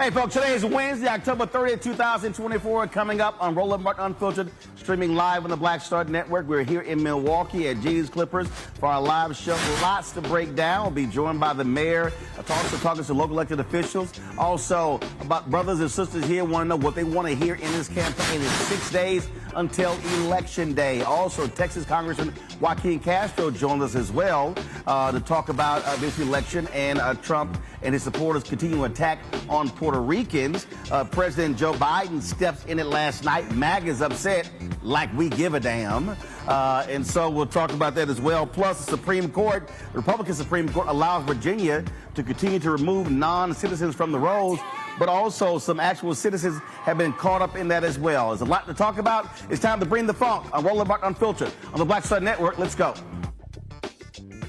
Hey, folks, today is Wednesday, October 30th, 2024. Coming up on Roland Unfiltered, streaming live on the Black Star Network. We're here in Milwaukee at G's Clippers for our live show. Lots to break down. We'll be joined by the mayor, also talking to local elected officials. Also, about brothers and sisters here want to know what they want to hear in this campaign. It's 6 days until Election Day. Also, Texas Congressman Joaquin Castro joined us as well to talk about this election and Trump and his supporters continue to attack on Puerto Ricans. President Joe Biden steps in it last night. MAGA's upset, like we give a damn. And so we'll talk about that as well. Plus, the Supreme Court, the Republican Supreme Court allows Virginia to continue to remove non-citizens from the rolls, but also some actual citizens have been caught up in that as well. There's a lot to talk about. It's time to bring the funk on Roland Unfiltered on the Black Star Network. Let's go.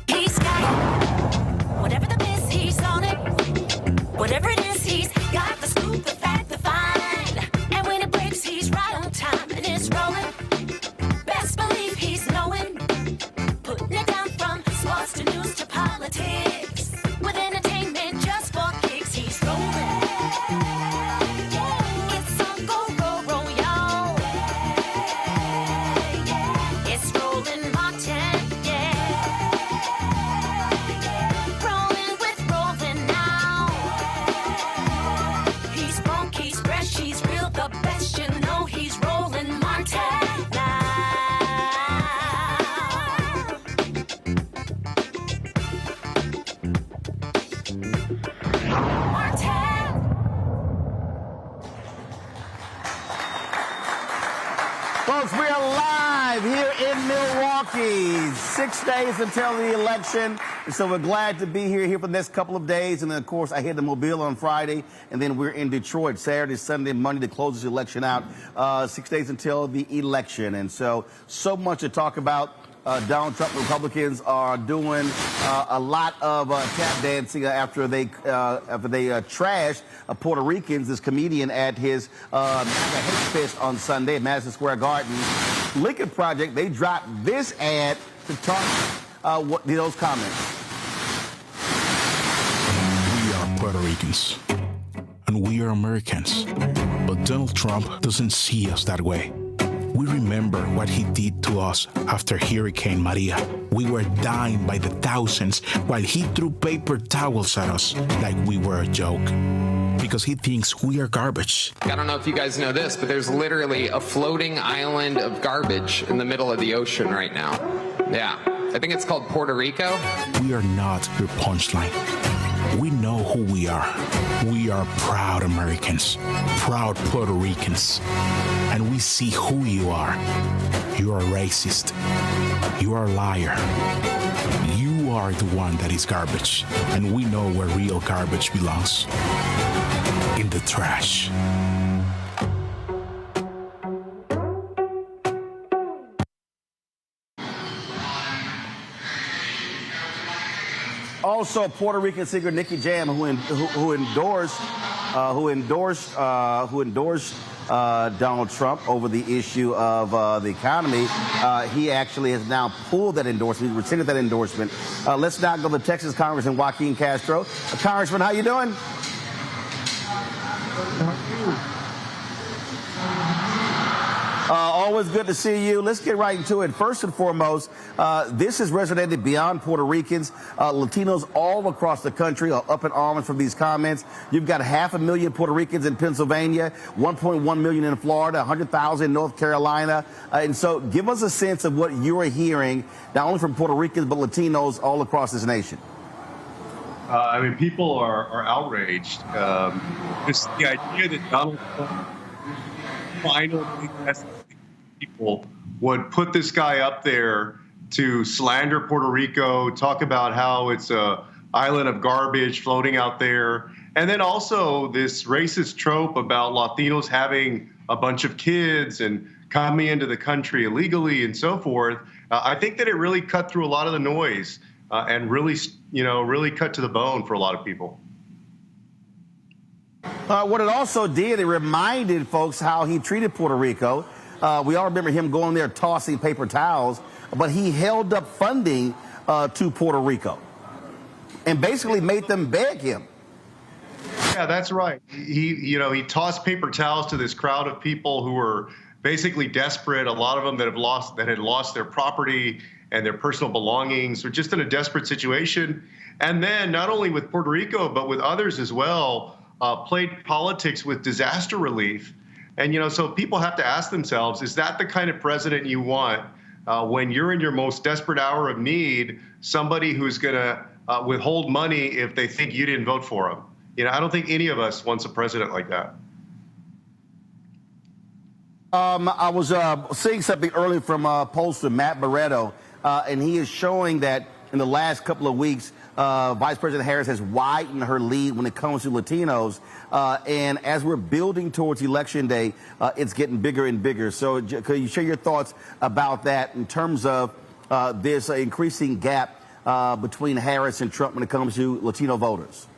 He's got it. Whatever the biz, he's on it. Whatever it is, he's got the scoop, the fact, the find. And when it breaks, he's right on time and it's rolling. Best believe he's knowing. Putting it down from sports to news to politics. With entertainment just for kicks, he's rolling. It's on go, roll, roll, y'all. It's Roland Martin, yeah. Rolling with Roland now. He's funk, he's fresh, he's real, the best, you know he's Roland Martin now. Martin. Folks, we are live here in Milwaukee. 6 days until the election. And so we're glad to be here for the next couple of days. And then, of course, I head to Mobile on Friday. And then we're in Detroit Saturday, Sunday, Monday to close this election out. 6 days until the election. And so much to talk about. Donald Trump Republicans are doing a lot of tap dancing after they trashed Puerto Ricans. This comedian at his hate fest on Sunday at Madison Square Garden. Lincoln Project, they dropped this ad to talk those comments. We are Puerto Ricans, and we are Americans. But Donald Trump doesn't see us that way. We remember what he did to us after Hurricane Maria. We were dying by the thousands while he threw paper towels at us like we were a joke. Because he thinks we are garbage. I don't know if you guys know this, but there's literally a floating island of garbage in the middle of the ocean right now. Yeah, I think it's called Puerto Rico. We are not your punchline. We know who we are. We are proud Americans, proud Puerto Ricans. And we see who you are. You are racist. You are a liar. You are the one that is garbage. And we know where real garbage belongs. In the trash. Also, Puerto Rican singer Nicky Jam, who endorsed Donald Trump over the issue of the economy. He actually has now pulled that endorsement. He rescinded that endorsement. Let's now go to Texas Congressman Joaquin Castro. Congressman, how you doing? Always good to see you. Let's get right into it. First and foremost, this has resonated beyond Puerto Ricans. Latinos all across the country are up in arms from these comments. You've got 500,000 Puerto Ricans in Pennsylvania, 1.1 million in Florida, 100,000 in North Carolina. And so give us a sense of what you are hearing, not only from Puerto Ricans, but Latinos all across this nation. I mean, people are outraged. Just the idea that Donald Trump finally people would put this guy up there to slander Puerto Rico, talk about how it's a island of garbage floating out there, and then also this racist trope about Latinos having a bunch of kids and coming into the country illegally and so forth. I think that it really cut through a lot of the noise and really cut to the bone for a lot of people. What it also did, it reminded folks how he treated Puerto Rico. We all remember him going there tossing paper towels, but he held up funding to Puerto Rico and basically made them beg him. Yeah, that's right. He tossed paper towels to this crowd of people who were basically desperate. A lot of them that had lost their property and their personal belongings, were just in a desperate situation. And then not only with Puerto Rico, but with others as well, played politics with disaster relief. And, so people have to ask themselves, is that the kind of president you want when you're in your most desperate hour of need, somebody who's going to withhold money if they think you didn't vote for them? I don't think any of us wants a president like that. I was seeing something earlier from pollster Matt Barreto, and he is showing that in the last couple of weeks, Vice President Harris has widened her lead when it comes to Latinos. And as we're building towards Election Day, it's getting bigger and bigger. So could you share your thoughts about that in terms of this increasing gap between Harris and Trump when it comes to Latino voters?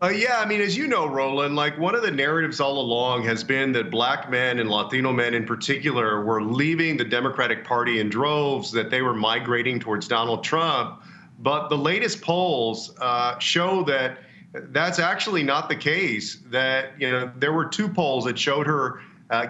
Yeah, I mean, as you know, Roland, one of the narratives all along has been that black men and Latino men in particular were leaving the Democratic Party in droves, that they were migrating towards Donald Trump. But the latest polls show that that's actually not the case, that, there were 2 polls that showed her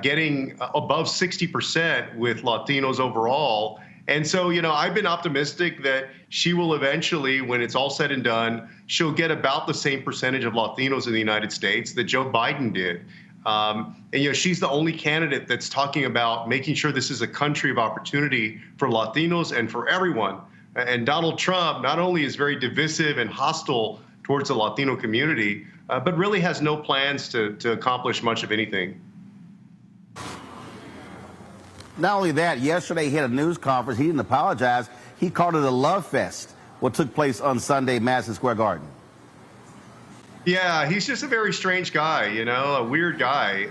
getting above 60% with Latinos overall. And so, I've been optimistic that she will eventually, when it's all said and done, she'll get about the same percentage of Latinos in the United States that Joe Biden did. And, she's the only candidate that's talking about making sure this is a country of opportunity for Latinos and for everyone. And Donald Trump not only is very divisive and hostile towards the Latino community, but really has no plans to accomplish much of anything. Not only that, yesterday he had a news conference. He didn't apologize. He called it a love fest, what took place on Sunday, Madison Square Garden. Yeah, he's just a very strange guy, a weird guy.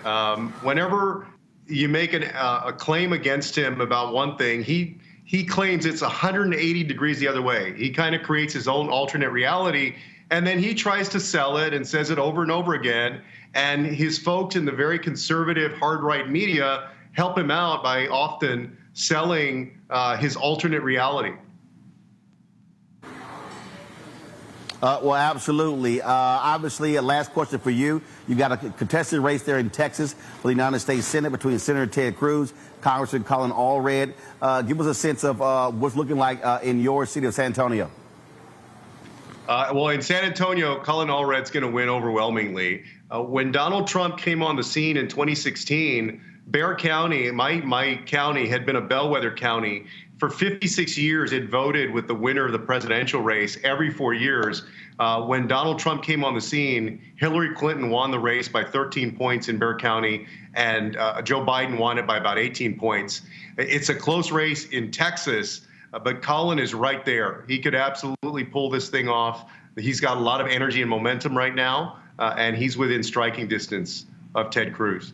Whenever you make a claim against him about one thing, he claims it's 180 degrees the other way. He kind of creates his own alternate reality, and then he tries to sell it and says it over and over again. And his folks in the very conservative, hard-right media help him out by often selling his alternate reality. Well, absolutely. Obviously, a last question for you. You got a contested race there in Texas for the United States Senate between Senator Ted Cruz, Congressman Colin Allred. Give us a sense of what's looking like in your city of San Antonio. Well, in San Antonio, Colin Allred's going to win overwhelmingly. When Donald Trump came on the scene in 2016, Bexar County, my county, had been a bellwether county. For 56 years, it voted with the winner of the presidential race every 4 years. When Donald Trump came on the scene, Hillary Clinton won the race by 13 points in Bexar County, and Joe Biden won it by about 18 points. It's a close race in Texas, but Colin is right there. He could absolutely pull this thing off. He's got a lot of energy and momentum right now, and he's within striking distance of Ted Cruz.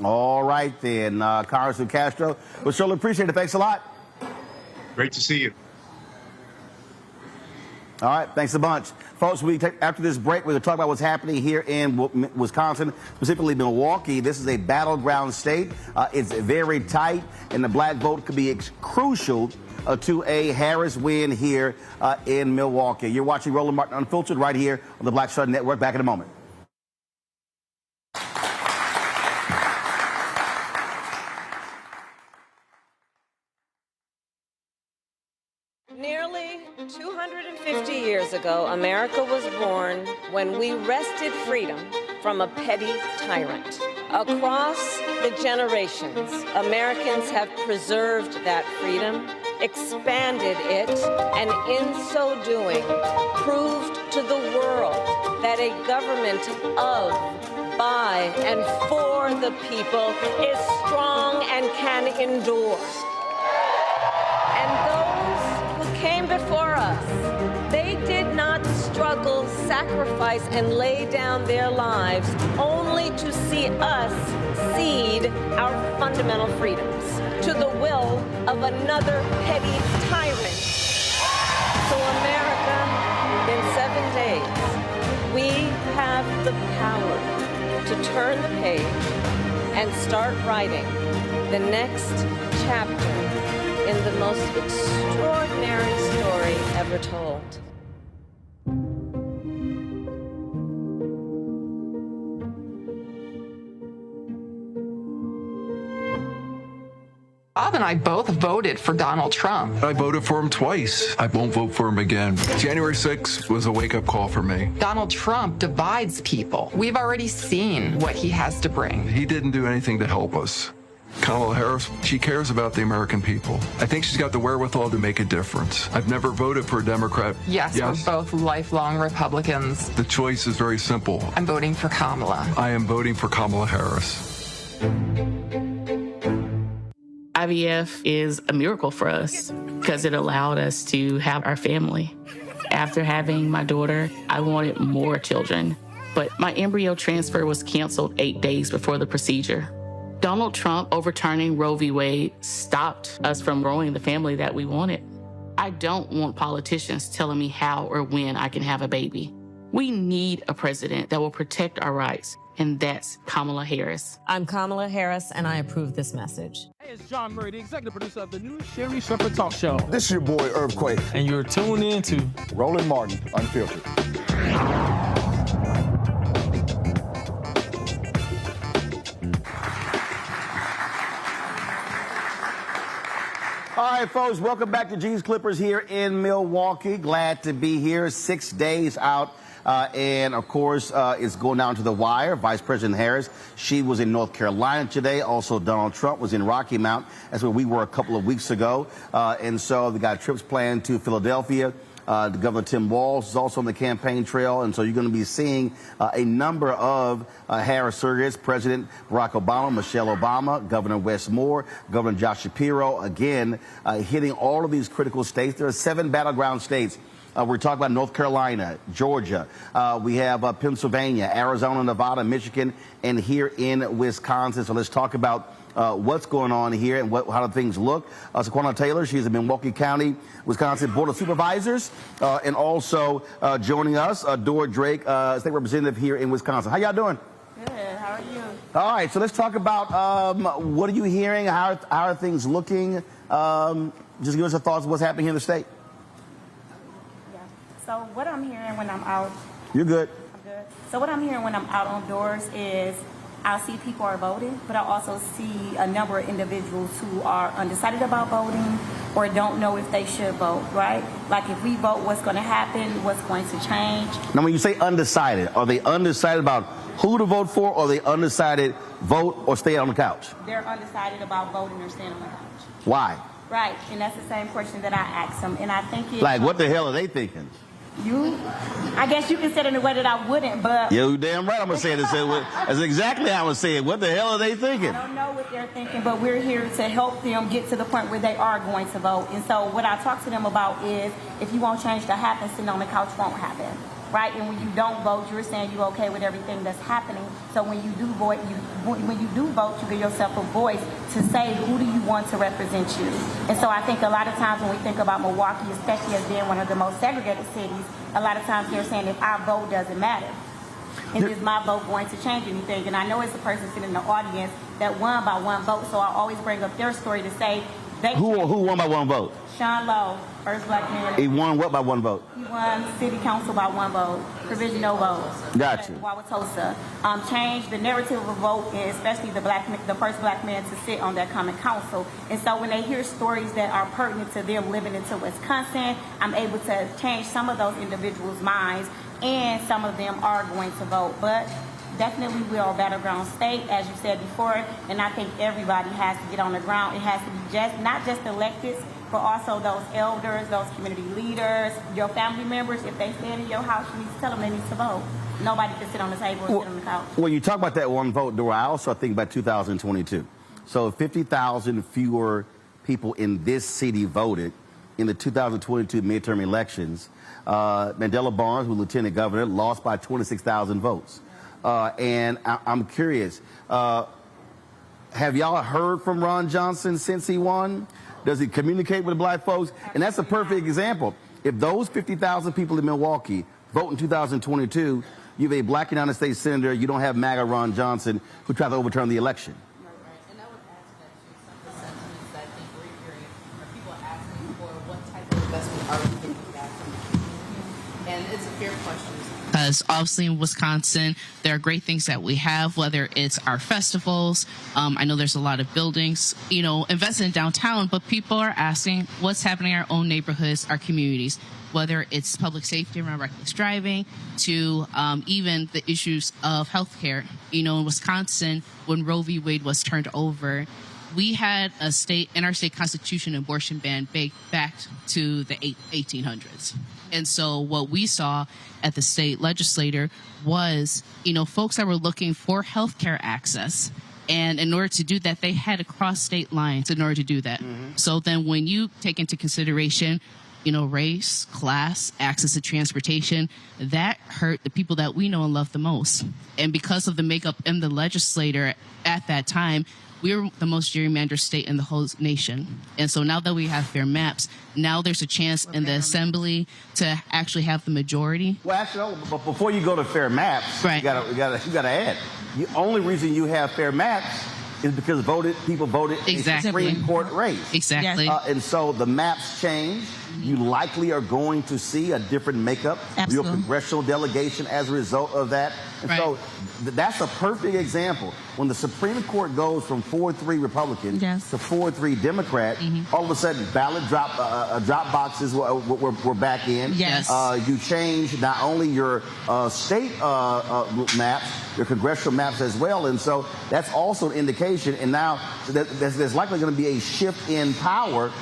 All right, then, Congressman Castro. We surely appreciate it. Thanks a lot. Great to see you. All right, thanks a bunch. Folks, after this break, we're going to talk about what's happening here in Wisconsin, specifically Milwaukee. This is a battleground state. It's very tight, and the black vote could be crucial to a Harris win here in Milwaukee. You're watching Roland Martin Unfiltered right here on the Black Star Network. Back in a moment. Nearly 250 years ago, America was born when we wrested freedom from a petty tyrant. Across the generations, Americans have preserved that freedom, expanded it, and in so doing, proved to the world that a government of, by, and for the people is strong and can endure. And those who came before us, they did not struggle, sacrifice, and lay down their lives only to see us cede our fundamental freedoms to the will of another petty tyrant. So America, in 7 days, we have the power to turn the page and start writing the next chapter in the most extraordinary story ever told. Rob and I both voted for Donald Trump. I voted for him twice. I won't vote for him again. January 6th was a wake-up call for me. Donald Trump divides people. We've already seen what he has to bring. He didn't do anything to help us. Kamala Harris, she cares about the American people. I think she's got the wherewithal to make a difference. I've never voted for a Democrat. Yes, we're both lifelong Republicans. The choice is very simple. I'm voting for Kamala. I am voting for Kamala Harris. IVF is a miracle for us because it allowed us to have our family. After having my daughter, I wanted more children, but my embryo transfer was canceled 8 days before the procedure. Donald Trump overturning Roe v. Wade stopped us from growing the family that we wanted. I don't want politicians telling me how or when I can have a baby. We need a president that will protect our rights, and that's Kamala Harris. I'm Kamala Harris, and I approve this message. Hey, it's John Murray, the executive producer of the new Sherry Shepherd Talk Show. This is your boy, Earthquake. And you're tuned in to Roland Martin, Unfiltered. All right, folks, welcome back to G's Clippers here in Milwaukee. Glad to be here 6 days out. And, of course, it's going down to the wire. Vice President Harris, she was in North Carolina today. Also, Donald Trump was in Rocky Mount. That's where we were a couple of weeks ago. And so they got trips planned to Philadelphia. Governor Tim Walz is also on the campaign trail, and so you're going to be seeing a number of Harris surrogates, President Barack Obama, Michelle Obama, Governor Wes Moore, Governor Josh Shapiro, again, hitting all of these critical states. There are 7 battleground states. We're talking about North Carolina, Georgia. We have Pennsylvania, Arizona, Nevada, Michigan, and here in Wisconsin. So let's talk about what's going on here and how do things look. Saquana Taylor, she's the Milwaukee County, Wisconsin Board of Supervisors, and also joining us, Dora Drake, State Representative here in Wisconsin. How y'all doing? Good. How are you? All right. So let's talk about what are you hearing? How are things looking? Just give us your thoughts on what's happening here in the state. Yeah. So what I'm hearing when I'm out. You're good. I'm good. So what I'm hearing when I'm out on doors is I see people are voting, but I also see a number of individuals who are undecided about voting or don't know if they should vote, right? Like if we vote, what's going to happen, what's going to change. Now, when you say undecided, are they undecided about who to vote for, or are they undecided vote or stay on the couch? They're undecided about voting or staying on the couch. Why? Right, and that's the same question that I asked them, and I think it's... Like, what the hell are they thinking? I guess you can say it in a way that I wouldn't, but... Yeah, you're damn right I'm going to say it. That's exactly how I would say it. What the hell are they thinking? I don't know what they're thinking, but we're here to help them get to the point where they are going to vote. And so what I talk to them about is if you want change to happen, sitting on the couch won't happen, right? And when you don't vote, you're saying you're okay with everything that's happening. So when you do vote, you give yourself a voice to say who do you want to represent you. And so I think a lot of times when we think about Milwaukee, especially as being one of the most segregated cities, a lot of times they're saying if our vote doesn't matter. And is my vote going to change anything? And I know it's a person sitting in the audience that won by one vote, so I always bring up their story to say they... Who won by one vote? Sean Lowe, first black man. He won what by one vote? He won city council by one vote, provisional vote. Gotcha. Wauwatosa. Changed the narrative of a vote, and especially the first black man to sit on that common council. And so when they hear stories that are pertinent to them living into Wisconsin, I'm able to change some of those individuals' minds, and some of them are going to vote. But definitely we are a battleground state, as you said before, and I think everybody has to get on the ground. It has to be not just electeds, but also those elders, those community leaders, your family members. If they stand in your house, you need to tell them they need to vote. Nobody can sit on the table or sit on the couch. When you talk about that one vote, Dora, I also think about 2022. So 50,000 fewer people in this city voted in the 2022 midterm elections. Mandela Barnes, who's lieutenant governor, lost by 26,000 votes. And I'm curious, have y'all heard from Ron Johnson since he won? Does he communicate with black folks? And that's a perfect example. If those 50,000 people in Milwaukee vote in 2022, you have a black United States senator, you don't have MAGA Ron Johnson, who tried to overturn the election. Right. And I would ask that too, some of the sentiments that I think we're hearing are people asking for what type of investment are we getting back from the community? And it's a fair question. because obviously in Wisconsin, there are great things that we have, whether it's our festivals. I know there's a lot of buildings, invested in downtown, but people are asking what's happening in our own neighborhoods, our communities, whether it's public safety around reckless driving to even the issues of healthcare. In Wisconsin, when Roe v. Wade was turned over, we had in our state constitution, abortion ban back to the 1800s. And so what we saw at the state legislature was, folks that were looking for healthcare access. And in order to do that, they had to cross state lines in order to do that. So then when you take into consideration, race, class, access to transportation, that hurt the people that we know and love the most. And because of the makeup in the legislature at that time, we were the most gerrymandered state in the whole nation. And so now that we have fair maps, now there's a chance in the assembly to actually have the majority. Well, actually, but before you go to fair maps, right. you gotta add. The only reason you have fair maps is because people voted exactly. in the Supreme Court race. Exactly. And so the maps change. You likely are going to see a different makeup of your congressional delegation as a result of that. And so that's a perfect example. When the Supreme Court goes from 4-3 Republican to 4-3 Democrat, all of a sudden ballot drop boxes were back in. Yes. You change not only your state maps, your congressional maps as well. And so that's also an indication. And now there's likely going to be a shift in power.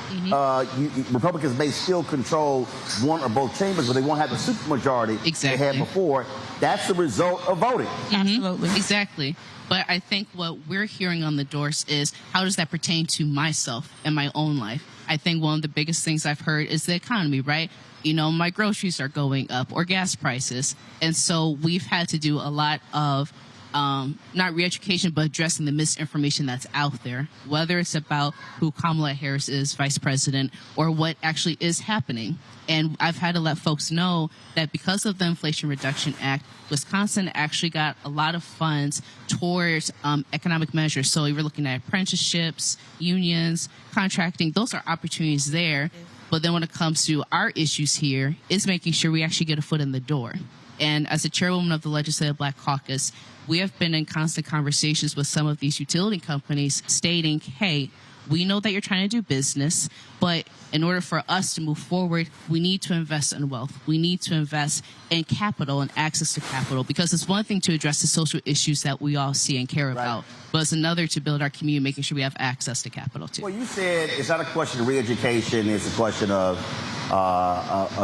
Republicans may still control one or both chambers, but they won't have the supermajority they had before. That's the result of voting. Absolutely. Exactly. But I think what we're hearing on the doors is, how does that pertain to myself and my own life? I think one of the biggest things I've heard is the economy, right? My groceries are going up, or gas prices. And so we've had to do a lot of not re-education, but addressing the misinformation that's out there, whether it's about who Kamala Harris is, vice president, or what actually is happening. And I've had to let folks know that because of the Inflation Reduction Act, Wisconsin actually got a lot of funds towards economic measures. So we were looking at apprenticeships, unions, contracting. Those are opportunities there. But then when it comes to our issues here, is making sure we actually get a foot in the door. And as the chairwoman of the Legislative Black Caucus, we have been in constant conversations with some of these utility companies stating, hey, we know that you're trying to do business, but in order for us to move forward, we need to invest in wealth. We need to invest in capital and access to capital, because it's one thing to address the social issues that we all see and care about, but it's another to build our community, making sure we have access to capital too. Well, you said it's not a question of re-education, it's a question of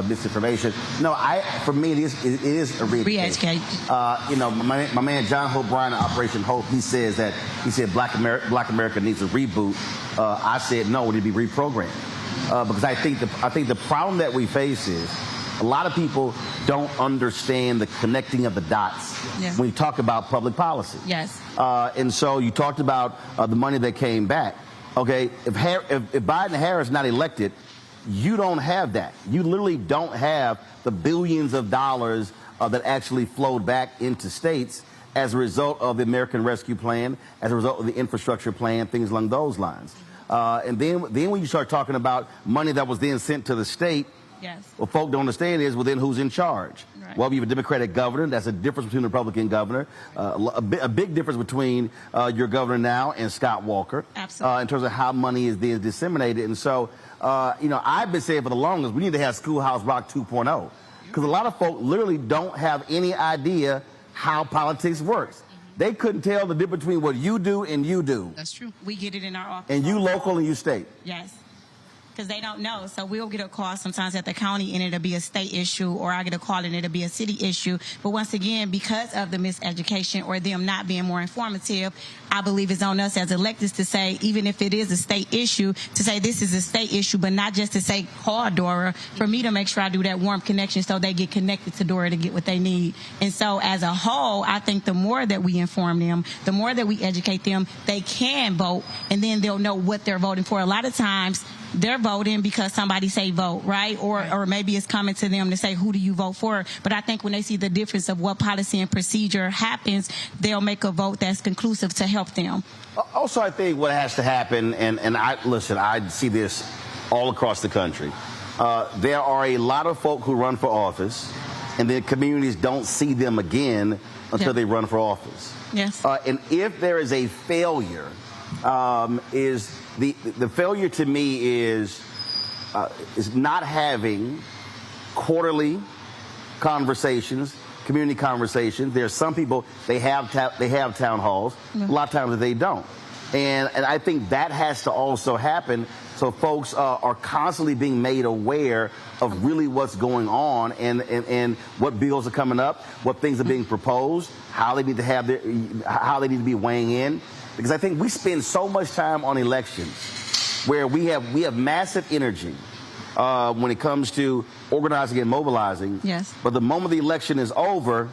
misinformation. No, for me, it is a re-education. My man John Hope Bryan of Operation Hope, he said Black America needs a reboot. I said no, it need to be reprogrammed, because I think the problem that we face is a lot of people don't understand the connecting of the dots when you talk about public policy. Yes. And so you talked about the money that came back. Okay, if Biden and Harris not elected, you don't have that. You literally don't have the billions of dollars that actually flowed back into states as a result of the American Rescue Plan, as a result of the infrastructure plan, things along those lines. And then when you start talking about money that was then sent to the state, what folk don't understand is, well, then who's in charge? Right. Well, you have a Democratic governor. That's a difference between a Republican governor. A big difference between your governor now and Scott Walker. Absolutely. In terms of how money is being disseminated. And so, I've been saying for the longest, we need to have Schoolhouse Rock 2.0. Because a lot of folk literally don't have any idea how politics works. They couldn't tell the difference between what you do and you do. That's true. We get it in our office. And you local and you state. Yes. Because they don't know. So we'll get a call sometimes at the county and it'll be a state issue, or I get a call and it'll be a city issue. But once again, because of the miseducation or them not being more informative, I believe it's on us as electeds to say, even if it is a state issue, to say this is a state issue, but not just to say call Dora, for me to make sure I do that warm connection so they get connected to Dora to get what they need. And so as a whole, I think the more that we inform them, the more that we educate them, they can vote, and then they'll know what they're voting for. A lot of times, they're voting because somebody say vote, right? Or maybe it's coming to them to say, who do you vote for? But I think when they see the difference of what policy and procedure happens, they'll make a vote that's conclusive to help them. Also, I think what has to happen, and I see this all across the country. There are a lot of folk who run for office and then communities don't see them again until they run for office. Yes. And if there is a failure, is the failure to me is not having quarterly conversations, community conversations. There's some people, they have town halls. A lot of times they don't. And I think that has to also happen so folks are constantly being made aware of really what's going on and what bills are coming up, what things are being proposed, how they need to have how they need to be weighing in. Because I think we spend so much time on elections where we have massive energy when it comes to organizing and mobilizing. Yes. But the moment the election is over,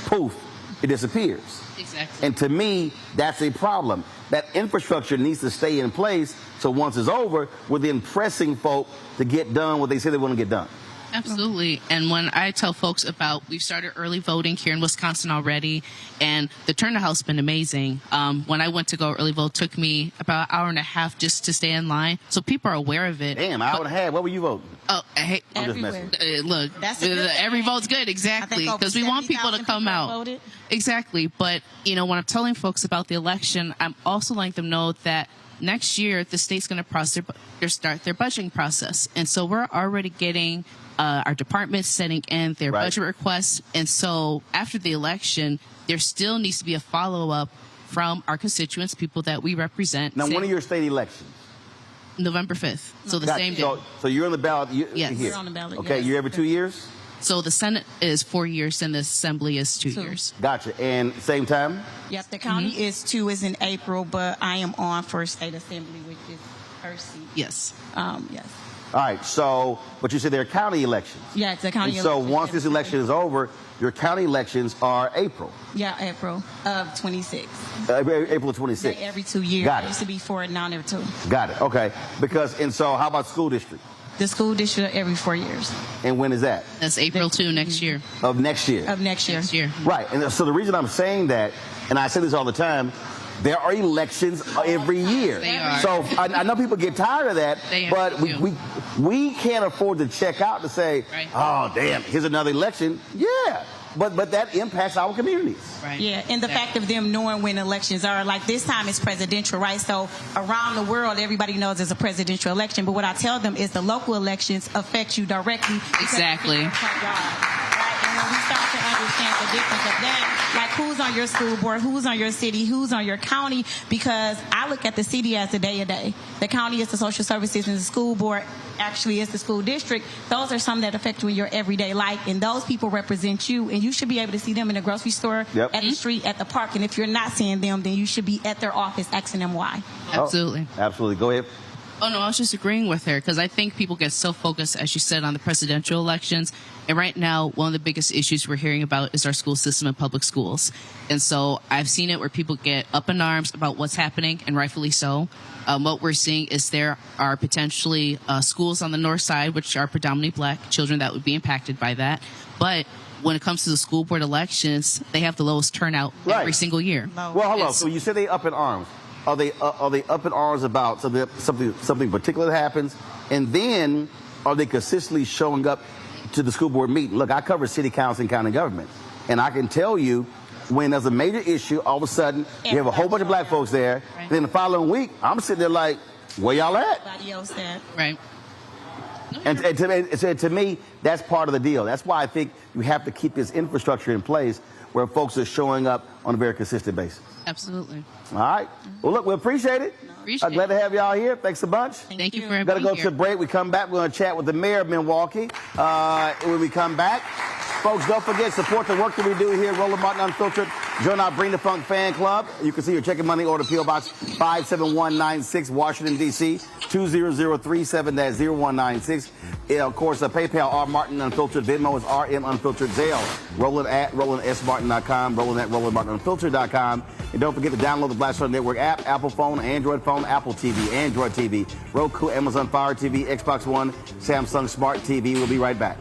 poof, it disappears. Exactly. And to me, that's a problem. That infrastructure needs to stay in place so once it's over, we're then pressing folk to get done what they say they want to get done. Absolutely. And when I tell folks about, we've started early voting here in Wisconsin already, and the turnout has been amazing. When I went to go early vote, it took me about an hour and a half just to stay in line. So people are aware of it. Damn, hour and a half. What were you voting? Oh, hey, I'm just messing. Look, every vote's good, exactly, because we want people to come out. Voted. Exactly. But, when I'm telling folks about the election, I'm also letting them know that next year the state's going to start their budgeting process. And so we're already getting our departments sending in their budget requests. And so after the election, there still needs to be a follow-up from our constituents, people that we represent. Now, when are your state elections? November 5th. So the same day. So you're on the ballot. Yes. Here. You're on the ballot. Okay, yes. you're every 2 years? So the Senate is 4 years and the Assembly is 2 years. Gotcha. And same time? Yes, the county is in April, but I am on for state assembly, which is first seat. Yes. Yes. All right. So, but you said there are county elections. Yeah, it's a county And so election. once this election is over, your county elections are April. Yeah, April of 26. April of 26. Every 2 years. Got it. It used to be 4 and now every 2. Got it. Okay. And so how about school district? The school district every 4 years. And when is that? That's April 2 next year. Of next year. Of next year. Next year. Right. And so the reason I'm saying that, and I say this all the time, there are elections every year. They are. So I know people get tired of that, They but do. we can't afford to check out to say, oh, damn, here's another election. Yeah. But that impacts our communities. Right. Yeah, and the fact of them knowing when elections are, like this time it's presidential, right? So around the world, everybody knows it's a presidential election. But what I tell them is the local elections affect you directly. Exactly. Right? And when we start to understand the difference of that, like who's on your school board, who's on your city, who's on your county, because I look at the city as a day-to-day. The county is the social services, and the school board actually is the school district. Those are some that affect you in your everyday life, and those people represent you, and you should be able to see them in the grocery store, at the street, at the park, and if you're not seeing them, then you should be at their office asking them why. Absolutely. Absolutely. Go ahead. Oh, no, I was just agreeing with her because I think people get so focused, as you said, on the presidential elections. And right now, one of the biggest issues we're hearing about is our school system and public schools. And so I've seen it where people get up in arms about what's happening, and rightfully so. What we're seeing is there are potentially schools on the north side, which are predominantly black children that would be impacted by that. But when it comes to the school board elections, they have the lowest turnout every single year. Well, hold on. So you said they up in arms. Are they up in arms about something particular that happens? And then are they consistently showing up to the school board meeting? Look, I cover city council and county government. And I can tell you, when there's a major issue, all of a sudden, you have a whole bunch of black folks there. Right. Then the following week, I'm sitting there like, where y'all at? Everybody else there. Right. And to me, that's part of the deal. That's why I think you have to keep this infrastructure in place where folks are showing up on a very consistent basis. Absolutely. All right. Well, look, we appreciate it. I'm glad to have y'all here. Thanks a bunch. Thank you for being here. Got to go to a break. We come back. We're going to chat with the mayor of Milwaukee. When we come back, folks, don't forget, support the work that we do here at Roland Martin Unfiltered. Join our Bring the Funk fan club. You can see your checking money order, P.O. Box 57196, Washington, D.C., 20037, that's 0196. Of course, PayPal, R. Martin Unfiltered. Venmo is RM Unfiltered. Zelle, Roland at RolandSMartin.com, Roland at RolandMartinUnfiltered.com. And don't forget to download the Black Star Network app, Apple phone, Android phone, Apple TV, Android TV, Roku, Amazon Fire TV, Xbox One, Samsung Smart TV. We'll be right back.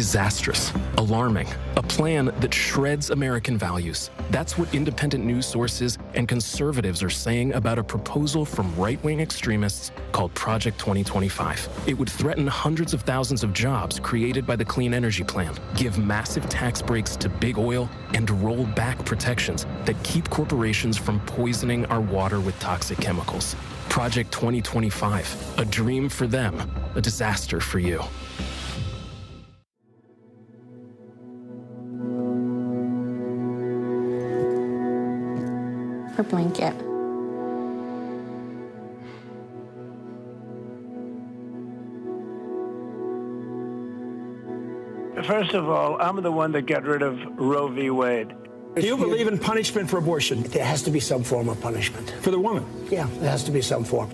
disastrous, alarming, a plan that shreds American values. That's what independent news sources and conservatives are saying about a proposal from right-wing extremists called Project 2025. It would threaten hundreds of thousands of jobs created by the Clean Energy Plan, give massive tax breaks to big oil, and roll back protections that keep corporations from poisoning our water with toxic chemicals. Project 2025, a dream for them, a disaster for you. Her blanket. First of all, I'm the one that got rid of Roe v. Wade. Do you believe in punishment for abortion? There has to be some form of punishment. For the woman? Yeah, there has to be some form.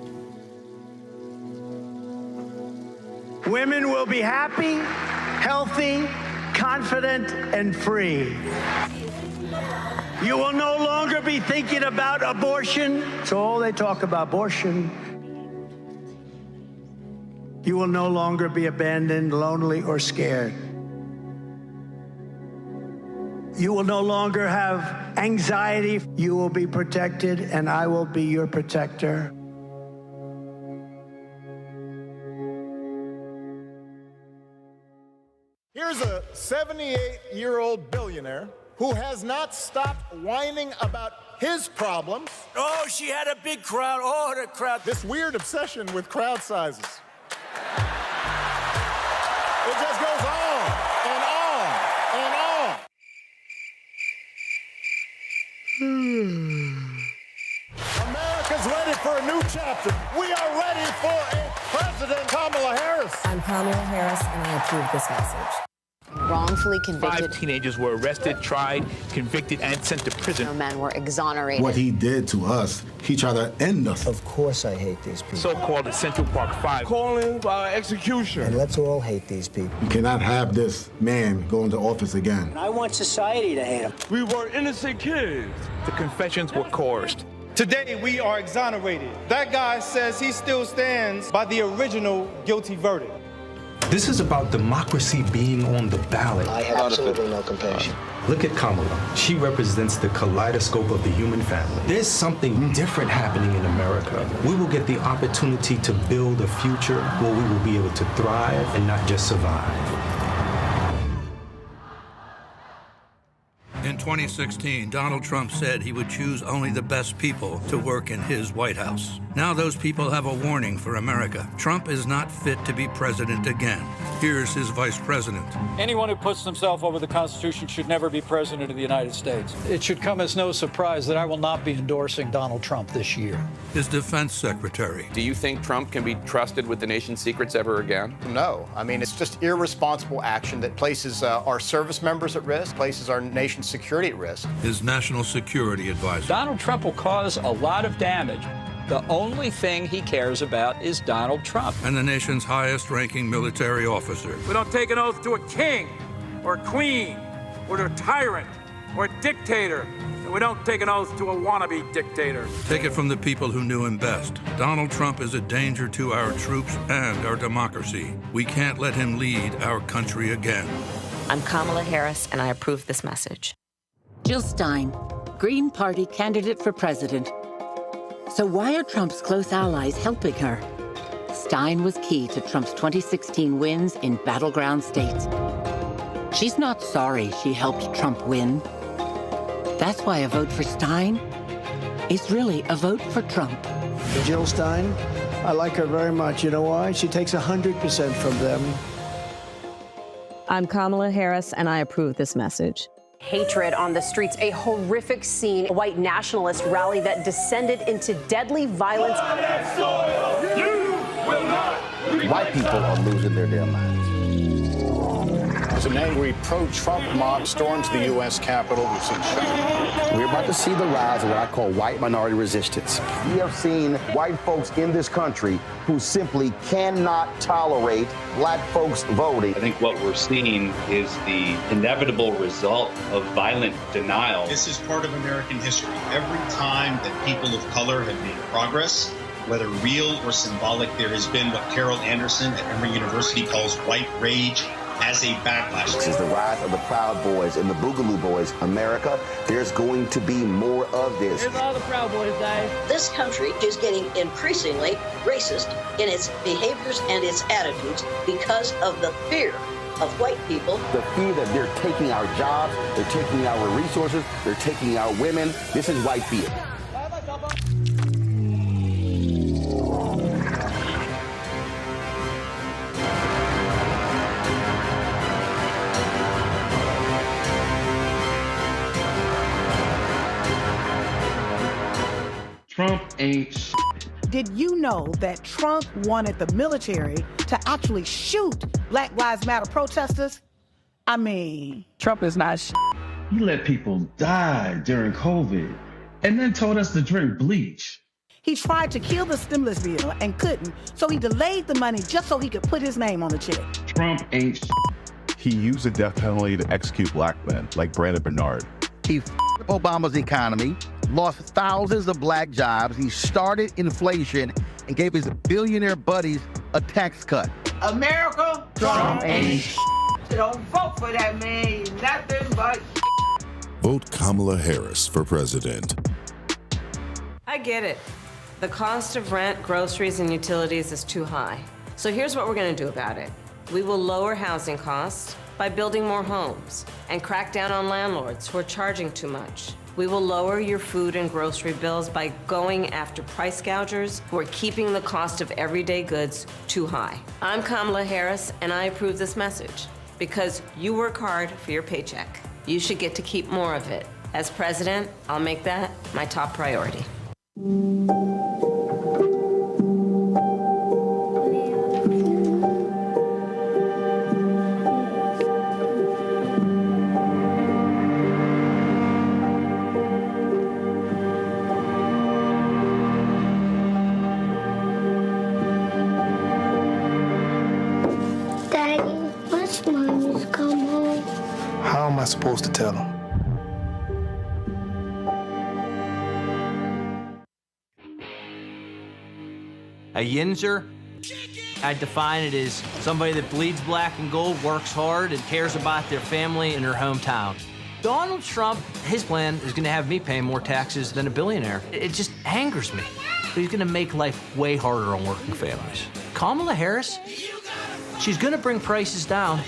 Women will be happy, healthy, confident, and free. You will no longer be thinking about abortion. It's all they talk about, abortion. You will no longer be abandoned, lonely, or scared. You will no longer have anxiety. You will be protected, and I will be your protector. Here's a 78-year-old billionaire who has not stopped whining about his problems. Oh, she had a big crowd. Oh, the crowd. This weird obsession with crowd sizes. It just goes on and on and on. America's ready for a new chapter. We are ready for a President Kamala Harris. I'm Kamala Harris, and I approve this message. Wrongfully convicted. 5 teenagers were arrested, tried, convicted, and sent to prison. No men were exonerated. What he did to us, he tried to end us. Of course I hate these people. So-called Central Park 5. Calling for execution. And let's all hate these people. You cannot have this man go into office again. I want society to hate him. We were innocent kids. The confessions were coerced. Today, we are exonerated. That guy says he still stands by the original guilty verdict. This is about democracy being on the ballot. I have absolutely no compassion. Look at Kamala. She represents the kaleidoscope of the human family. There's something different happening in America. We will get the opportunity to build a future where we will be able to thrive and not just survive. In 2016, Donald Trump said he would choose only the best people to work in his White House. Now those people have a warning for America. Trump is not fit to be president again. Here's his vice president. Anyone who puts himself over the Constitution should never be president of the United States. It should come as no surprise that I will not be endorsing Donald Trump this year. His defense secretary. Do you think Trump can be trusted with the nation's secrets ever again? No. I mean, it's just irresponsible action that places our service members at risk, places our nation's security at risk. His national security advisor. Donald Trump will cause a lot of damage. The only thing he cares about is Donald Trump. And the nation's highest-ranking military officer. We don't take an oath to a king or a queen or to a tyrant or a dictator. And we don't take an oath to a wannabe dictator. Take it from the people who knew him best. Donald Trump is a danger to our troops and our democracy. We can't let him lead our country again. I'm Kamala Harris, and I approve this message. Jill Stein, Green Party candidate for president. So why are Trump's close allies helping her? Stein was key to Trump's 2016 wins in battleground states. She's not sorry she helped Trump win. That's why a vote for Stein is really a vote for Trump. Jill Stein, I like her very much. You know why? She takes 100% from them. I'm Kamala Harris, and I approve this message. Hatred on the streets, a horrific scene, a white nationalist rally that descended into deadly violence. White people are losing their damn minds. An angry pro-Trump mob storms the U.S. Capitol. We've seen We're about to see the rise of what I call white minority resistance. We have seen white folks in this country who simply cannot tolerate black folks voting. I think what we're seeing is the inevitable result of violent denial. This is part of American history. Every time that people of color have made progress, whether real or symbolic, there has been what Carol Anderson at Emory University calls white rage. as a backlash. This is the rise of the Proud Boys and the Boogaloo Boys. America, there's going to be more of this. Here's all the Proud Boys, guys. This country is getting increasingly racist in its behaviors and its attitudes because of the fear of white people. The fear that they're taking our jobs, they're taking our resources, they're taking our women. This is white fear. Trump ain't shit. Did you know that Trump wanted the military to actually shoot Black Lives Matter protesters? I mean, Trump is not shit. He let people die during COVID and then told us to drink bleach. he tried to kill the stimulus bill and couldn't, so he delayed the money just so he could put his name on the check. Trump ain't shit. He used the death penalty to execute black men like Brandon Bernard. He f***ed Obama's economy, lost thousands of black jobs. He started inflation and gave his billionaire buddies a tax cut. America, Trump ain't shit. Don't vote for that man. He's nothing but shit. Vote Kamala Harris for president. I get it. The cost of rent, groceries, and utilities is too high. So here's what we're going to do about it. We will lower housing costs by building more homes and crack down on landlords who are charging too much. We will lower your food and grocery bills by going after price gougers who are keeping the cost of everyday goods too high. I'm Kamala Harris, and I approve this message because you work hard for your paycheck. You should get to keep more of it. As president, I'll make that my top priority. How am I supposed to tell him? A yinzer, I define it as somebody that bleeds black and gold, works hard, and cares about their family and their hometown. Donald Trump, his plan is going to have me paying more taxes than a billionaire. It just angers me. But he's going to make life way harder on working families. Kamala Harris, she's going to bring prices down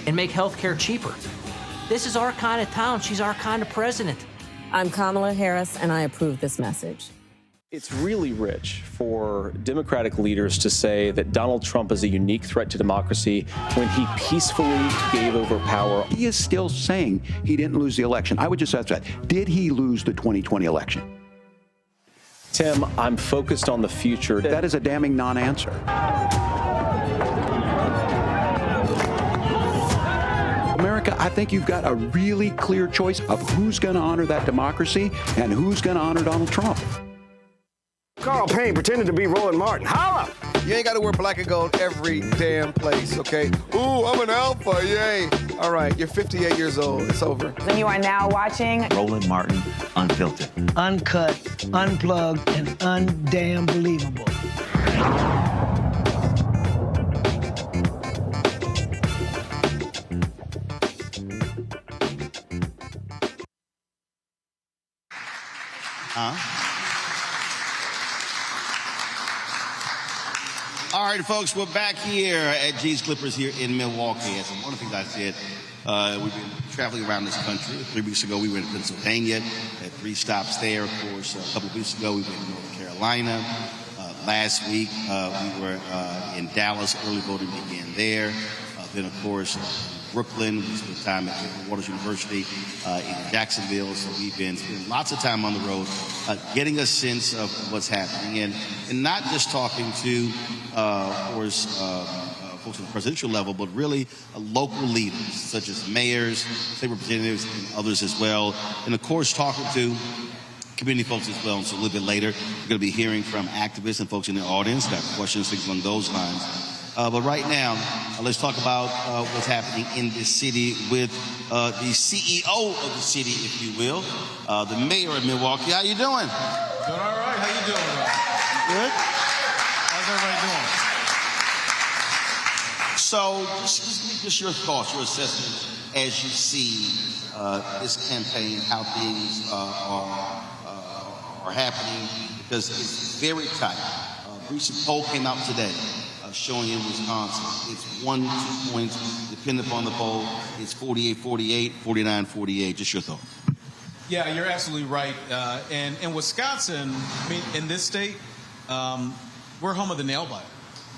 and make healthcare cheaper. This is our kind of town. She's our kind of president. I'm Kamala Harris, and I approve this message. It's really rich for Democratic leaders to say that Donald Trump is a unique threat to democracy when he peacefully gave over power. He is still saying he didn't lose the election. I would just ask that. Did he lose the 2020 election? Tim, I'm focused on the future. That is a damning non-answer. America, I think you've got a really clear choice of who's going to honor that democracy and who's going to honor Donald Trump. Carl Payne pretending to be Roland Martin. Holla! You ain't got to wear black and gold every damn place, okay? Ooh, I'm an alpha, yay. All right, you're 58 years old. It's over. And you are now watching Roland Martin Unfiltered. Uncut, unplugged, and undamn believable. All right, folks, we're back here at G's Clippers here in Milwaukee. As one of the things I said, we've been traveling around this country. 3 weeks ago, we were in Pennsylvania, had 3 stops there. Of course, a couple of weeks ago, we went to North Carolina. Last week, we were in Dallas. Early voting began there. Then, of course, Brooklyn. We spent time at Waters University in Jacksonville. So we've been spending lots of time on the road, getting a sense of what's happening, and not just talking to, of course, folks on the presidential level, but really local leaders such as mayors, state representatives, and others as well. And of course, talking to community folks as well. And so a little bit later, we're going to be hearing from activists and folks in the audience, got questions, things along those lines. But right now, let's talk about what's happening in this city with the CEO of the city, if you will, the mayor of Milwaukee. How you doing? Doing all right. How you doing? Good. How's everybody doing? So just your thoughts, your assessment as you see this campaign, how things are happening, because it's very tight. A recent poll came out today showing in Wisconsin. It's 1-2 points, depending upon the poll. It's 48-48, 49-48. Just your thoughts. Yeah, you're absolutely right. And in Wisconsin, I mean, in this state, we're home of the nail biter,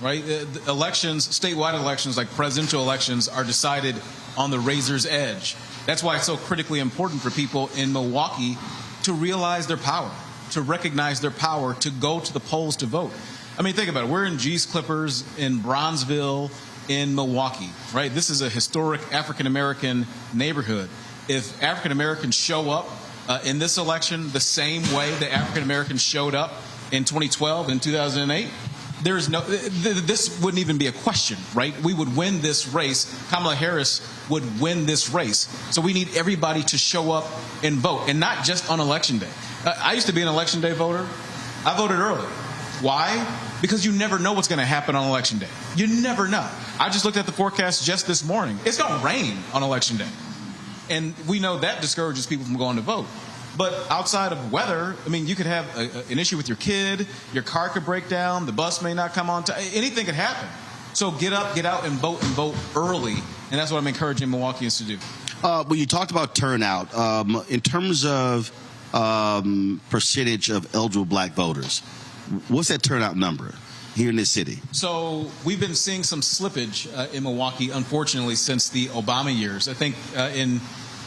right? The elections, statewide elections, like presidential elections, are decided on the razor's edge. That's why it's so critically important for people in Milwaukee to realize their power, to recognize their power, to go to the polls to vote. I mean, think about it. We're in G's Clippers, in Bronzeville, in Milwaukee, right? This is a historic African-American neighborhood. If African-Americans show up in this election the same way that African-Americans showed up in 2012 and 2008, there is no, this wouldn't even be a question, right? We would win this race. Kamala Harris would win this race. So we need everybody to show up and vote, and not just on Election Day. I used to be an Election Day voter. I voted early. Why? Because you never know what's going to happen on Election Day. You never know. I just looked at the forecast just this morning. It's going to rain on Election Day. And we know that discourages people from going to vote. But outside of weather, I mean, you could have an issue with your kid, your car could break down, the bus may not come on time, anything could happen. So get up, get out, and vote early. And that's what I'm encouraging Milwaukeeans to do. When you talked about turnout, in terms of percentage of eligible black voters, what's that turnout number here in this city? So we've been seeing some slippage in Milwaukee, unfortunately, since the Obama years. I think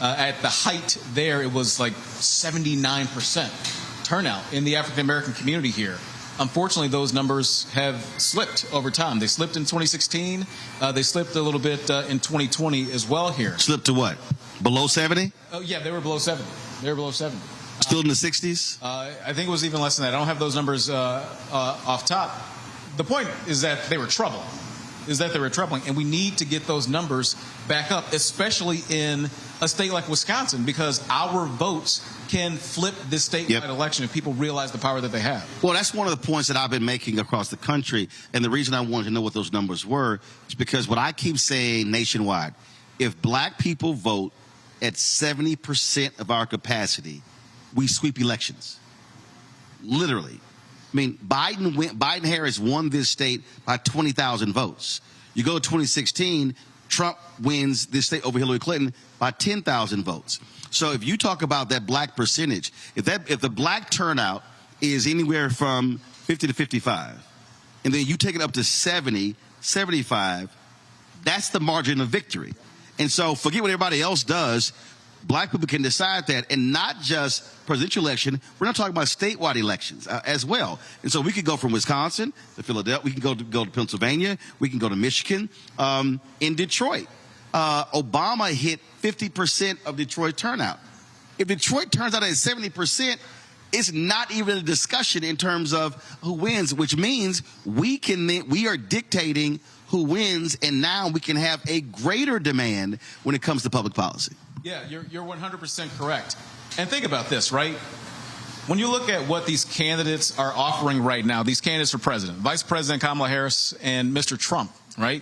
at the height there, it was like 79% turnout in the African-American community here. Unfortunately, those numbers have slipped over time. They slipped in 2016. They slipped a little bit in 2020 as well here. Slipped to what? Below 70? Oh, yeah, they were below 70. They were below 70. Still in the 60s? I think it was even less than that. I don't have those numbers off top. The point is that they were troubling. And we need to get those numbers back up, especially in a state like Wisconsin, because our votes can flip this statewide election if people realize the power that they have. Well, that's one of the points that I've been making across the country, and the reason I wanted to know what those numbers were is because what I keep saying nationwide, if black people vote at 70% of our capacity, we sweep elections. Literally. I mean, Biden-Harris won this state by 20,000 votes. You go to 2016, Trump wins this state over Hillary Clinton by 10,000 votes. So if you talk about that black percentage, if the black turnout is anywhere from 50 to 55, and then you take it up to 70, 75, that's the margin of victory. And so forget what everybody else does. Black people can decide that, and not just presidential election. We're not talking about statewide elections as well. And so we could go from Wisconsin to Philadelphia. We can go to Pennsylvania. We can go to Michigan. In Detroit, Obama hit 50% of Detroit turnout. If Detroit turns out at 70%, it's not even a discussion in terms of who wins, which means we are dictating who wins, and now we can have a greater demand when it comes to public policy. Yeah, you're 100% correct. And think about this, right? When you look at what these candidates are offering right now, these candidates for president, Vice President Kamala Harris and Mr. Trump, right?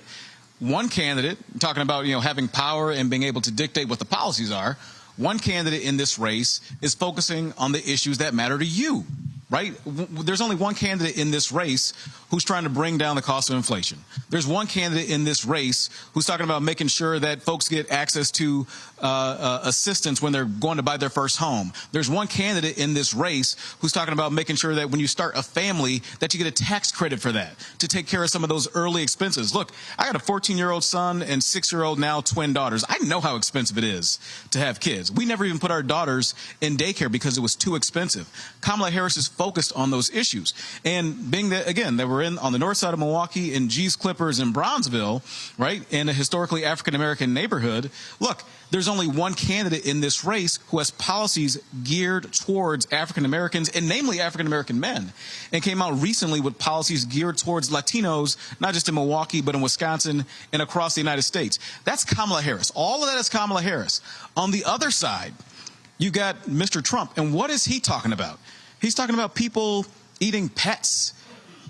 One candidate, talking about, having power and being able to dictate what the policies are, one candidate in this race is focusing on the issues that matter to you, right? There's only one candidate in this race who's trying to bring down the cost of inflation. There's one candidate in this race who's talking about making sure that folks get access to assistance when they're going to buy their first home. There's one candidate in this race who's talking about making sure that when you start a family that you get a tax credit for that to take care of some of those early expenses. Look, I got a 14-year-old son and 6-year-old now twin daughters. I know how expensive it is to have kids. We never even put our daughters in daycare because it was too expensive. Kamala Harris is focused on those issues. And being that, again, that we're on the north side of Milwaukee in G's Clippers in Bronzeville, right, in a historically African-American neighborhood, look, there's only one candidate in this race who has policies geared towards African-Americans, and namely African-American men, and came out recently with policies geared towards Latinos, not just in Milwaukee, but in Wisconsin and across the United States. That's Kamala Harris. All of that is Kamala Harris. On the other side, you got Mr. Trump, and what is he talking about? He's talking about people eating pets.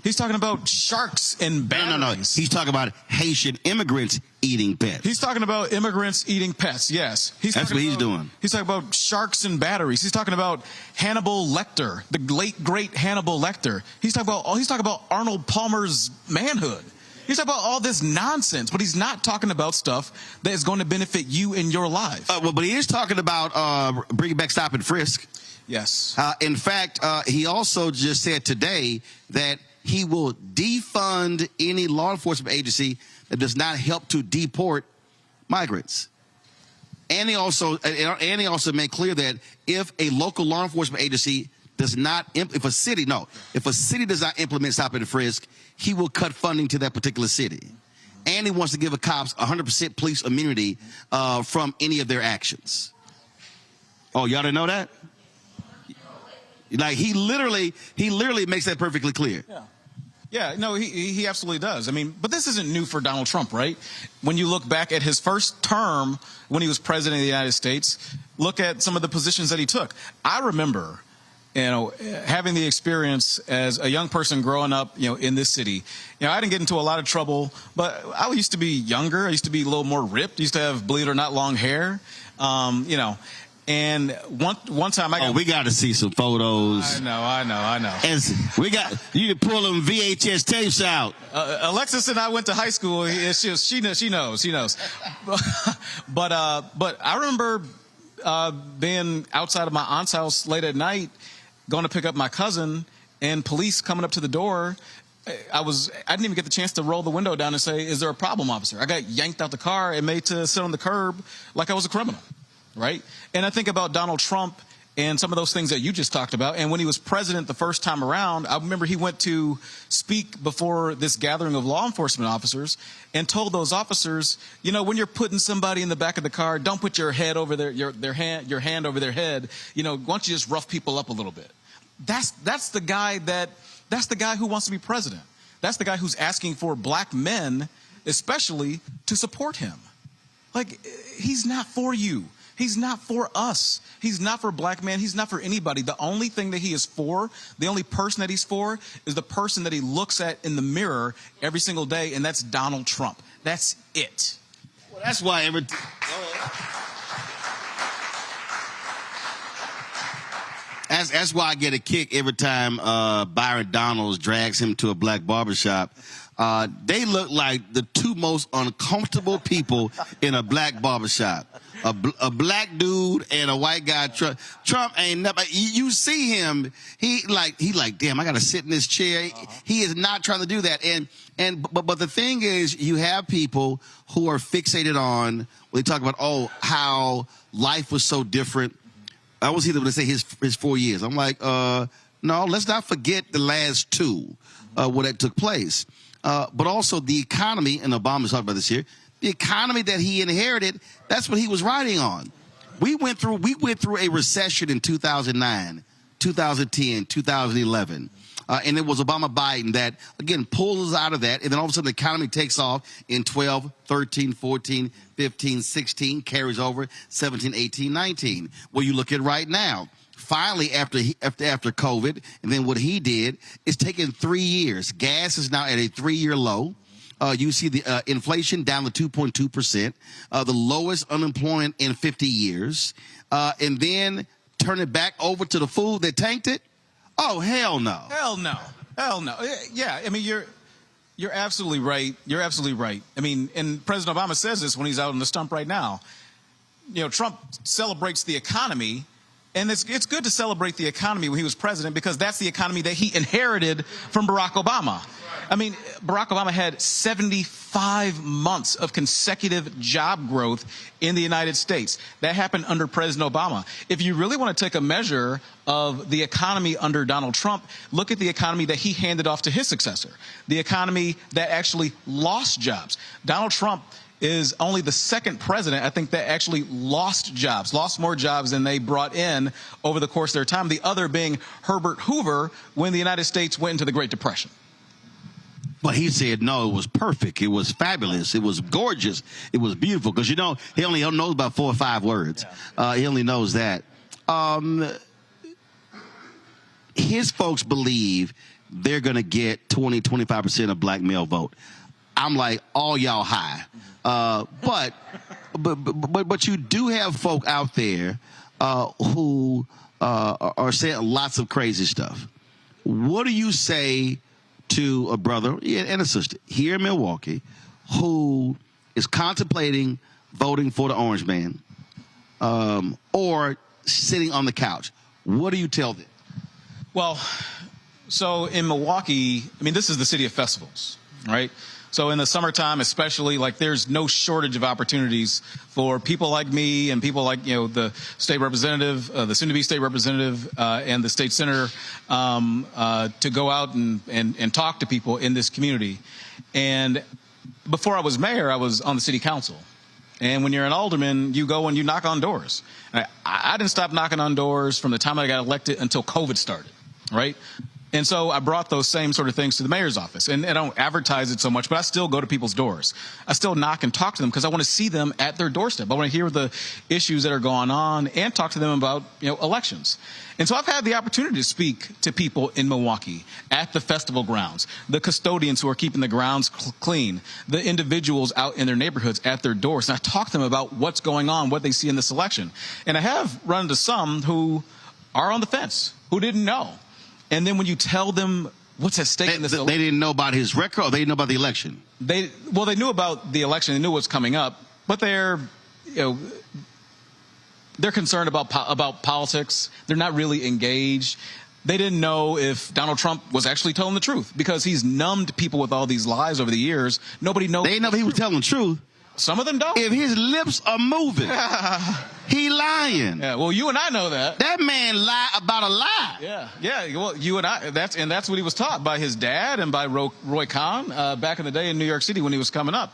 He's talking about sharks and batteries. No. He's talking about Haitian immigrants eating pets. He's talking about immigrants eating pets, yes. That's what he's doing. He's talking about sharks and batteries. He's talking about Hannibal Lecter, the late, great Hannibal Lecter. He's talking about Arnold Palmer's manhood. He's talking about all this nonsense, but he's not talking about stuff that is going to benefit you in your life. But he is talking about bringing back stop and frisk. Yes. In fact, he also just said today that he will defund any law enforcement agency that does not help to deport migrants. And he also made clear that if a local law enforcement agency does not, if a city does not implement stop and frisk, he will cut funding to that particular city. And he wants to give the cops 100% police immunity from any of their actions. Oh, y'all didn't know that? Like he literally makes that perfectly clear. Yeah, no, he absolutely does. I mean, but this isn't new for Donald Trump, right? When you look back at his first term when he was president of the United States, look at some of the positions that he took. I remember, having the experience as a young person growing up, in this city. I didn't get into a lot of trouble, but I used to be younger. I used to be a little more ripped. I used to have, believe it or not, long hair. And one time we got to see some photos. I know. And you can pull them VHS tapes out. Alexis and I went to high school. She knows. But I remember being outside of my aunt's house late at night, going to pick up my cousin, and police coming up to the door. I didn't even get the chance to roll the window down and say, "Is there a problem, officer?" I got yanked out the car and made to sit on the curb like I was a criminal. Right? And I think about Donald Trump and some of those things that you just talked about. And when he was president the first time around, I remember he went to speak before this gathering of law enforcement officers and told those officers, when you're putting somebody in the back of the car, don't put your head over your hand over their head. Why don't you just rough people up a little bit? That's the guy who wants to be president. That's the guy who's asking for black men, especially, to support him. Like, he's not for you. He's not for us. He's not for black men. He's not for anybody. The only thing that he is for, the only person that he's for, is the person that he looks at in the mirror every single day, and that's Donald Trump. That's it. Well, that's why that's why I get a kick every time Byron Donalds drags him to a black barbershop. They look like the two most uncomfortable people in a black barbershop. A black dude and a white guy. Trump ain't nothing. You see him, he like, damn, I got to sit in this chair. He is not trying to do that. But the thing is, you have people who are fixated on, when they talk about, how life was so different. I always hear them say his 4 years. I'm like, no, let's not forget the last two, where that took place. But also the economy, and Obama's talked about this here, the economy that he inherited, that's what he was riding on. We went through a recession in 2009, 2010, 2011. And it was Obama-Biden that, again, pulls us out of that. And then all of a sudden the economy takes off in 12, 13, 14, 15, 16, carries over 17, 18, 19. Well, you look at right now. Finally, after COVID, and then what he did, it's taken 3 years. Gas is now at a 3-year low. You see the inflation down to 2.2%, the lowest unemployment in 50 years. And then turn it back over to the food that tanked it. Oh, hell no. Hell no. Yeah, I mean, you're absolutely right. You're absolutely right. I mean, and President Obama says this when he's out on the stump right now. Trump celebrates the economy. And it's good to celebrate the economy when he was president, because that's the economy that he inherited from Barack Obama. I mean, Barack Obama had 75 months of consecutive job growth in the United States. That happened under President Obama. If you really want to take a measure of the economy under Donald Trump, look at the economy that he handed off to his successor, the economy that actually lost jobs. Donald Trump is only the second president, I think, that actually lost more jobs than they brought in over the course of their time, the other being Herbert Hoover when the United States went into the Great Depression. But he said, no, it was perfect. It was fabulous. It was gorgeous. It was beautiful. Because, he only knows about 4 or 5 words. He only knows that. his folks believe they're going to get 25% of black male vote. I'm like, all y'all high. But you do have folk out there who are saying lots of crazy stuff. What do you say to a brother and a sister here in Milwaukee who is contemplating voting for the orange man or sitting on the couch? What do you tell them? Well, so in Milwaukee, I mean, this is the city of festivals, right? So in the summertime, especially, like, there's no shortage of opportunities for people like me and people like, the state representative, the soon-to-be state representative, and the state senator to go out and talk to people in this community. And before I was mayor, I was on the city council. And when you're an alderman, you go and you knock on doors. I didn't stop knocking on doors from the time I got elected until COVID started, right? And so I brought those same sort of things to the mayor's office. And I don't advertise it so much, but I still go to people's doors. I still knock and talk to them because I want to see them at their doorstep. I want to hear the issues that are going on and talk to them about, elections. And so I've had the opportunity to speak to people in Milwaukee at the festival grounds, the custodians who are keeping the grounds clean, the individuals out in their neighborhoods at their doors. And I talk to them about what's going on, what they see in this election. And I have run into some who are on the fence, who didn't know. And then when you tell them what's at stake in this election. They didn't know about his record, or they didn't know about the election? They knew about the election. They knew what's coming up, but they're concerned about politics. They're not really engaged. They didn't know if Donald Trump was actually telling the truth because he's numbed people with all these lies over the years. Nobody knows. They didn't know if he was telling the truth. Some of them don't. If his lips are moving, he lying. Yeah, well, you and I know that. That man lied about a lie. Yeah. Well, you and I. That's what he was taught by his dad and by Roy Cohn back in the day in New York City when he was coming up.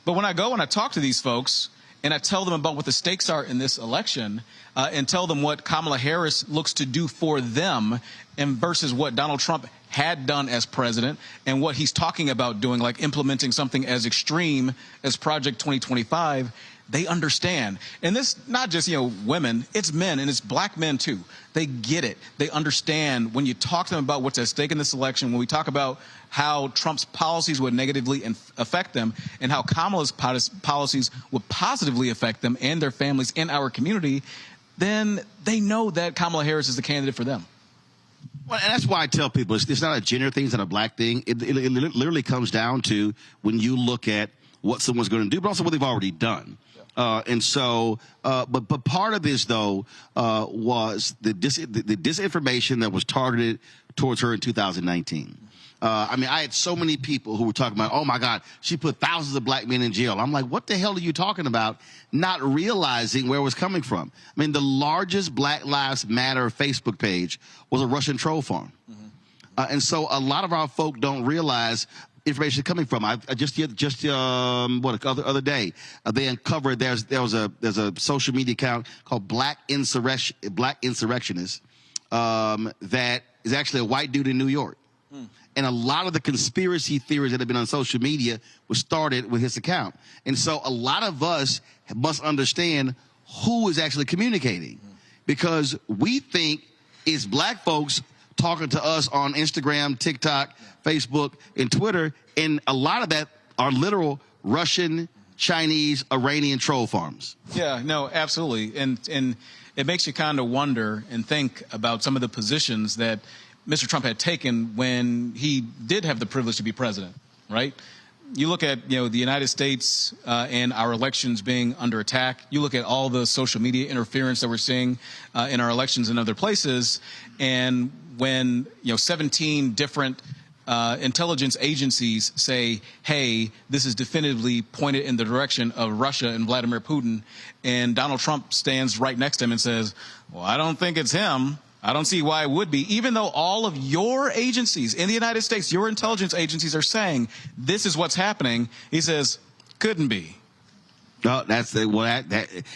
But when I go and I talk to these folks and I tell them about what the stakes are in this election and tell them what Kamala Harris looks to do for them and versus what Donald Trump had done as president and what he's talking about doing, like implementing something as extreme as Project 2025, they understand. And this, not just, women, it's men and it's black men too. They get it. They understand when you talk to them about what's at stake in this election, when we talk about how Trump's policies would negatively affect them and how Kamala's policies would positively affect them and their families and our community, then they know that Kamala Harris is the candidate for them. Well, and that's why I tell people it's not a gender thing, it's not a black thing. It literally comes down to when you look at what someone's going to do, but also what they've already done. And so, but part of this, though, was the disinformation that was targeted towards her in 2019. I mean, I had so many people who were talking about, oh, my God, she put thousands of black men in jail. I'm like, what the hell are you talking about? Not realizing where it was coming from. I mean, the largest Black Lives Matter Facebook page was a Russian troll farm. Mm-hmm. And so a lot of our folk don't realize information coming from. I just other day they uncovered there's a social media account called Black Insurrectionist that is actually a white dude in New York. And a lot of the conspiracy theories that have been on social media was started with his account. And so a lot of us must understand who is actually communicating, because we think it's black folks talking to us on Instagram, TikTok, Facebook, and Twitter. And a lot of that are literal Russian, Chinese, Iranian troll farms. Yeah, no, absolutely. And it makes you kind of wonder and think about some of the positions that Mr. Trump had taken when he did have the privilege to be president, right? You look at, the United States and our elections being under attack. You look at all the social media interference that we're seeing in our elections in other places. And when, 17 different intelligence agencies say, hey, this is definitively pointed in the direction of Russia and Vladimir Putin, and Donald Trump stands right next to him and says, well, I don't think it's him. I don't see why it would be, even though all of your agencies in the United States, your intelligence agencies are saying this is what's happening. He says, couldn't be. No,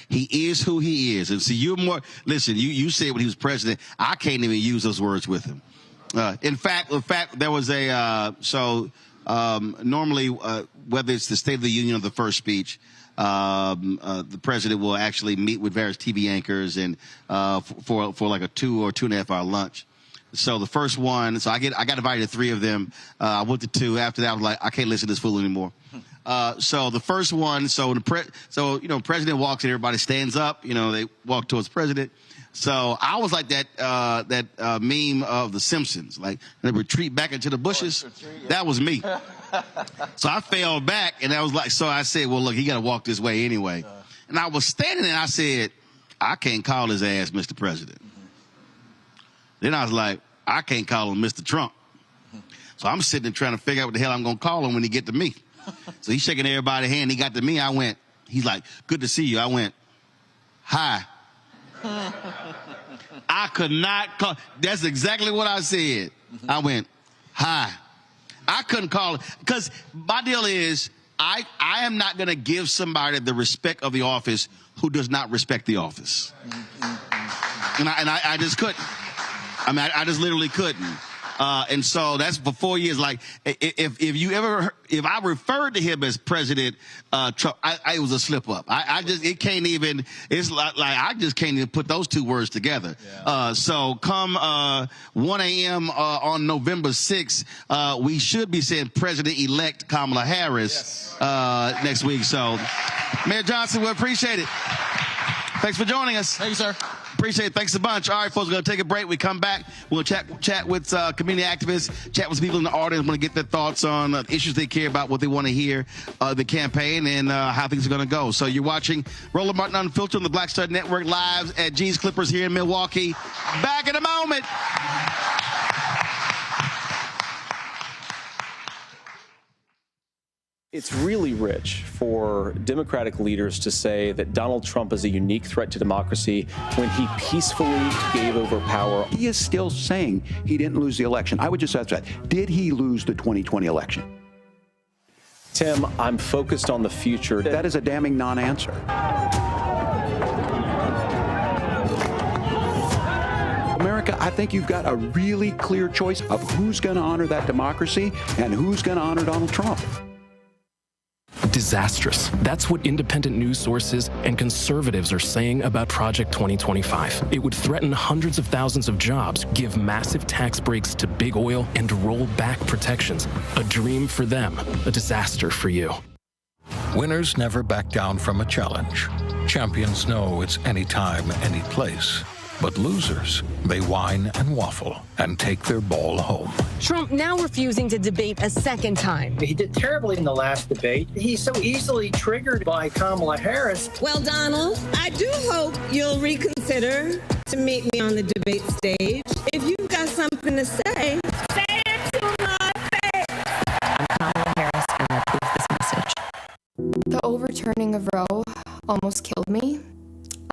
he is who he is. And so you said when he was president, I can't even use those words with him. In fact, there was normally, whether it's the State of the Union or the first speech, the president will actually meet with various TV anchors and for like a 2 or 2.5 hour lunch. So the first one, so I got invited to 3 of them. I went to 2. After that, I was like, I can't listen to this fool anymore. So the first one, president walks in, everybody stands up. They walk towards the president. So I was like that meme of The Simpsons, like they retreat back into the bushes. That was me. So I fell back, and I was like, so I said, well, look, he got to walk this way anyway. And I was standing there, and I said, I can't call his ass Mr. President. Then I was like, I can't call him Mr. Trump. So I'm sitting there trying to figure out what the hell I'm going to call him when he get to me. So he's shaking everybody's hand. He got to me. He's like, good to see you. I went, hi. I could not call. That's exactly what I said. I went, hi. I couldn't call it because my deal is I am not going to give somebody the respect of the office who does not respect the office. And I just couldn't. I mean, I just literally couldn't. And so that's for 4 years. Like, if I referred to him as President Trump, it was a slip up. I just can't even put those 2 words together. Yeah. So come 1 a.m. On November 6th, we should be saying President-elect Kamala Harris next week. So, Mayor Johnson, we appreciate it. Thanks for joining us. Thank you, sir. Appreciate it. Thanks a bunch. All right, folks, we're going to take a break. We come back. We'll chat with community activists, chat with people in the audience. We're going to get their thoughts on issues they care about, what they want to hear, the campaign, and how things are going to go. So you're watching Roland Martin Unfiltered on the Black Star Network live at G's Clippers here in Milwaukee. Back in a moment. It's really rich for Democratic leaders to say that Donald Trump is a unique threat to democracy when he peacefully gave over power. He is still saying he didn't lose the election. I would just ask that. Did he lose the 2020 election? Tim, I'm focused on the future. That is a damning non-answer. America, I think you've got a really clear choice of who's going to honor that democracy and who's going to honor Donald Trump. Disastrous. That's what independent news sources and conservatives are saying about Project 2025. It would threaten hundreds of thousands of jobs, give massive tax breaks to big oil, and roll back protections. A dream for them, a disaster for you. Winners never back down from a challenge. Champions know it's anytime, any place. But losers may whine and waffle and take their ball home. Trump now refusing to debate a second time. He did terribly in the last debate. He's so easily triggered by Kamala Harris. Well, Donald, I do hope you'll reconsider to meet me on the debate stage. If you've got something to say, say it to my face. I'm Kamala Harris, and I approve this message. The overturning of Roe almost killed me.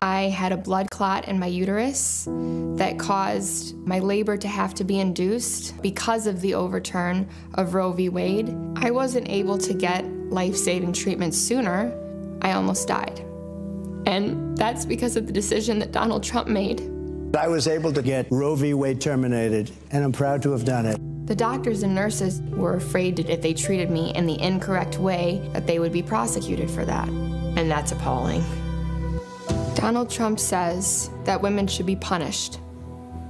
I had a blood clot in my uterus that caused my labor to have to be induced because of the overturn of Roe v. Wade. I wasn't able to get life-saving treatment sooner. I almost died. And that's because of the decision that Donald Trump made. I was able to get Roe v. Wade terminated, and I'm proud to have done it. The doctors and nurses were afraid that if they treated me in the incorrect way, that they would be prosecuted for that. And that's appalling. Donald Trump says that women should be punished.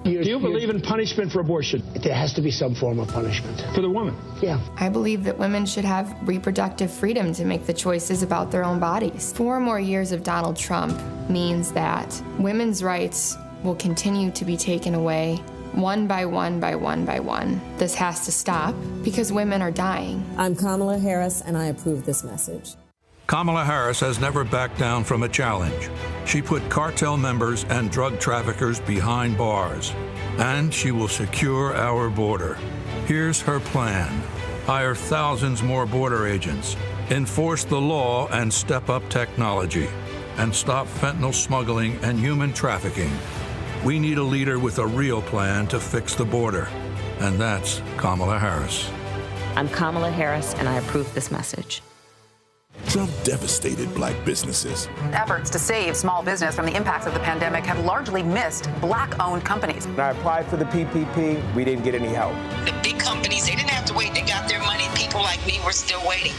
Do you believe in punishment for abortion? There has to be some form of punishment. For the woman? Yeah. I believe that women should have reproductive freedom to make the choices about their own bodies. 4 more years of Donald Trump means that women's rights will continue to be taken away one by one by one by one. This has to stop because women are dying. I'm Kamala Harris, and I approve this message. Kamala Harris has never backed down from a challenge. She put cartel members and drug traffickers behind bars, and she will secure our border. Here's her plan. Hire thousands more border agents, enforce the law and step up technology, and stop fentanyl smuggling and human trafficking. We need a leader with a real plan to fix the border, and that's Kamala Harris. I'm Kamala Harris, and I approve this message. Trump devastated black businesses. Efforts to save small business from the impacts of the pandemic have largely missed black-owned companies. When I applied for the PPP, we didn't get any help. The big companies, they didn't have to wait. They got their money. People like me were still waiting.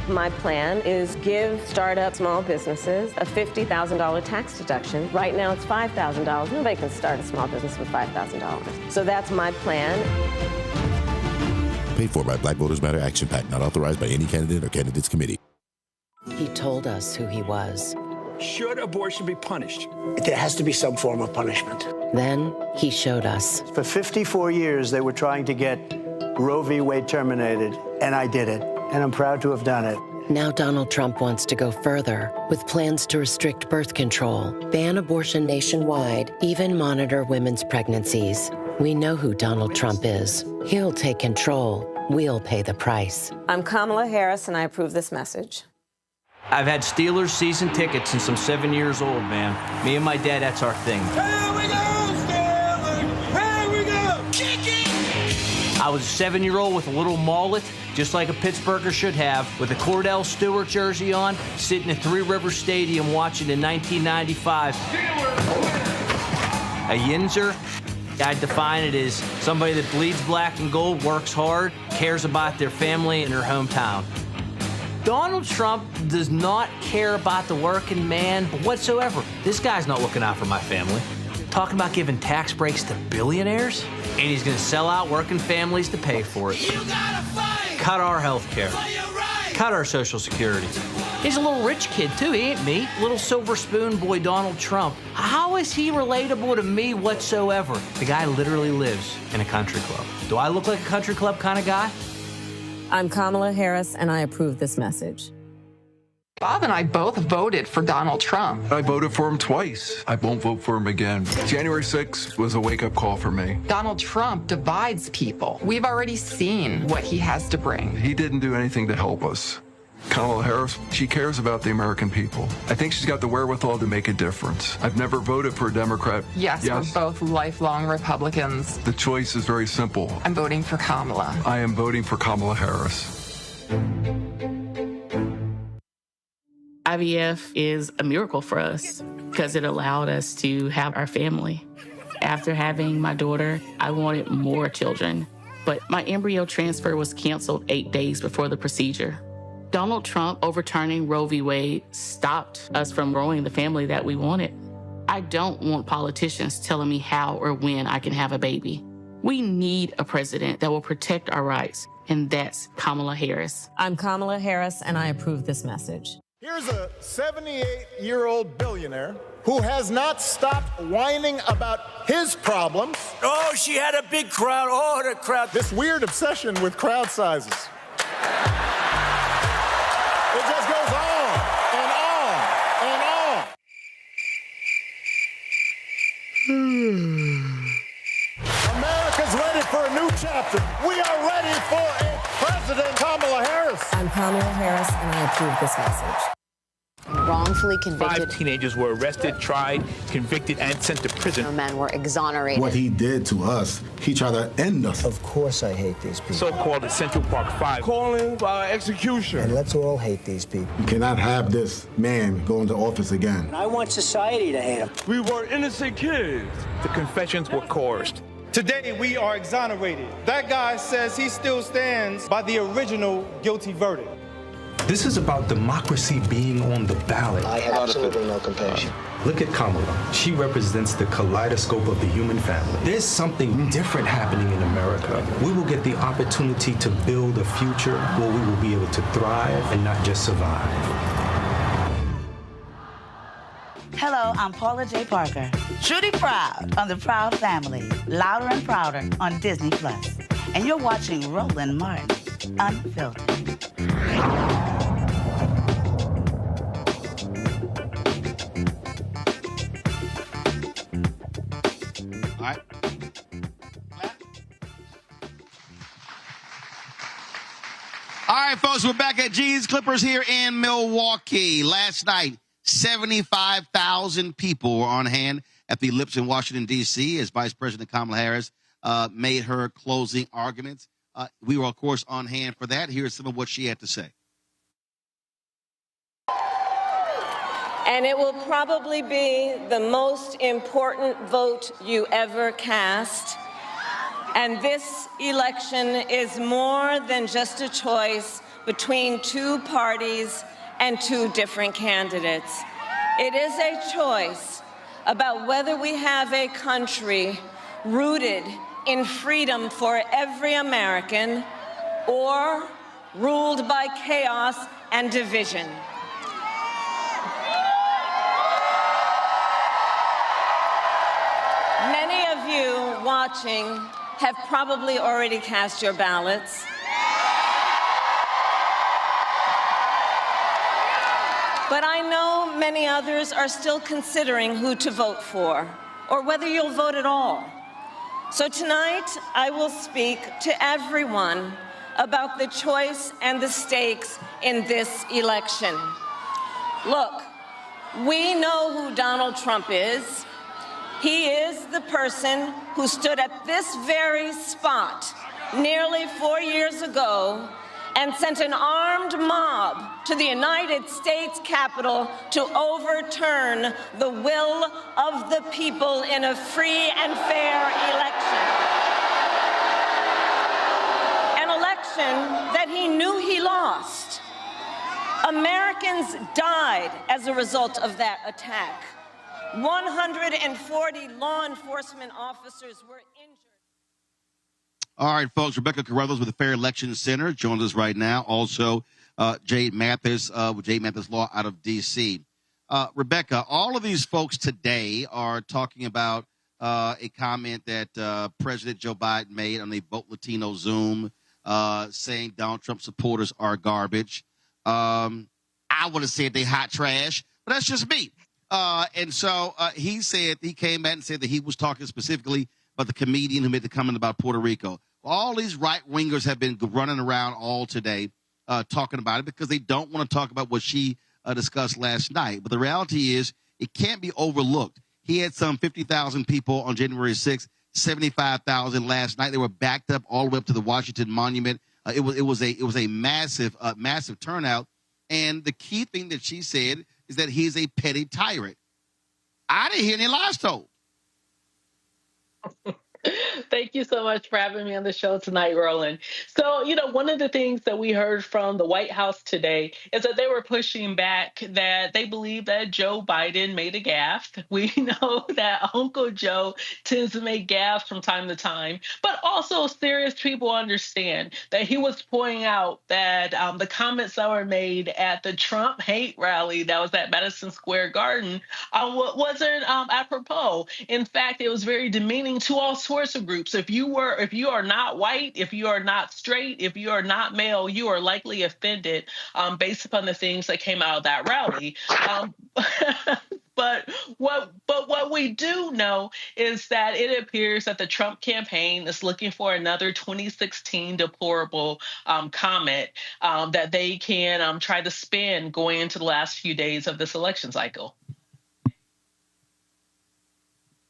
My plan is give startup small businesses a $50,000 tax deduction. Right now it's $5,000. Nobody can start a small business with $5,000. So that's my plan. Paid for by Black Voters Matter Action PAC, not authorized by any candidate or candidates committee. He told us who he was. Should abortion be punished? There has to be some form of punishment. Then he showed us. For 54 years, they were trying to get Roe v. Wade terminated, and I did it. And I'm proud to have done it. Now Donald Trump wants to go further with plans to restrict birth control, ban abortion nationwide, even monitor women's pregnancies. We know who Donald Trump is. He'll take control. We'll pay the price. I'm Kamala Harris, and I approve this message. I've had Steelers season tickets since I'm 7 years old, man. Me and my dad, that's our thing. Here we go, Steelers! Here we go! Kick it! I was a 7-year-old with a little mullet, just like a Pittsburgher should have, with a Cordell Stewart jersey on, sitting at Three Rivers Stadium watching in 1995. A Yinzer, I'd define it as somebody that bleeds black and gold, works hard, cares about their family and their hometown. Donald Trump does not care about the working man whatsoever. This guy's not looking out for my family. Talking about giving tax breaks to billionaires, and he's gonna sell out working families to pay for it. Cut our health care. Cut our Social Security. He's a little rich kid, too. He ain't me. Little silver spoon boy Donald Trump. How is he relatable to me whatsoever? The guy literally lives in a country club. Do I look like a country club kind of guy? I'm Kamala Harris, and I approve this message. Bob and I both voted for Donald Trump. I voted for him twice. I won't vote for him again. January 6th was a wake-up call for me. Donald Trump divides people. We've already seen what he has to bring. He didn't do anything to help us. Kamala Harris, she cares about the American people. I think she's got the wherewithal to make a difference. I've never voted for a Democrat. Yes, we're both lifelong Republicans. The choice is very simple. I'm voting for Kamala. I am voting for Kamala Harris. IVF is a miracle for us because it allowed us to have our family. After having my daughter, I wanted more children, but my embryo transfer was canceled 8 days before the procedure. Donald Trump overturning Roe v. Wade stopped us from growing the family that we wanted. I don't want politicians telling me how or when I can have a baby. We need a president that will protect our rights, and that's Kamala Harris. I'm Kamala Harris, and I approve this message. Here's a 78-year-old billionaire who has not stopped whining about his problems. Oh, she had a big crowd. Oh, the crowd. This weird obsession with crowd sizes. It just goes on and on and on. America's ready for a new chapter. We are ready for a President Kamala Harris. I'm Kamala Harris, and I approve this message. Wrongfully convicted. 5 teenagers were arrested, tried, convicted, and sent to prison. No men were exonerated. What he did to us, he tried to end us. Of course I hate these people. So-called Central Park 5. Calling for execution. And let's all hate these people. You cannot have this man go into office again. I want society to hate him. We were innocent kids. The confessions were coerced. Today, we are exonerated. That guy says he still stands by the original guilty verdict. This is about democracy being on the ballot. I have absolutely no compassion. Look at Kamala. She represents the kaleidoscope of the human family. There's something different happening in America. We will get the opportunity to build a future where we will be able to thrive and not just survive. Hello, I'm Paula J. Parker. Truly proud on the Proud Family, Louder and Prouder on Disney+. And you're watching Roland Martin, Unfiltered. All right. All right, folks, we're back at G's Clippers here in Milwaukee. Last night, 75,000 people were on hand at the Lips in Washington, D.C. as Vice President Kamala Harris made her closing arguments. We were, of course, on hand for that. Here's some of what she had to say. And it will probably be the most important vote you ever cast. And this election is more than just a choice between two parties and two different candidates. It is a choice about whether we have a country rooted in freedom for every American or ruled by chaos and division. Many of you watching have probably already cast your ballots. But I know many others are still considering who to vote for, or whether you'll vote at all. So tonight, I will speak to everyone about the choice and the stakes in this election. Look, we know who Donald Trump is. He is the person who stood at this very spot nearly 4 years ago and sent an armed mob to the United States Capitol to overturn the will of the people in a free and fair election. An election that he knew he lost. Americans died as a result of that attack. 140 law enforcement officers were injured. All right, folks. Rebecca Carruthers with the Fair Election Center joins us right now. Also, Jade Mathis with Jade Mathis Law out of D.C. Rebecca, all of these folks today are talking about a comment that President Joe Biden made on the Vote Latino Zoom, saying Donald Trump supporters are garbage. I would have said they hot trash, but that's just me. And so he came back and said that he was talking specifically about the comedian who made the comment about Puerto Rico. All these right-wingers have been running around all today talking about it because they don't want to talk about what she discussed last night. But the reality is it can't be overlooked. He had some 50,000 people on January 6th, 75,000 last night. They were backed up all the way up to the Washington Monument. It was a massive turnout. And the key thing that she said is that he's a petty tyrant. I didn't hear any lies told. Thank you so much for having me on the show tonight, Roland. So, one of the things that we heard from the White House today is that they were pushing back that they believe that Joe Biden made a gaffe. We know that Uncle Joe tends to make gaffes from time to time, but also serious people understand that he was pointing out that the comments that were made at the Trump hate rally that was at Madison Square Garden wasn't apropos. In fact, it was very demeaning to all sorts of groups. If you are not white, if you are not straight, if you are not male, you are likely offended based upon the things that came out of that rally. But what we do know is that it appears that the Trump campaign is looking for another 2016 deplorable comment that they can try to spin going into the last few days of this election cycle.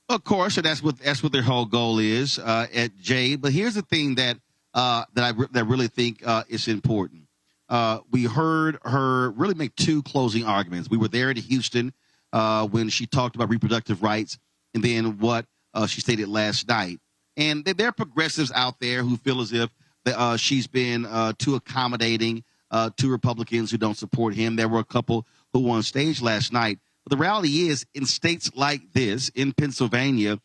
Of course, and that's what their whole goal is, at Jay. But here's the thing that I really think is important. We heard her really make two closing arguments. We were there in Houston when she talked about reproductive rights, and then what she stated last night. And there are progressives out there who feel as if she's been too accommodating to Republicans who don't support him. There were a couple who were on stage last night. But the reality is, in states like this, in Pennsylvania,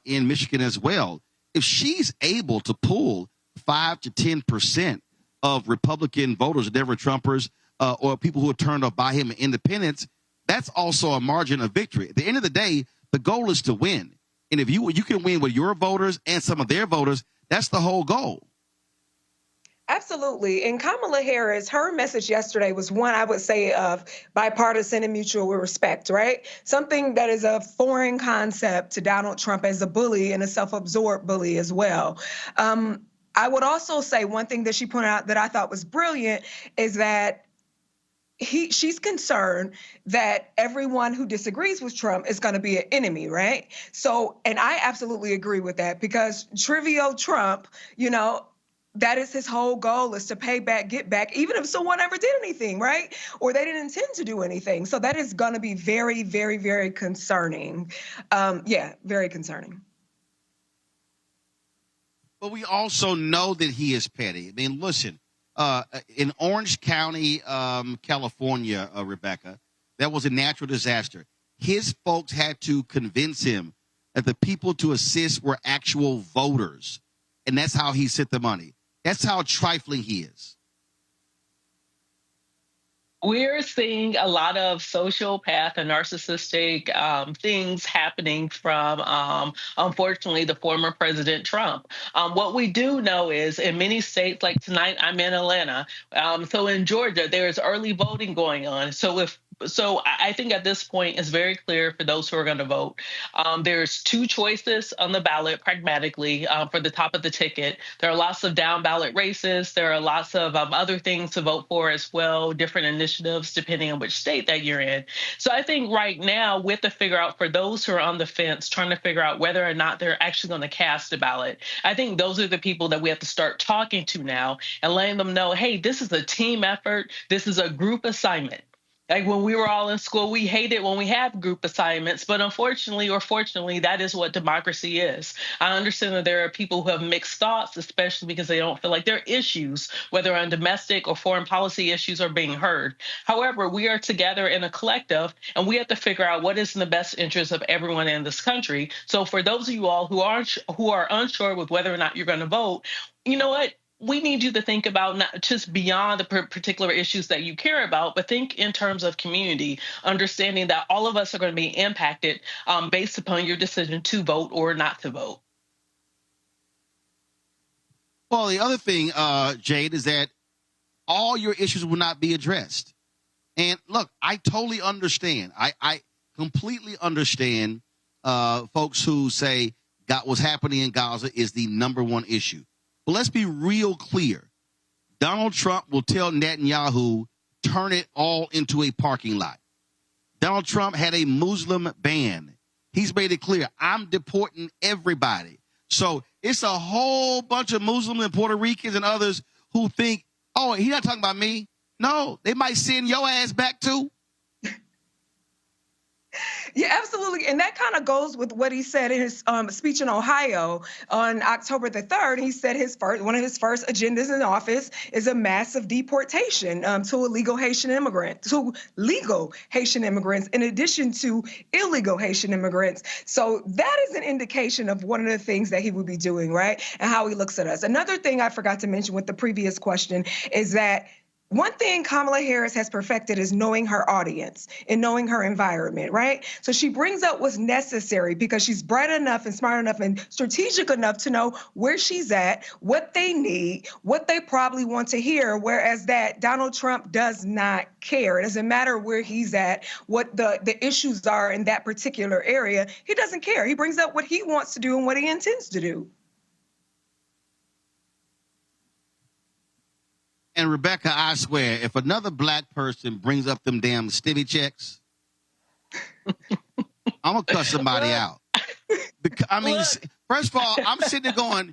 in Michigan as well, if she's able to pull 5 to 10% of Republican voters, never Trumpers, or people who are turned off by him in independents, that's also a margin of victory. At the end of the day, the goal is to win. And if you can win with your voters and some of their voters, that's the whole goal. Absolutely. And Kamala Harris, her message yesterday was one, I would say, of bipartisan and mutual respect, right? Something that is a foreign concept to Donald Trump as a bully and a self-absorbed bully as well. I would also say one thing that she pointed out that I thought was brilliant is that she's concerned that everyone who disagrees with Trump is going to be an enemy, right? So, and I absolutely agree with that because trivial Trump, that is his whole goal, is to pay back, get back, even if someone ever did anything, right? Or they didn't intend to do anything. So that is going to be very, very, very concerning. Very concerning. But we also know that he is petty. I mean, listen, in Orange County, California, Rebecca, that was a natural disaster. His folks had to convince him that the people to assist were actual voters, and that's how he sent the money. That's how trifling he is. We're seeing a lot of sociopath and narcissistic things happening from, unfortunately, the former President Trump. What we do know is in many states, like tonight, I'm in Atlanta. So in Georgia, there is early voting going on. So I think at this point, it's very clear for those who are going to vote. There's two choices on the ballot, pragmatically, for the top of the ticket. There are lots of down ballot races. There are lots of other things to vote for as well, different initiatives depending on which state that you're in. So I think right now, we have to figure out for those who are on the fence, trying to figure out whether or not they're actually going to cast a ballot. I think those are the people that we have to start talking to now and letting them know, hey, this is a team effort. This is a group assignment. Like when we were all in school, we hated when we have group assignments, but unfortunately or fortunately, that is what democracy is. I understand that there are people who have mixed thoughts, especially because they don't feel like their issues, whether on domestic or foreign policy issues, are being heard. However, we are together in a collective, and we have to figure out what is in the best interest of everyone in this country. So for those of you all who are unsure with whether or not you're going to vote, you know what? We need you to think about not just beyond the particular issues that you care about, but think in terms of community, understanding that all of us are going to be impacted based upon your decision to vote or not to vote. Well, the other thing, Jade, is that all your issues will not be addressed. And look, I totally understand. I completely understand folks who say what's happening in Gaza is the number one issue. But let's be real clear. Donald Trump will tell Netanyahu, turn it all into a parking lot. Donald Trump had a Muslim ban. He's made it clear, I'm deporting everybody. So it's a whole bunch of Muslims and Puerto Ricans and others who think, oh, he's not talking about me. No, they might send your ass back too. Yeah, absolutely. And that kind of goes with what he said in his speech in Ohio on October the 3rd. He said one of his first agendas in office is a massive deportation to legal Haitian immigrants, in addition to illegal Haitian immigrants. So that is an indication of one of the things that he would be doing, right? And how he looks at us. Another thing I forgot to mention with the previous question is that one thing Kamala Harris has perfected is knowing her audience and knowing her environment, right? So she brings up what's necessary because she's bright enough and smart enough and strategic enough to know where she's at, what they need, what they probably want to hear, whereas that Donald Trump does not care. It doesn't matter where he's at, what the issues are in that particular area. He doesn't care. He brings up what he wants to do and what he intends to do. And Rebecca, I swear, if another black person brings up them damn stimmy checks, I'm going to cuss somebody out. Because, I mean, first of all, I'm sitting there going,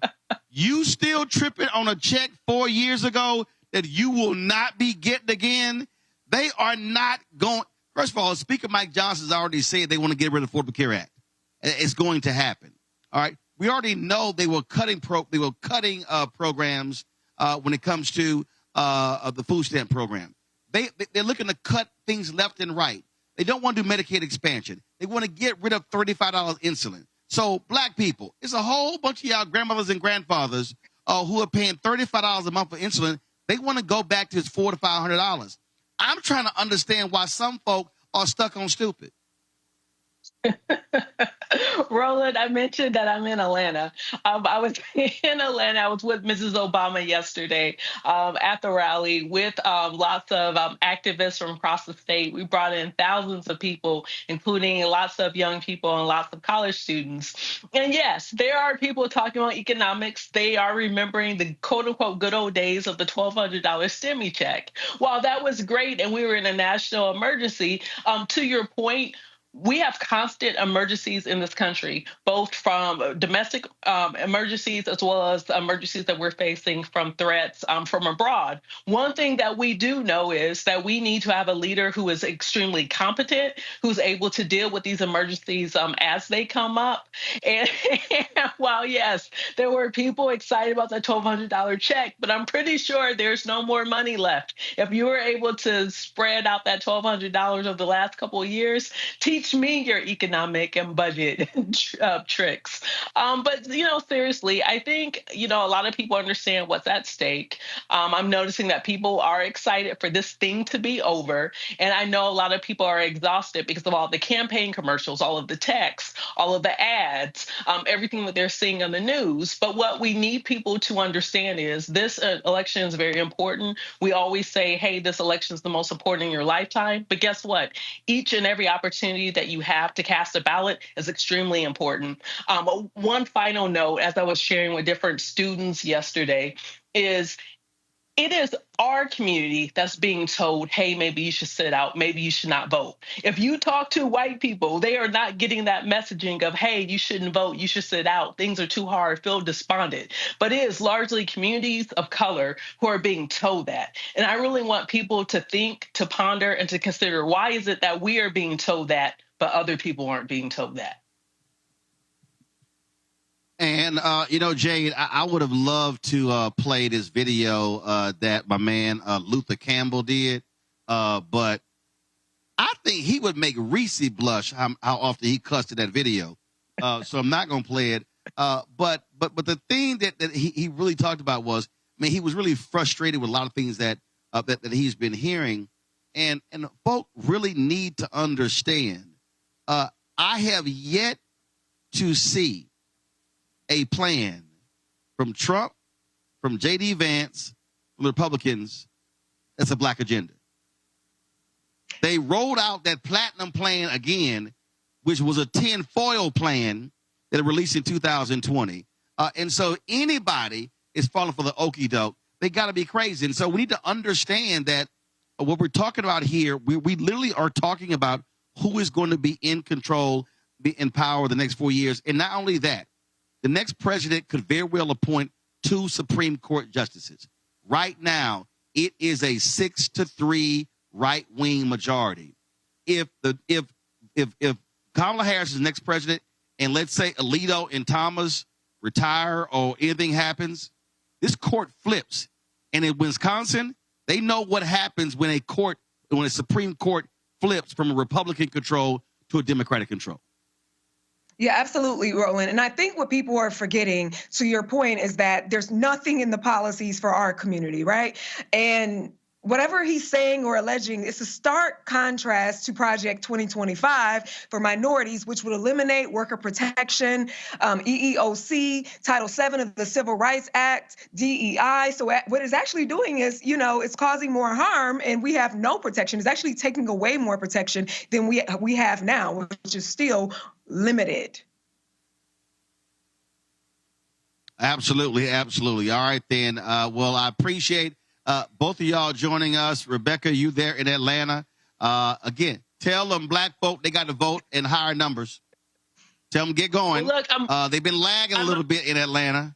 you still tripping on a check 4 years ago that you will not be getting again? They are not going. First of all, Speaker Mike Johnson's already said they want to get rid of the Affordable Care Act. It's going to happen. All right. We already know they were cutting programs when it comes to of the food stamp program. They're looking to cut things left and right. They don't want to do Medicaid expansion. They want to get rid of $35 insulin. So black people, it's a whole bunch of y'all grandmothers and grandfathers who are paying $35 a month for insulin. They want to go back to $400 to $500. I'm trying to understand why some folk are stuck on stupid. Roland, I mentioned that I'm in Atlanta. I was in Atlanta. I was with Mrs. Obama yesterday at the rally with lots of activists from across the state. We brought in thousands of people, including lots of young people and lots of college students. And yes, there are people talking about economics. They are remembering the quote-unquote good old days of the $1,200 stimmy check. While that was great and we were in a national emergency, to your point, we have constant emergencies in this country, both from domestic emergencies as well as the emergencies that we're facing from threats from abroad. One thing that we do know is that we need to have a leader who is extremely competent, who's able to deal with these emergencies as they come up. And while, yes, there were people excited about the $1,200 check, but I'm pretty sure there's no more money left. If you were able to spread out that $1,200 over the last couple of years, teach me your economic and budget tricks. But, seriously, I think, a lot of people understand what's at stake. I'm noticing that people are excited for this thing to be over. And I know a lot of people are exhausted because of all the campaign commercials, all of the texts, all of the ads, everything that they're seeing on the news. But what we need people to understand is this election is very important. We always say, hey, this election is the most important in your lifetime. But guess what? Each and every opportunity that you have to cast a ballot is extremely important. One final note, as I was sharing with different students yesterday, is it is our community that's being told, hey, maybe you should sit out, maybe you should not vote. If you talk to white people, they are not getting that messaging of, hey, you shouldn't vote, you should sit out, things are too hard, feel despondent. But it is largely communities of color who are being told that. And I really want people to think, to ponder, and to consider, why is it that we are being told that, but other people aren't being told that? And, Jade, I would have loved to play this video that my man Luther Campbell did. But I think he would make Reese blush how often he cussed in that video. So I'm not going to play it. But the thing that he really talked about was, he was really frustrated with a lot of things that he's been hearing. And folk really need to understand. I have yet to see a plan from Trump, from J.D. Vance, from the Republicans, that's a black agenda. They rolled out that platinum plan again, which was a tinfoil plan that released in 2020. And so anybody is falling for the okie doke. They got to be crazy. And so we need to understand that what we're talking about here, we literally are talking about who is going to be in control, be in power the next 4 years. And not only that, the next president could very well appoint 2 Supreme Court justices. Right now, it is a 6-3 right-wing majority. If Kamala Harris is the next president, and let's say Alito and Thomas retire or anything happens, this court flips. And in Wisconsin, they know what happens when a Supreme Court flips from a Republican control to a Democratic control. Yeah, absolutely, Roland. And I think what people are forgetting, to your point, is that there's nothing in the policies for our community, right? And whatever he's saying or alleging is a stark contrast to Project 2025 for minorities, which would eliminate worker protection, EEOC, Title VII of the Civil Rights Act, DEI. So what it's actually doing is, it's causing more harm, and we have no protection. It's actually taking away more protection than we have now, which is still limited. Absolutely. All right, then. Well, I appreciate both of y'all joining us. Rebecca, you there in Atlanta. Again, tell them black folk they got to vote in higher numbers. Tell them get going. Well, look, they've been lagging a little bit in Atlanta.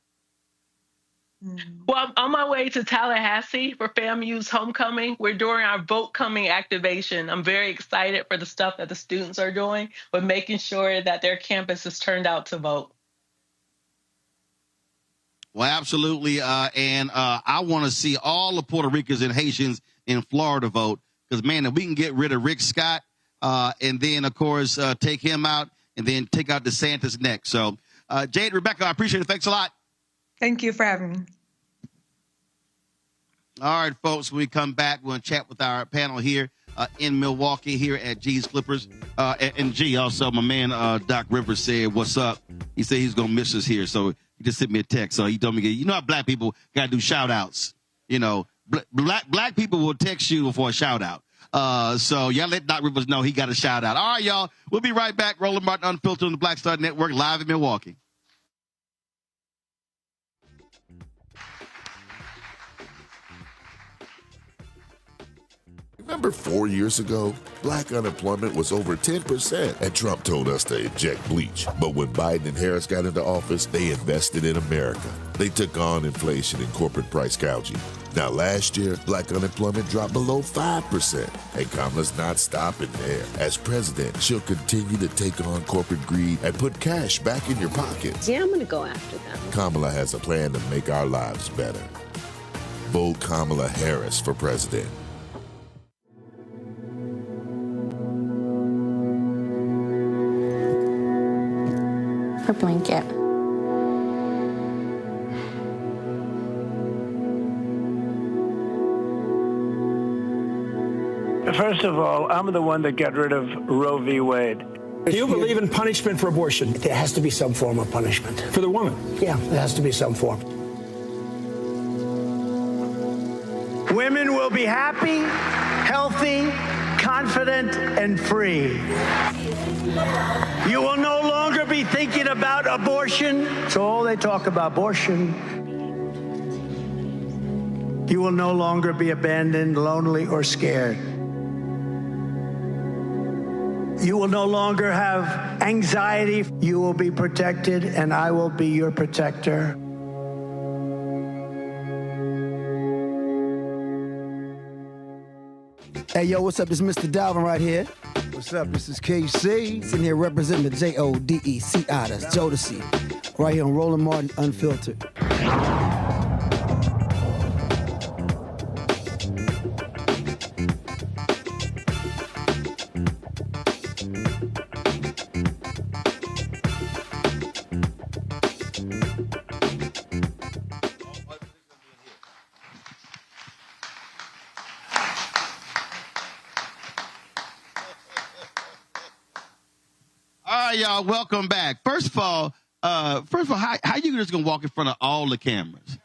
Well, I'm on my way to Tallahassee for FAMU's homecoming. We're doing our vote coming activation. I'm very excited for the stuff that the students are doing, but making sure that their campus is turned out to vote. Well, absolutely. And I want to see all the Puerto Ricans and Haitians in Florida vote, because, man, if we can get rid of Rick Scott and then, of course, take him out and then take out DeSantis next. So, Jade, Rebecca, I appreciate it. Thanks a lot. Thank you for having me. All right, folks, when we come back, we're going to chat with our panel here in Milwaukee here at G's Clippers. And G, also, my man Doc Rivers said, what's up? He said he's going to miss us here. So he just sent me a text. So he told me, how black people got to do shout-outs. Black people will text you for a shout-out. So y'all let Doc Rivers know he got a shout-out. All right, y'all. We'll be right back. Roland Martin Unfiltered on the Black Star Network, live in Milwaukee. Remember Remember 4 years ago, black unemployment was over 10%, and Trump told us to inject bleach. But when Biden and Harris got into office, they invested in America. They took on inflation and corporate price gouging. Now, last year, black unemployment dropped below 5%, and Kamala's not stopping there. As president, she'll continue to take on corporate greed and put cash back in your pockets. Yeah, I'm going to go after them. Kamala has a plan to make our lives better. Vote Kamala Harris for president. Her blanket. First of all, I'm the one that got rid of Roe v. Wade. Do you believe in punishment for abortion? There has to be some form of punishment. For the woman? Yeah, there has to be some form. Women will be happy, healthy, confident, and free. You will no longer be thinking about abortion. So all they talk about abortion. You will no longer be abandoned, lonely, or scared. You will no longer have anxiety. You will be protected, and I will be your protector. Hey, yo, what's up? This is Mr. Dalvin right here. What's up? This is KC. Sitting here representing the Jodeci. That's Jodeci. Right here on Roland Martin Unfiltered. Y'all, welcome back. First of all, how you just gonna walk in front of all the cameras?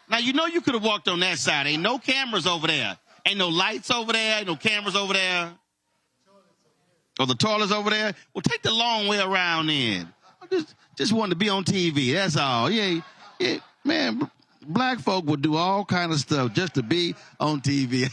Now you know you could have walked on that side. Ain't no cameras over there. Ain't no lights over there. Ain't no cameras over there. Or the toilets over there. Well, take the long way around then. I just wanted to be on TV. That's all. Yeah, man. Black folk will do all kind of stuff just to be on TV.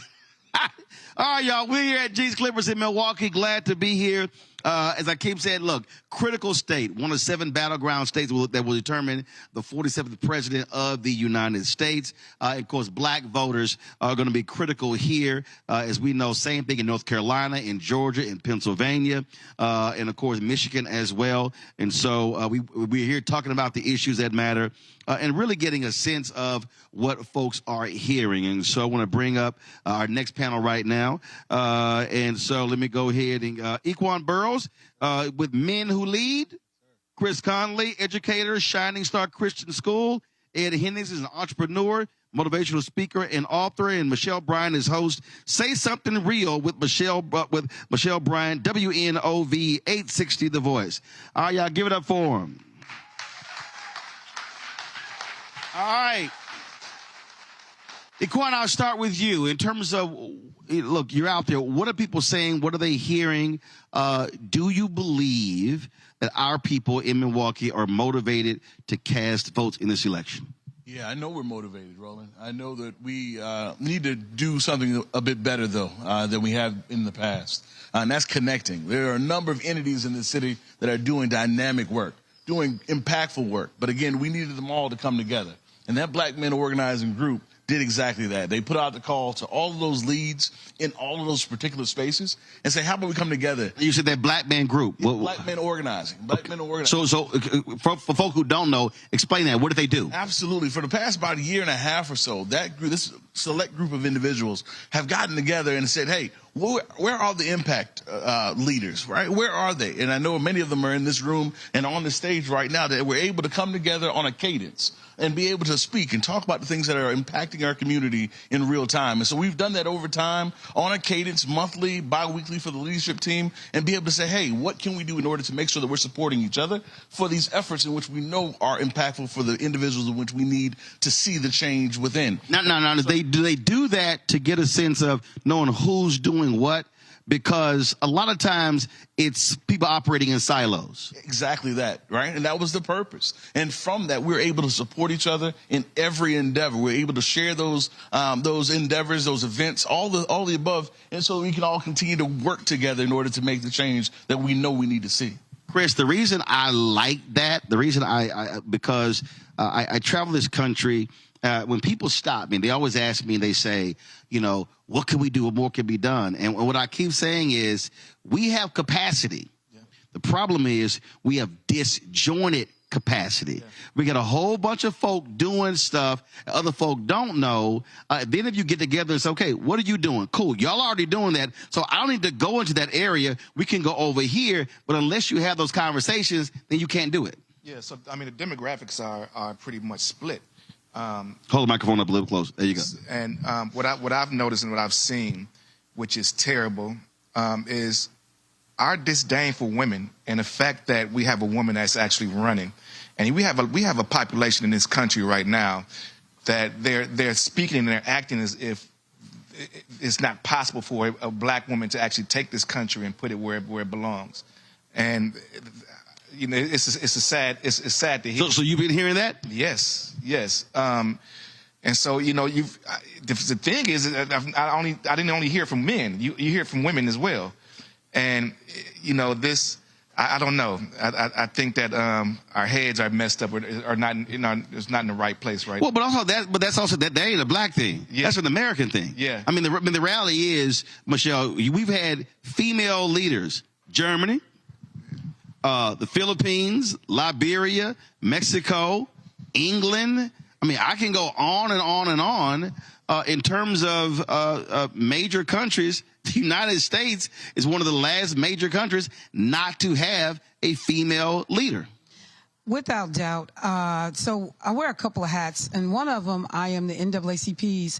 All right, y'all. We're here at G's Clippers in Milwaukee. Glad to be here. As I keep saying, look, critical state, one of 7 battleground states that will determine the 47th president of the United States. Of course, black voters are going to be critical here. As we know, same thing in North Carolina, in Georgia, in Pennsylvania, and, of course, Michigan as well. And so we're here talking about the issues that matter and really getting a sense of what folks are hearing. And so I want to bring up our next panel right now. And so let me go ahead and Equan Burrows with Men Who Lead, Chris Conley, educator, Shining Star Christian School. Ed Hennings is an entrepreneur, motivational speaker, and author, and Michelle Bryan is host. Say Something Real with Michelle Bryan, WNOV 860 The Voice. All right, y'all, give it up for him. All right. Equan, I'll start with you. In terms of, look, you're out there. What are people saying? What are they hearing? Do you believe that our people in Milwaukee are motivated to cast votes in this election? Yeah, I know we're motivated, Roland. I know that we need to do something a bit better, though, than we have in the past. And that's connecting. There are a number of entities in the city that are doing dynamic work, doing impactful work. But again, we needed them all to come together. And that Black Men Organizing Group did exactly that. They put out the call to all of those leads in all of those particular spaces and say, how about we come together? You said that Black Men Group. Black Men Organizing. Black Men Organizing. So for folk who don't know, explain that. What did they do? Absolutely. For the past about a year and a half or so, that group, this select group of individuals have gotten together and said, hey, where are the impact leaders, right? Where are they? And I know many of them are in this room and on the stage right now that we're able to come together on a cadence and be able to speak and talk about the things that are impacting our community in real time. And so we've done that over time on a cadence, monthly, bi-weekly for the leadership team, and be able to say, hey, what can we do in order to make sure that we're supporting each other for these efforts in which we know are impactful for the individuals in which we need to see the change within. No. Do they do that to get a sense of knowing who's doing what? because a lot of times it's people operating in silos. Exactly that, right? And that was the purpose. And from that, we're able to support each other in every endeavor. We're able to share those endeavors, those events, all the above, and so we can all continue to work together in order to make the change that we know we need to see. Chris, the reason I like that, the reason because I travel this country. When people stop me, they always ask me, they say, you know, what can we do? What more can be done? And what I keep saying is we have capacity. Yeah. The problem is we have disjointed capacity. Yeah. We got a whole bunch of folk doing stuff other folk don't know. Then if you get together and say, okay, what are you doing? Cool. Y'all already doing that. So I don't need to go into that area. We can go over here. But unless you have those conversations, then you can't do it. Yeah. So, I mean, the demographics are pretty much split. Hold the microphone up a little close. There you go. And what I've noticed and what I've seen, which is terrible, is our disdain for women and the fact that we have a woman that's actually running. And we have a population in this country right now that they're speaking and they're acting as if it's not possible for a black woman to actually take this country and put it where it belongs. And you know, it's sad to hear. So you've been hearing that? Yes. And so, you know, the thing is, I didn't only hear from men. You hear from women as well. And, you know, I don't know. I think that our heads are messed up or are not, it's not in the right place right now. Well, that's also that ain't a black thing. Yeah. That's an American thing. Yeah. I mean, the reality is, Michelle, we've had female leaders, Germany, the Philippines, Liberia, Mexico, England. I mean, I can go on and on and on. In terms of major countries, the United States is one of the last major countries not to have a female leader. Without doubt. So I wear a couple of hats, and one of them, I am the NAACP's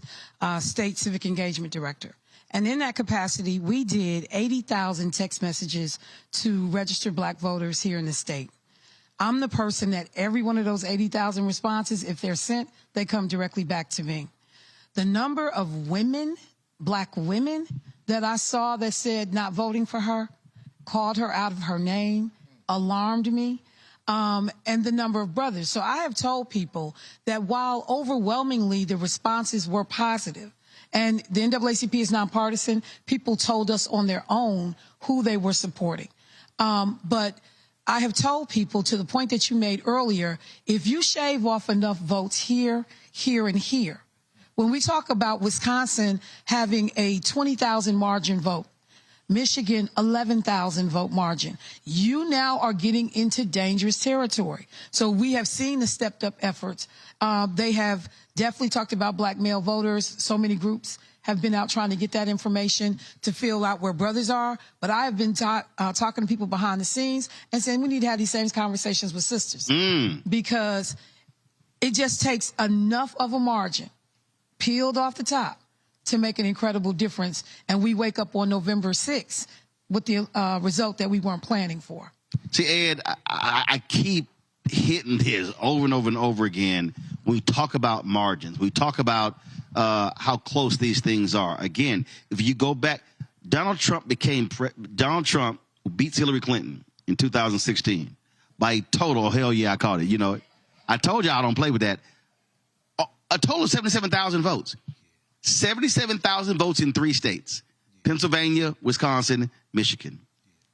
State Civic Engagement Director. And in that capacity, we did 80,000 text messages to registered black voters here in the state. I'm the person that every one of those 80,000 responses, if they're sent, they come directly back to me. The number of women, black women, that I saw that said not voting for her, called her out of her name, alarmed me, and the number of brothers. So I have told people that while overwhelmingly the responses were positive, and the NAACP is nonpartisan, people told us on their own who they were supporting. But I have told people, to the point that you made earlier, if you shave off enough votes here, here, and here, when we talk about Wisconsin having a 20,000 margin vote, Michigan 11,000 vote margin, you now are getting into dangerous territory. So we have seen the stepped up efforts. They have definitely talked about black male voters. So many groups have been out trying to get that information to feel out where brothers are. But I have been talking to people behind the scenes and saying we need to have these same conversations with sisters, because it just takes enough of a margin peeled off the top to make an incredible difference. And we wake up on November 6th with the result that we weren't planning for. See, Ed, I keep hitting this over and over and over again. We talk about margins. We talk about how close these things are. Again, if you go back, Donald Trump beats Hillary Clinton in 2016 by a total, hell yeah, I called it. You know, I told you I don't play with that. A total of 77,000 votes. 77,000 votes in 3 states: Pennsylvania, Wisconsin, Michigan.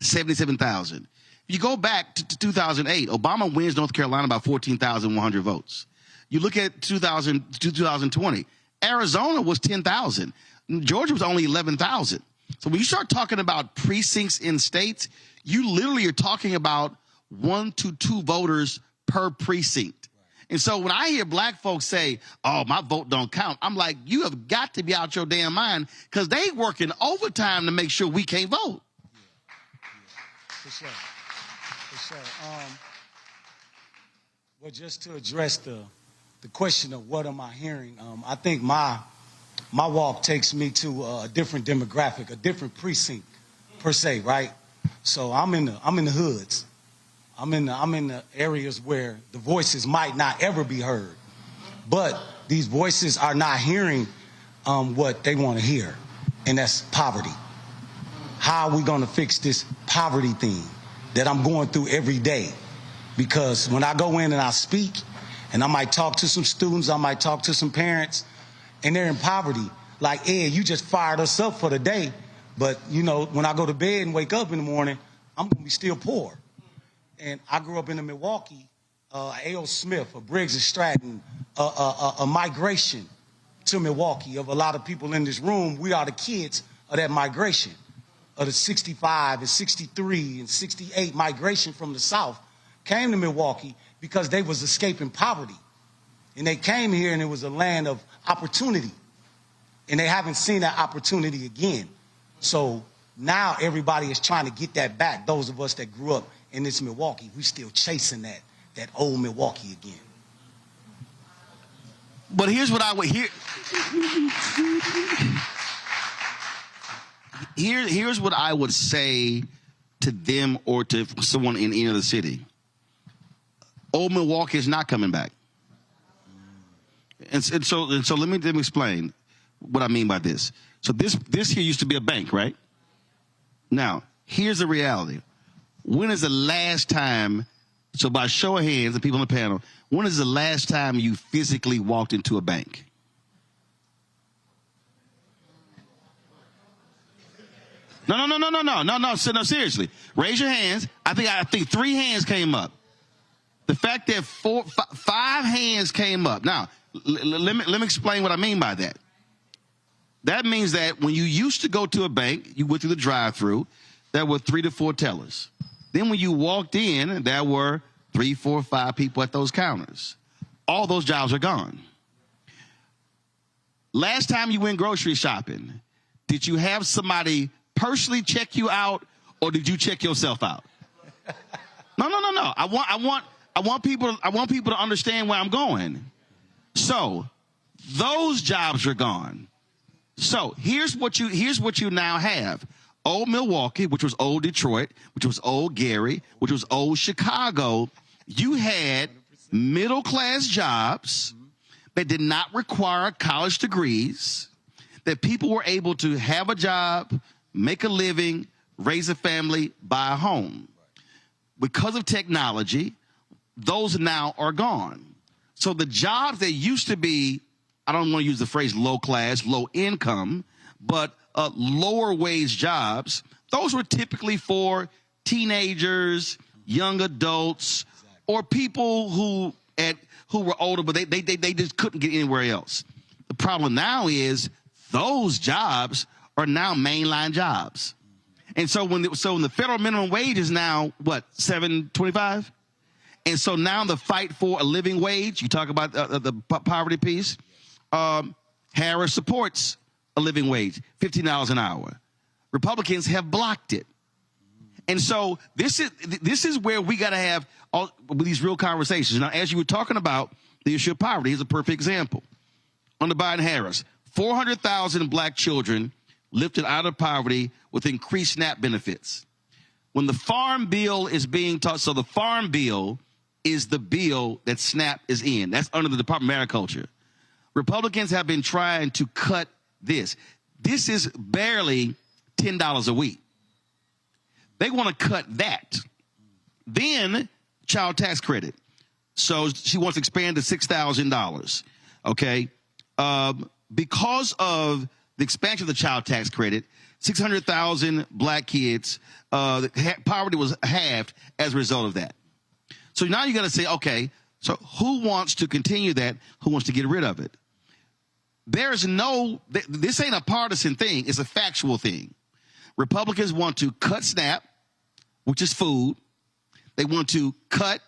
77,000. If you go back to 2008, Obama wins North Carolina by 14,100 votes. You look at 2020, Arizona was 10,000. Georgia was only 11,000. So when you start talking about precincts in states, you literally are talking about 1 to 2 voters per precinct. And so when I hear black folks say, oh, my vote don't count, I'm like, you have got to be out your damn mind, because they working overtime to make sure we can't vote. For sure. Well, just to address the question of what am I hearing, I think my walk takes me to a different demographic, a different precinct per se, right? So I'm in the hoods. I'm in the areas where the voices might not ever be heard, but these voices are not hearing what they want to hear, and that's poverty. how are we going to fix this poverty thing that I'm going through every day? Because when I go in and I speak, and I might talk to some students, I might talk to some parents, and they're in poverty. Like, Ed, you just fired us up for the day, but, you know, when I go to bed and wake up in the morning, I'm going to be still poor. And I grew up in the Milwaukee, A.O. Smith, a Briggs and Stratton, a migration to Milwaukee of a lot of people in this room. We are the kids of that migration, of the 65 and 63 and 68 migration from the South came to Milwaukee because they was escaping poverty. And they came here and it was a land of opportunity. And they haven't seen that opportunity again. So now everybody is trying to get that back. Those of us that grew up in this Milwaukee, we still chasing that old Milwaukee again. But here's what I would here's what I would say to them or to someone in any other city. Old Milwaukee is not coming back. And so let me explain what I mean by this. So this here used to be a bank, right? Now, here's the reality. When is the last time, so by show of hands, the people on the panel, when is the last time you physically walked into a bank? No, seriously. Raise your hands. I think 3 hands came up. The fact that 5 hands came up. Now, let me explain what I mean by that. That means that when you used to go to a bank, you went through the drive-through, there were 3 to 4 tellers. Then when you walked in, there were 3, 4, 5 people at those counters. All those jobs are gone. Last time you went grocery shopping, did you have somebody personally check you out, or did you check yourself out? No. I want people to understand where I'm going. So those jobs are gone. So here's what you now have. Old Milwaukee, which was old Detroit, which was old Gary, which was old Chicago. You had middle-class jobs that did not require college degrees, that people were able to have a job, make a living, raise a family, buy a home. Because of technology, those now are gone. So the jobs that used to be, I don't want to use the phrase low class, low income, but lower wage jobs, those were typically for teenagers, young adults, or people who were older, but they just couldn't get anywhere else. The problem now is those jobs are now mainline jobs. And so when the federal minimum wage is now, what, $7.25? And so now the fight for a living wage, you talk about the poverty piece, Harris supports a living wage, $15 an hour. Republicans have blocked it. And so this is where we got to have all these real conversations. Now, as you were talking about the issue of poverty, here's a perfect example. Under Biden-Harris, 400,000 black children lifted out of poverty with increased SNAP benefits. When the Farm Bill is being taught, so the Farm Bill is the bill that SNAP is in. That's under the Department of Agriculture. Republicans have been trying to cut this. This is barely $10 a week. They want to cut that. Then child tax credit. So she wants to expand to $6,000. Okay. Because of the expansion of the child tax credit, 600,000 black kids, poverty was halved as a result of that. So now you got to say, okay, so who wants to continue that? Who wants to get rid of it? There's this ain't a partisan thing. It's a factual thing. Republicans want to cut SNAP, which is food. They want to cut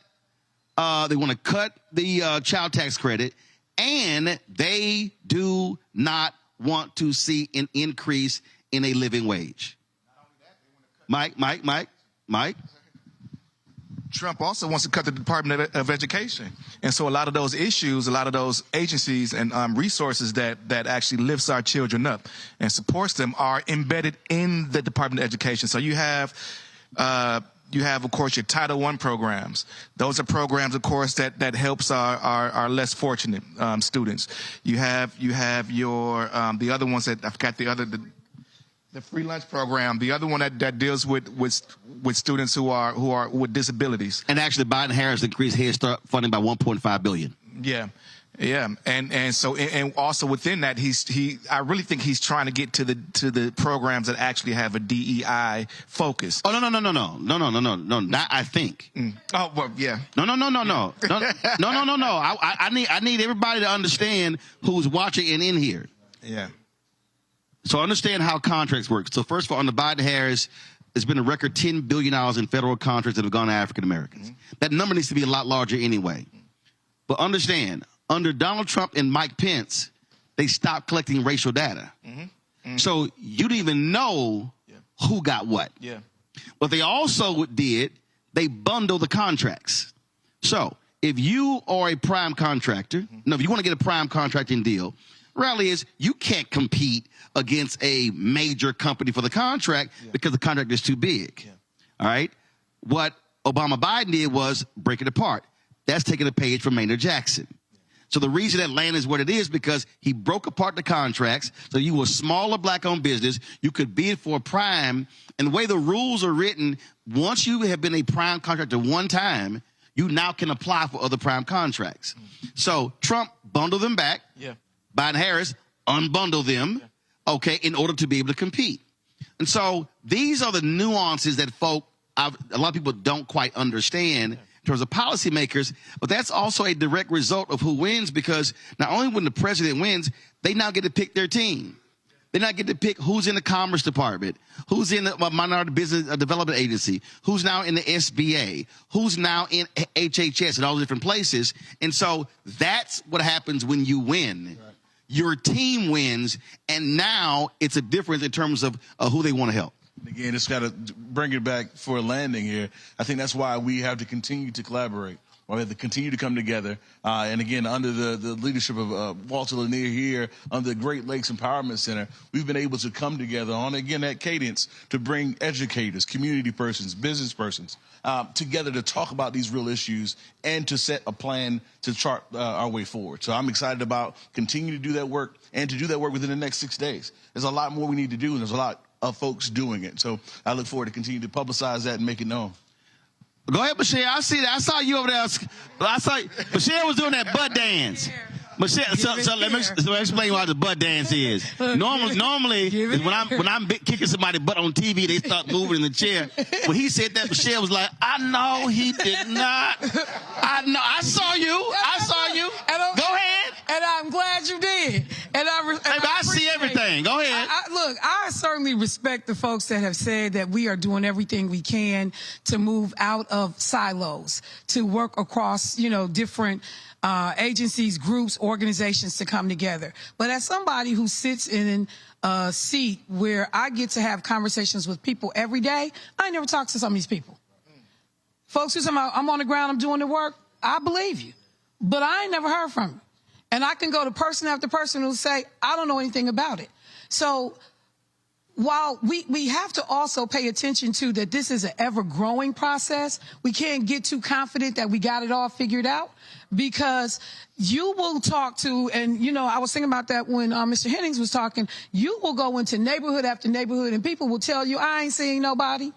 the child tax credit, and they do not want to see an increase in a living wage. Mike. Trump also wants to cut the Department of Education. And so a lot of those issues, a lot of those agencies and resources that actually lifts our children up and supports them are embedded in the Department of Education. So you have, of course, your Title I programs. Those are programs, of course, that helps our less fortunate students. You have your the other ones that I forgot the The free lunch program. The other one that deals with students who are with disabilities. And actually, Biden Harris increased Head Start funding by $1.5 billion. Yeah. Yeah, and so also within that, I really think he's trying to get to the programs that actually have a DEI focus. Oh no, not I think. Oh well, yeah. No. I need everybody to understand who's watching and in here. Yeah. So understand how contracts work. So first of all, on the Biden Harris, there's been a record $10 billion in federal contracts that have gone to African Americans. That number needs to be a lot larger anyway. But understand, under Donald Trump and Mike Pence, they stopped collecting racial data. So you didn't even know who got what. Yeah. What they also did, they bundle the contracts. So if you are a prime contractor, if you want to get a prime contracting deal, reality is you can't compete against a major company for the contract because the contract is too big. All right? What Obama-Biden did was break it apart. That's taking a page from Maynard Jackson. So the reason Atlanta is what it is because he broke apart the contracts. So you were a smaller black-owned business. You could bid for a prime. And the way the rules are written, once you have been a prime contractor one time, you now can apply for other prime contracts. So Trump bundled them back. Yeah. Biden Harris unbundled them, okay, in order to be able to compete. And so these are the nuances that a lot of people don't quite understand in terms of policymakers, but that's also a direct result of who wins because not only when the president wins, they now get to pick their team. They now get to pick who's in the Commerce Department, who's in the Minority Business Development Agency, who's now in the SBA, who's now in HHS and all the different places. And so that's what happens when you win. Right. Your team wins, and now it's a difference in terms of who they want to help. Again, it's got to bring it back for a landing here. I think that's why we have to continue to collaborate. We have to continue to come together. And again, under the leadership of Walter Lanier here, under the Great Lakes Empowerment Center, we've been able to come together on, again, that cadence to bring educators, community persons, business persons together to talk about these real issues and to set a plan to chart our way forward. So I'm excited about continuing to do that work and to do that work within the next 6 days. There's a lot more we need to do, and there's a lot of folks doing it. So I look forward to continue to publicize that and make it known. Go ahead, Michelle. I see that. I saw you over there. Michelle was doing that butt dance. Michelle, so let me explain why the butt dance is. Normally when I'm kicking somebody's butt on TV, they start moving in the chair. When he said that, Michelle was like, I know he did not. I know. I saw you. Go ahead. And I'm glad you did. And I see everything. Go ahead. Look, I certainly respect the folks that have said that we are doing everything we can to move out of silos, to work across, different agencies, groups, organizations to come together. But as somebody who sits in a seat where I get to have conversations with people every day, I never talk to some of these people. Folks who say, I'm on the ground, I'm doing the work, I believe you. But I ain't never heard from you. And I can go to person after person who say, I don't know anything about it. So while we have to also pay attention to that this is an ever-growing process, we can't get too confident that we got it all figured out because you will talk to, and, I was thinking about that when Mr. Hennings was talking, you will go into neighborhood after neighborhood and people will tell you, I ain't seeing nobody.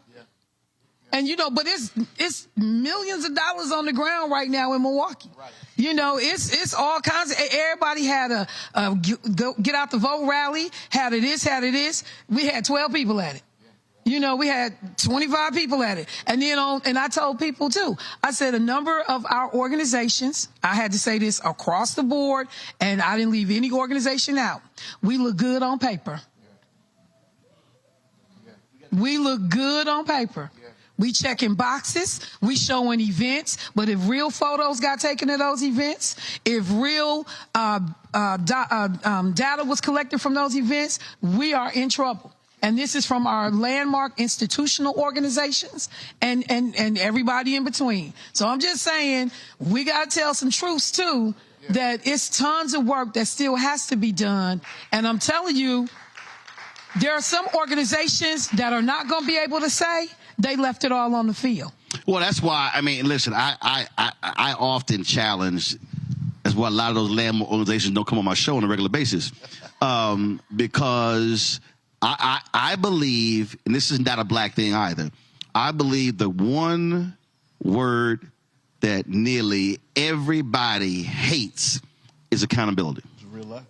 And, but it's millions of dollars on the ground right now in Milwaukee. Right. It's all kinds of, everybody had a get out the vote rally, had it this. We had 12 people at it. Yeah. We had 25 people at it. And then and I told people too, I said a number of our organizations, I had to say this across the board, and I didn't leave any organization out. We look good on paper. We look good on paper. We checking boxes, we showing events, but if real photos got taken at those events, if real data was collected from those events, we are in trouble. And this is from our landmark institutional organizations and everybody in between. So I'm just saying, we got to tell some truths too, that it's tons of work that still has to be done. And I'm telling you, there are some organizations that are not going to be able to say they left it all on the field. Well, that's why, listen, I often challenge, that's why a lot of those landmark organizations don't come on my show on a regular basis, because I believe, and this is not a black thing either, I believe the one word that nearly everybody hates is accountability. It's real life.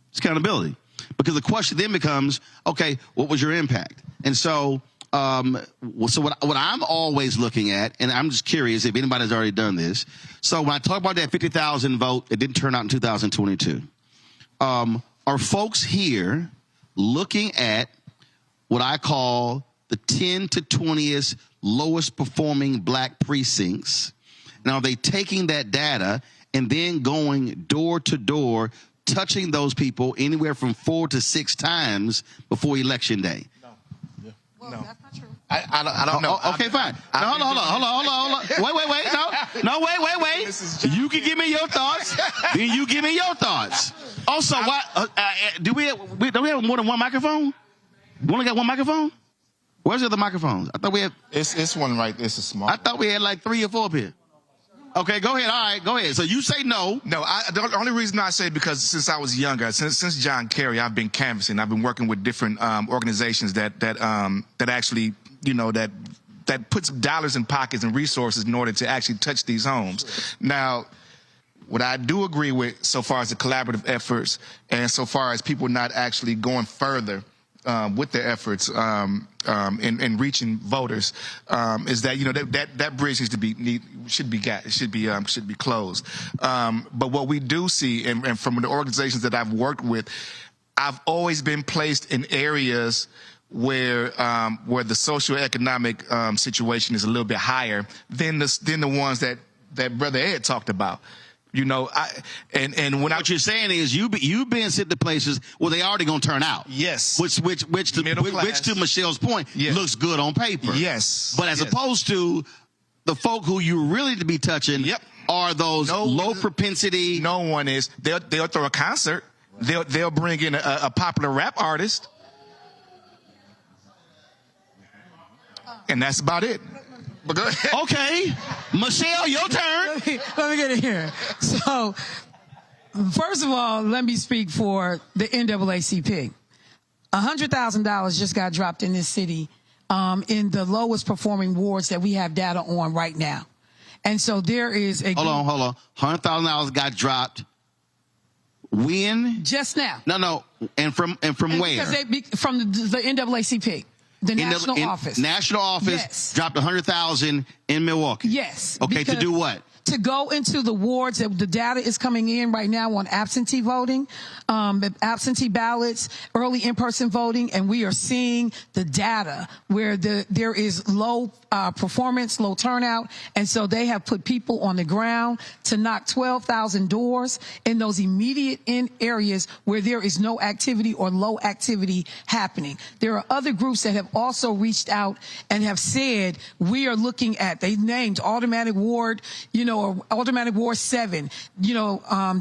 It's accountability. Because the question then becomes, okay, what was your impact? And so, what I'm always looking at, and I'm just curious if anybody's already done this. So when I talk about that 50,000 vote, it didn't turn out in 2022. Are folks here looking at what I call the 10 to 20th lowest performing black precincts? And are they taking that data and then going door to door, touching those people anywhere from 4 to 6 times before Election Day? No. That's not true. I don't know. Okay, fine. Hold on. Wait. You can give me your thoughts. Then you give me your thoughts. Also, don't we have more than one microphone? We only got one microphone? Where's the other microphones? I thought we had. It's one right. It's a small. I thought we had like 3 or 4 up here. Okay, go ahead. All right, go ahead. So you say no. No, the only reason I say because since I was younger, since John Kerry, I've been canvassing. I've been working with different organizations that actually, that puts dollars in pockets and resources in order to actually touch these homes. Now, what I do agree with so far as the collaborative efforts and so far as people not actually going further with their efforts in reaching voters is that that bridge should be closed. But what we do see, and from the organizations that I've worked with, I've always been placed in areas where the socioeconomic situation is a little bit higher than the ones that Brother Ed talked about. What you're saying is you've been sent to places where they already gonna turn out. Yes. Which to Michelle's point, looks good on paper. Yes. But as opposed to the folk who you really need to be touching are those low propensity. No one is. They'll throw a concert. They'll bring in a popular rap artist. And that's about it. Okay, Michelle, your turn. Let me get in here. So, first of all, let me speak for the NAACP. $100,000 just got dropped in this city in the lowest performing wards that we have data on right now. And so there is a... Hold on. $100,000 got dropped. When? Just now. No. And from where? From the NAACP. The national office. National office, yes. Dropped $100,000 in Milwaukee. Yes. Okay, to do what? To go into the wards that the data is coming in right now on absentee voting, absentee ballots, early in-person voting, and we are seeing the data where there is low performance, low turnout, and so they have put people on the ground to knock 12,000 doors in those immediate in areas where there is no activity or low activity happening. There are other groups that have also reached out and have said we are looking at, they named automatic ward, or automatic ward 7,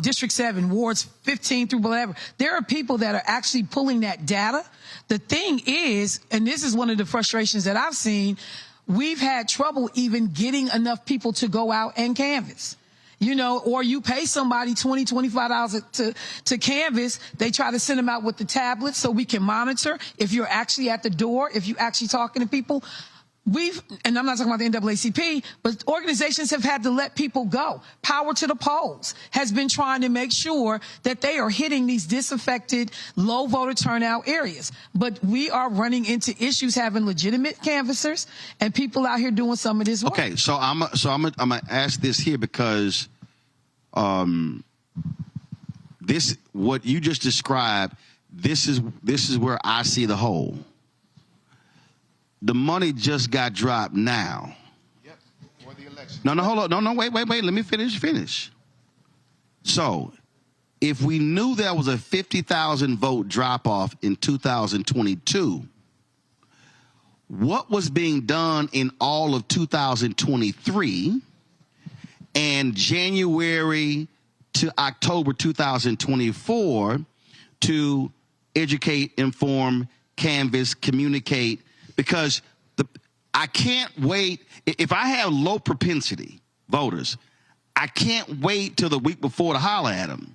district 7, wards 15 through whatever. There are people that are actually pulling that data. The thing is, and this is one of the frustrations that I've seen, we've had trouble even getting enough people to go out and canvass. Or you pay somebody $20, $25 to canvass. They try to send them out with the tablets so we can monitor if you're actually at the door, if you're actually talking to people. And I'm not talking about the NAACP, but organizations have had to let people go. Power to the Polls has been trying to make sure that they are hitting these disaffected, low voter turnout areas. But we are running into issues having legitimate canvassers and people out here doing some of this work. Okay, so I'm gonna ask this here because this what you just described. This is where I see the hole. The money just got dropped now. Yep, for the election. No, hold on. No, wait. Let me finish. So, if we knew there was a 50,000 vote drop off in 2022, what was being done in all of 2023 and January to October 2024 to educate, inform, canvass, communicate? Because I can't wait. If I have low propensity voters, I can't wait till the week before to holler at them.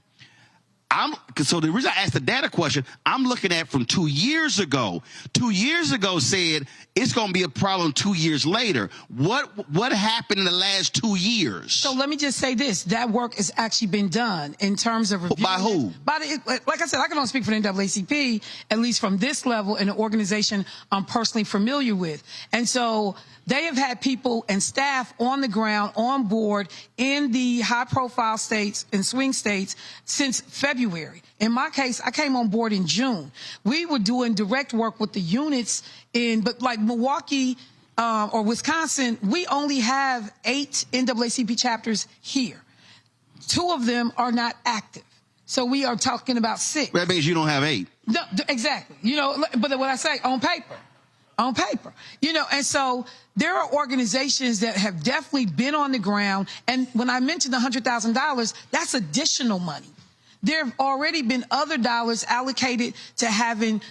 So the reason I asked the data question, I'm looking at from 2 years ago. 2 years ago said it's going to be a problem 2 years later. What happened in the last 2 years? So let me just say this: that work has actually been done in terms of reviewing. By who? Like I said, I can only speak for the NAACP, at least from this level, in an organization I'm personally familiar with, and so. They have had people and staff on the ground, on board, in the high-profile states and swing states since February. In my case, I came on board in June. We were doing direct work with the units but like Milwaukee or Wisconsin, we only have 8 NAACP chapters here. 2 of them are not active. So we are talking about 6. That means you don't have 8. No, exactly. But what I say, on paper. And so there are organizations that have definitely been on the ground. And when I mentioned the $100,000, that's additional money. There have already been other dollars allocated to having,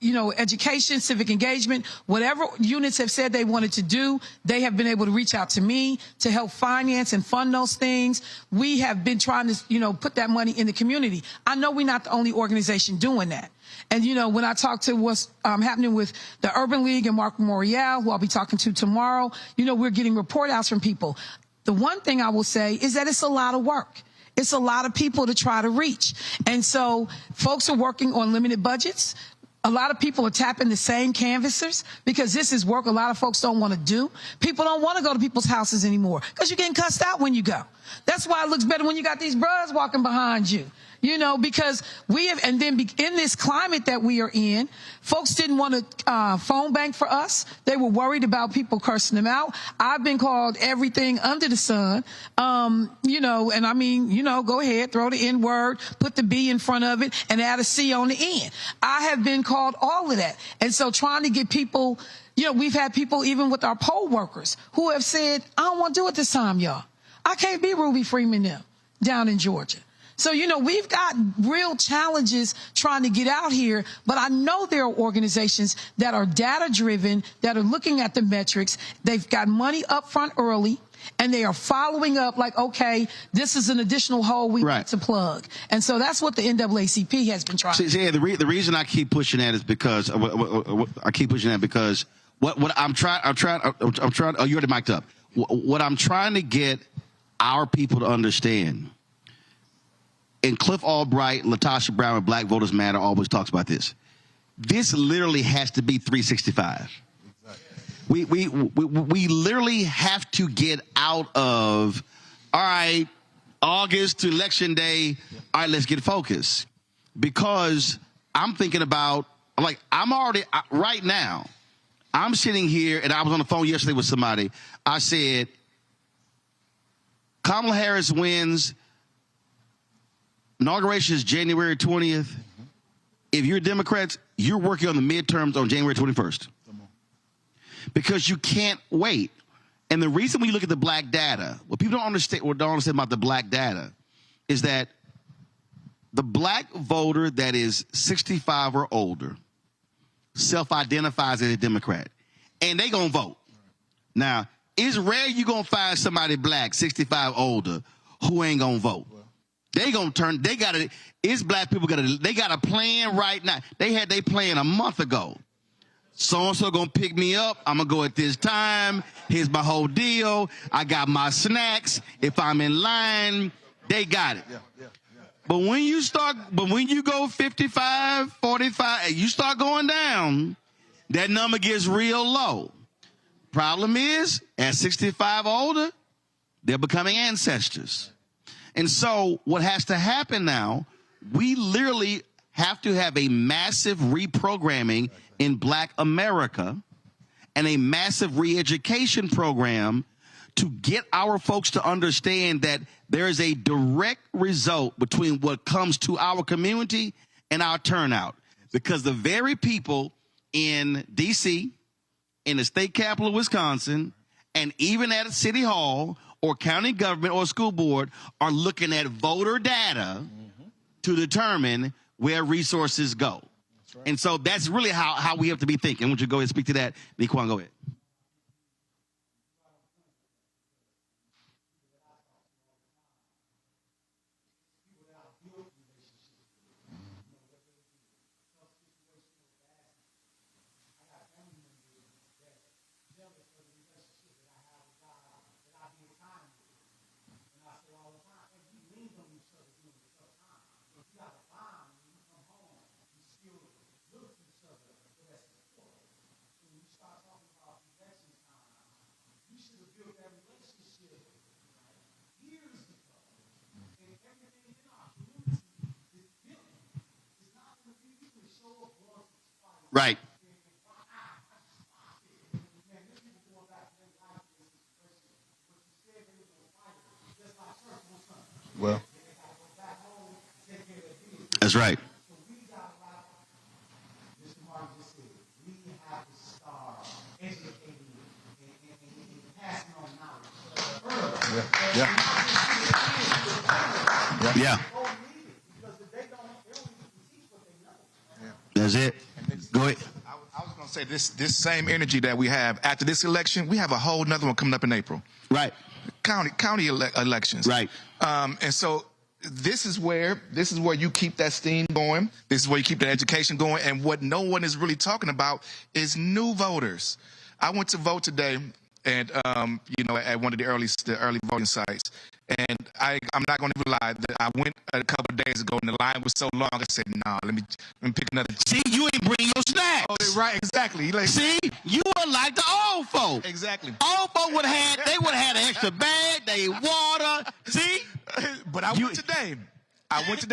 education, civic engagement, whatever units have said they wanted to do. They have been able to reach out to me to help finance and fund those things. We have been trying to, put that money in the community. I know we're not the only organization doing that. And, when I talk to what's happening with the Urban League and Mark Morial, who I'll be talking to tomorrow, we're getting report outs from people. The one thing I will say is that it's a lot of work. It's a lot of people to try to reach. And so folks are working on limited budgets. A lot of people are tapping the same canvassers because this is work a lot of folks don't want to do. People don't want to go to people's houses anymore because you're getting cussed out when you go. That's why it looks better when you got these bruhs walking behind you. Because we have, and then in this climate that we are in, folks didn't want to phone bank for us. They were worried about people cursing them out. I've been called everything under the sun, and I mean, go ahead, throw the N word, put the B in front of it, and add a C on the end. I have been called all of that. And so trying to get people, we've had people even with our poll workers who have said, I don't want to do it this time, y'all. I can't be Ruby Freeman them down in Georgia. So, we've got real challenges trying to get out here, but I know there are organizations that are data-driven, that are looking at the metrics. They've got money up front early, and they are following up like, okay, this is an additional hole we need to plug. And so that's what the NAACP has been trying to do. The reason I keep pushing that is because what I'm trying, oh, you already mic'd up. What I'm trying to get our people to understand, and Cliff Albright, Latasha Brown, and Black Voters Matter always talks about this. This literally has to be 365. We literally have to get out of, all right, August to Election Day, all right, let's get focused. Because I'm thinking about, right now, I'm sitting here, and I was on the phone yesterday with somebody. I said, Kamala Harris wins. Inauguration is January 20th. If you're Democrats, you're working on the midterms on January 21st. Because you can't wait. And the reason when you look at the black data, what people don't understand about the black data is that the black voter that is 65 or older self-identifies as a Democrat. And they gonna vote. Now, it's rare you gonna find somebody black, 65 older, who ain't gonna vote. They gonna turn. It's black people they got a plan right now. They had their plan a month ago. So and so gonna pick me up. I'm gonna go at this time. Here's my whole deal. I got my snacks. If I'm in line, they got it. But when you go 55, 45, and you start going down, that number gets real low. Problem is, at 65 older, they're becoming ancestors. And so what has to happen now, we literally have to have a massive reprogramming in Black America and a massive re-education program to get our folks to understand that there is a direct result between what comes to our community and our turnout. Because the very people in D.C., in the state capital of Wisconsin, and even at a city hall or county government or school board are looking at voter data to determine where resources go. Right. And so that's really how we have to be thinking. Why don't you go ahead and speak to that? Nequan, go ahead. Right. Well, that's right. Yeah. Yeah. That's it. Go ahead. I was going to say this same energy that we have after this election, we have a whole nother one coming up in April. Right. County elections. Right. And so this is where you keep that steam going. This is where you keep that education going. And what no one is really talking about is new voters. I went to vote today, and at one of the early voting sites. And I'm not going to even lie. I went a couple of days ago, and the line was so long. I said, "Nah, let me pick another." See, you ain't bring your snacks. Oh, right, exactly. Like, see, you were like the old folk. Exactly. Old folk would have had an extra bag. They water. See, but I went today.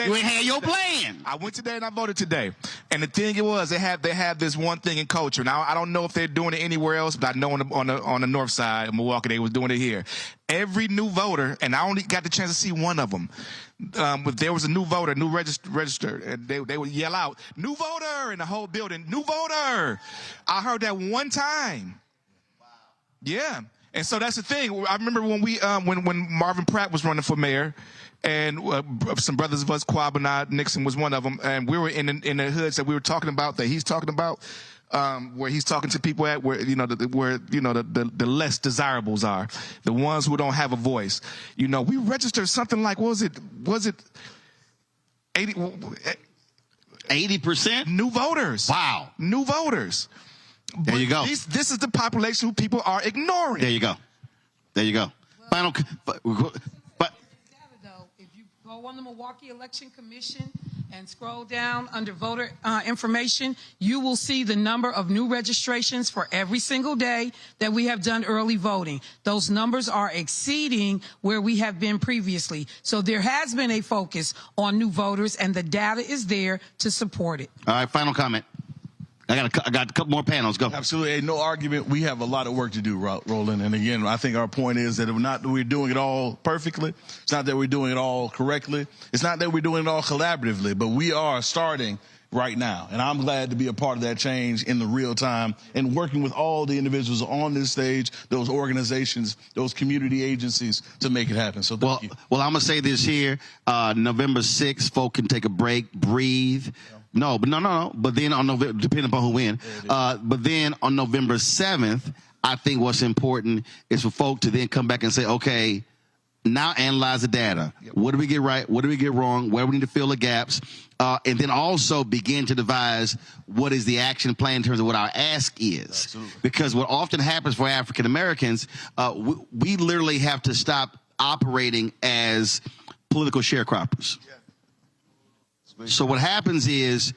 You ain't had your plan. I went today and I voted today. And the thing was, they have this one thing in culture. Now I don't know if they're doing it anywhere else, but I know on the north side of Milwaukee they was doing it here. Every new voter, and I only got the chance to see one of them. But there was a new voter, new registered, and they would yell out, "New voter!" in the whole building. "New voter!" I heard that one time. Yeah. And so that's the thing. I remember when when Marvin Pratt was running for mayor, and some brothers of us, Quab and I, Nixon was one of them, and we were in the hoods that we were talking about, that he's talking about, where he's talking to people at where the less desirables are, the ones who don't have a voice. We registered something like, was it 80% new voters? Wow, new voters. There you go. This is the population who people are ignoring. There you go. There you go. Final. Go on the Milwaukee Election Commission and scroll down under voter information. You will see the number of new registrations for every single day that we have done early voting. Those numbers are exceeding where we have been previously. So there has been a focus on new voters, and the data is there to support it. All right, final comment. I got a couple more panels. Go. Absolutely. No argument. We have a lot of work to do, Roland. And again, I think our point is that we're doing it all perfectly. It's not that we're doing it all correctly. It's not that we're doing it all collaboratively, but we are starting right now. And I'm glad to be a part of that change in the real time and working with all the individuals on this stage, those organizations, those community agencies to make it happen. So thank you. Well, I'm going to say this here. November 6th, folk can take a break, breathe. No. But then on November, depending upon who wins. But then on November 7th, I think what's important is for folk to then come back and say, okay, now analyze the data. Yep. What do we get right? What do we get wrong? Where we need to fill the gaps? And then also begin to devise what is the action plan in terms of what our ask is. Absolutely. Because what often happens for African Americans, we literally have to stop operating as political sharecroppers. Yeah. So what happens is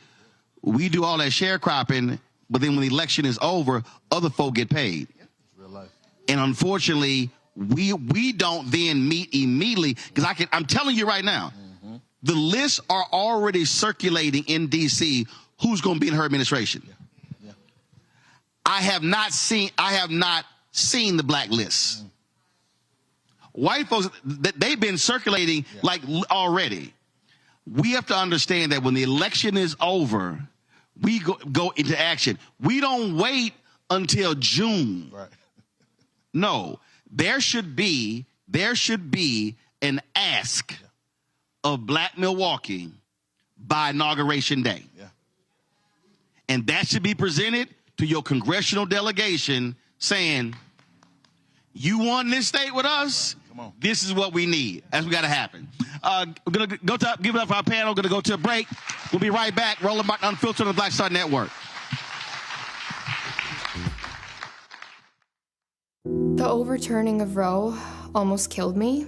we do all that sharecropping, but then when the election is over, other folk get paid. Real life. And unfortunately, we don't then meet immediately, because I'm telling you right now, the lists are already circulating in D.C. who's going to be in her administration. Yeah. I have not seen the black lists. White folks, they've been circulating like already. We have to understand that when the election is over, we go into action. We don't wait until June. Right. No, there should be an ask of Black Milwaukee by Inauguration Day. Yeah. And that should be presented to your congressional delegation saying, you won this state with us? Come on. This is what we need. That's what got to happen. We're going to give it up for our panel. Going to go to a break. We'll be right back. Roland Martin Unfiltered on the Black Star Network. The overturning of Roe almost killed me.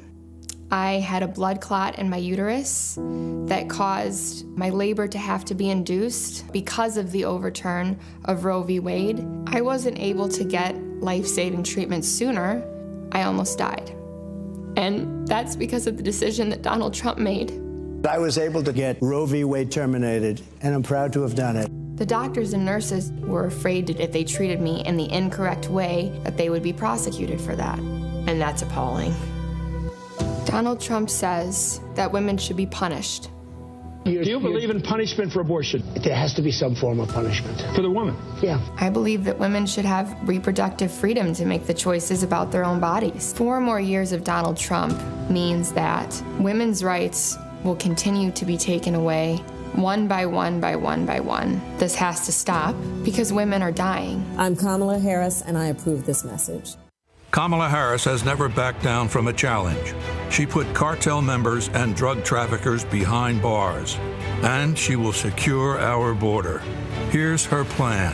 I had a blood clot in my uterus that caused my labor to have to be induced because of the overturn of Roe v. Wade. I wasn't able to get life-saving treatment sooner. I almost died. And that's because of the decision that Donald Trump made. I was able to get Roe v. Wade terminated, and I'm proud to have done it. The doctors and nurses were afraid that if they treated me in the incorrect way, that they would be prosecuted for that. And that's appalling. Donald Trump says that women should be punished. Do you believe in punishment for abortion? There has to be some form of punishment. For the woman? Yeah. I believe that women should have reproductive freedom to make the choices about their own bodies. 4 more years of Donald Trump means that women's rights will continue to be taken away one by one by one by one. This has to stop because women are dying. I'm Kamala Harris, and I approve this message. Kamala Harris has never backed down from a challenge. She put cartel members and drug traffickers behind bars, and she will secure our border. Here's her plan: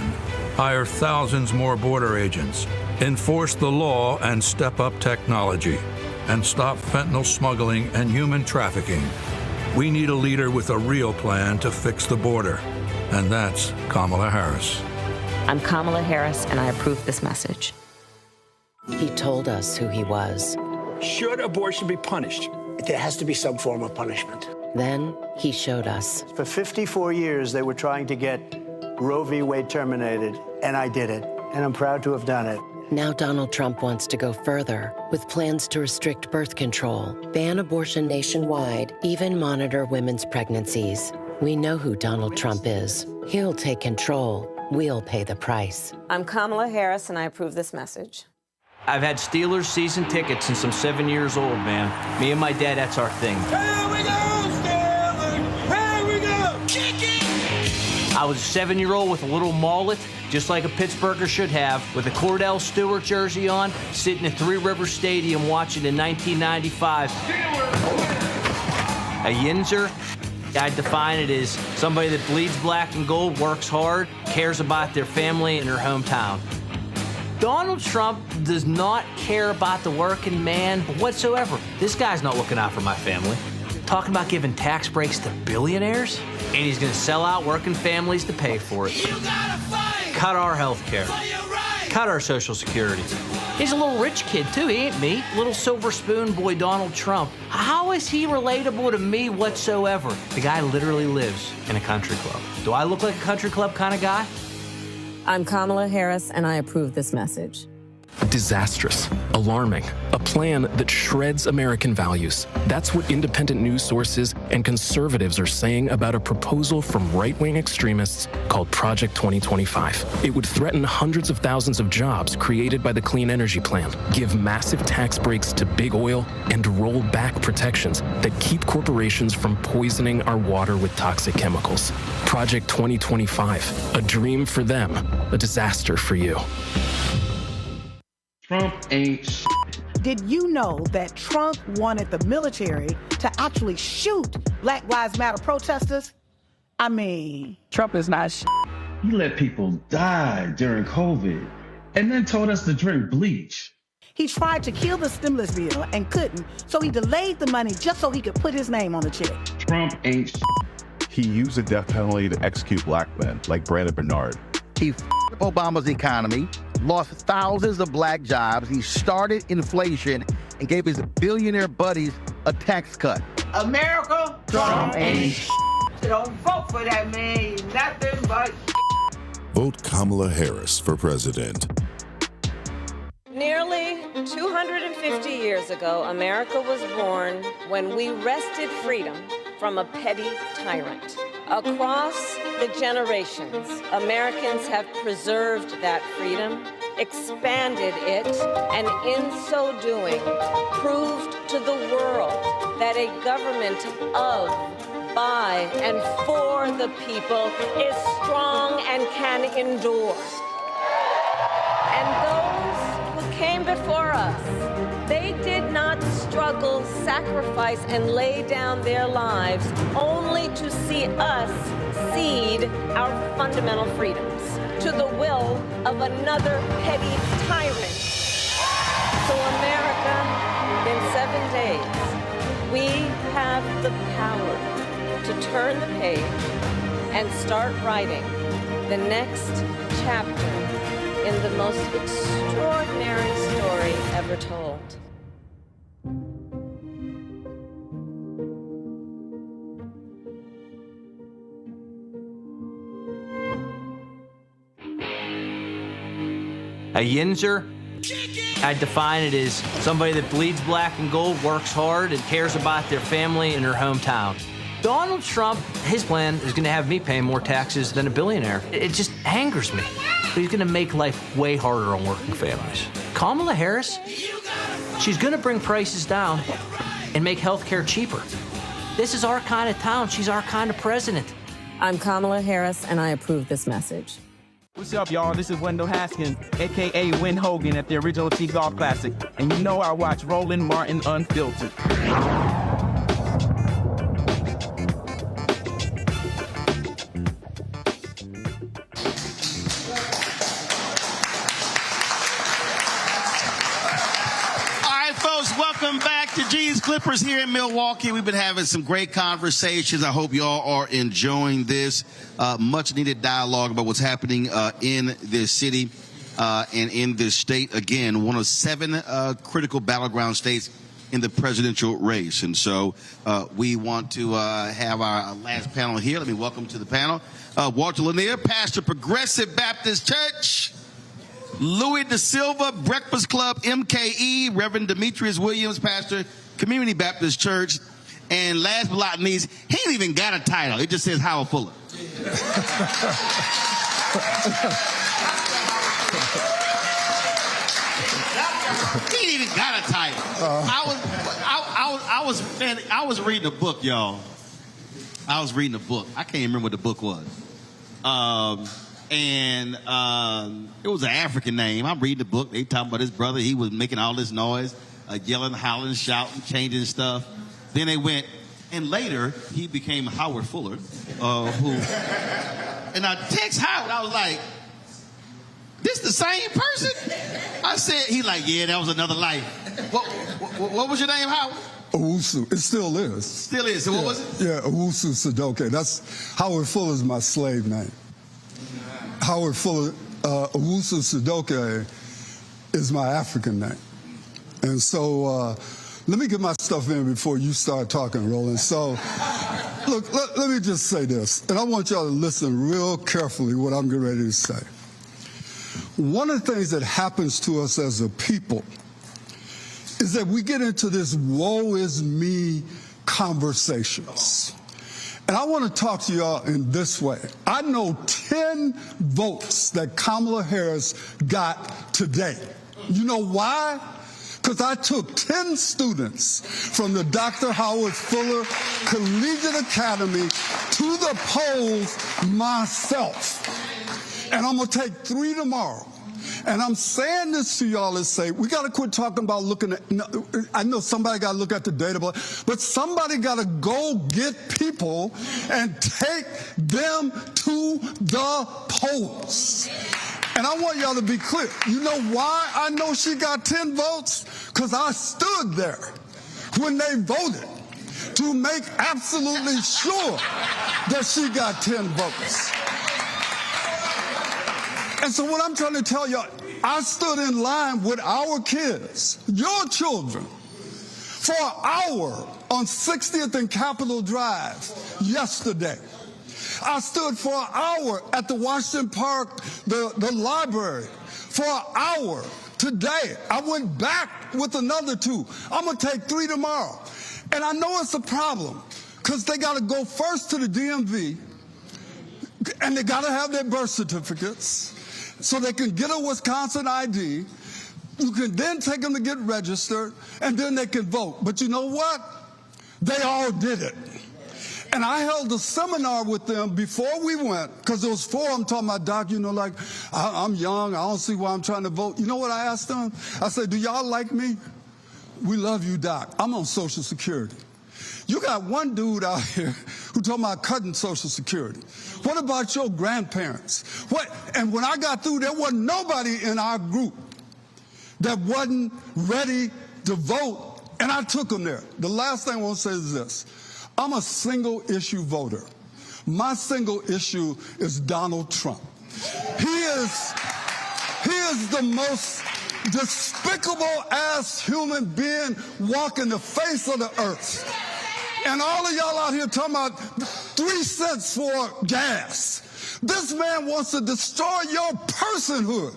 hire thousands more border agents, enforce the law and step up technology, and stop fentanyl smuggling and human trafficking. We need a leader with a real plan to fix the border, and that's Kamala Harris. I'm Kamala Harris, and I approve this message. He told us who he was. Should abortion be punished? There has to be some form of punishment. Then he showed us. For 54 years, they were trying to get Roe v. Wade terminated, and I did it, and I'm proud to have done it. Now Donald Trump wants to go further with plans to restrict birth control, ban abortion nationwide, even monitor women's pregnancies. We know who Donald Trump is. He'll take control. We'll pay the price. I'm Kamala Harris, and I approve this message. I've had Steelers season tickets since I'm 7 years old, man. Me and my dad, that's our thing. Here we go, Steelers! Here we go! Kick it! I was a 7-year-old with a little mullet, just like a Pittsburgher should have, with a Cordell Stewart jersey on, sitting at Three Rivers Stadium watching in 1995. A Yinzer, I define it as somebody that bleeds black and gold, works hard, cares about their family and their hometown. Donald Trump does not care about the working man whatsoever. This guy's not looking out for my family. Talking about giving tax breaks to billionaires, and he's gonna sell out working families to pay for it. Cut our health care. Cut our Social Security. He's a little rich kid too, he ain't me. Little silver spoon boy Donald Trump. How is he relatable to me whatsoever? The guy literally lives in a country club. Do I look like a country club kind of guy? I'm Kamala Harris, and I approve this message. Disastrous, alarming, a plan that shreds American values. That's what independent news sources and conservatives are saying about a proposal from right-wing extremists called Project 2025. It would threaten hundreds of thousands of jobs created by the Clean Energy Plan, give massive tax breaks to big oil, and roll back protections that keep corporations from poisoning our water with toxic chemicals. Project 2025, a dream for them, a disaster for you. Trump ain't shit. Did you know that Trump wanted the military to actually shoot Black Lives Matter protesters? I mean, Trump is not shit. He let people die during COVID and then told us to drink bleach. he tried to kill the stimulus bill and couldn't, so he delayed the money just so he could put his name on the check. Trump ain't shit. He used the death penalty to execute black men like Brandon Bernard. He f***ed Obama's economy, lost thousands of black jobs. He started inflation and gave his billionaire buddies a tax cut. America, Trump ain't shit. Don't vote for that man. He's nothing but shit. Vote Kamala Harris for president. Nearly 250 years ago, America was born when we wrested freedom from a petty tyrant. Across the generations, Americans have preserved that freedom, expanded it, and in so doing, proved to the world that a government of, by, and for the people is strong and can endure. And those who came before us, they did not struggle, sacrifice, and lay down their lives only to see us cede our fundamental freedoms to the will of another petty tyrant. So America, in 7 days, we have the power to turn the page and start writing the next chapter in the most extraordinary story ever told. A yinzer, I define it as somebody that bleeds black and gold, works hard, and cares about their family and their hometown. Donald Trump, his plan is going to have me paying more taxes than a billionaire. It just angers me. But he's going to make life way harder on working families. Kamala Harris, she's going to bring prices down and make health care cheaper. This is our kind of town. She's our kind of president. I'm Kamala Harris, and I approve this message. What's up, y'all? This is Wendell Haskins, a.k.a. Win Hogan at the original T-Golf Classic. And you know I watch Roland Martin Unfiltered. Welcome back to G's Clippers here in Milwaukee. We've been having some great conversations. I hope y'all are enjoying this much needed dialogue about what's happening in this city and in this state. Again, one of 7 critical battleground states in the presidential race. And so we want to have our last panel here. Let me welcome to the panel Walter Lanier, pastor, Progressive Baptist Church. Louis Da Silva, Breakfast Club, MKE, Reverend Demetrius Williams, pastor, Community Baptist Church, and last but not least, he ain't even got a title. It just says Howard Fuller. He ain't even got a title. I was reading a book, y'all. I was reading a book. I can't remember what the book was. And it was an African name. I'm reading the book. They talking about his brother. He was making all this noise, yelling, hollering, shouting, changing stuff. Then they went, and later he became Howard Fuller, and I text Howard. I was like, this the same person? I said, he like, yeah, that was another life. What was your name, Howard? Owusu. It still is. Still is. So what was it? Yeah, Owusu Sadoke. That's Howard Fuller's my slave name. Howard Fuller, Owusu Sadoke is my African name. And so let me get my stuff in before you start talking, Roland. So look, let me just say this, and I want y'all to listen real carefully what I'm getting ready to say. One of the things that happens to us as a people is that we get into this woe is me conversations. And I want to talk to y'all in this way. I know 10 votes that Kamala Harris got today. You know why? Because I took 10 students from the Dr. Howard Fuller Collegiate Academy to the polls myself. And I'm going to take 3 tomorrow. And I'm saying this to y'all to say, we got to quit talking about looking at, I know somebody got to look at the data, but somebody got to go get people and take them to the polls. And I want y'all to be clear. You know why I know she got 10 votes? Because I stood there when they voted to make absolutely sure that she got 10 votes. And so what I'm trying to tell y'all, I stood in line with our kids, your children, for an hour on 60th and Capitol Drive yesterday. I stood for an hour at the Washington Park, the library, for an hour today. I went back with another 2. I'm going to take 3 tomorrow. And I know it's a problem because they got to go first to the DMV and they got to have their birth certificates so they can get a Wisconsin ID. You can then take them to get registered, and then they can vote. But you know what? They all did it. And I held a seminar with them before we went, because there was 4 I'm talking about, Doc, you know, like, I'm young, I don't see why I'm trying to vote. You know what I asked them? I said, do y'all like me? We love you, Doc. I'm on Social Security. You got one dude out here who talking about cutting Social Security. What about your grandparents? What? And when I got through, there wasn't nobody in our group that wasn't ready to vote, and I took them there. The last thing I want to say is this. I'm a single-issue voter. My single issue is Donald Trump. He is the most despicable-ass human being walking the face of the earth. And all of y'all out here talking about 3 cents for gas. This man wants to destroy your personhood.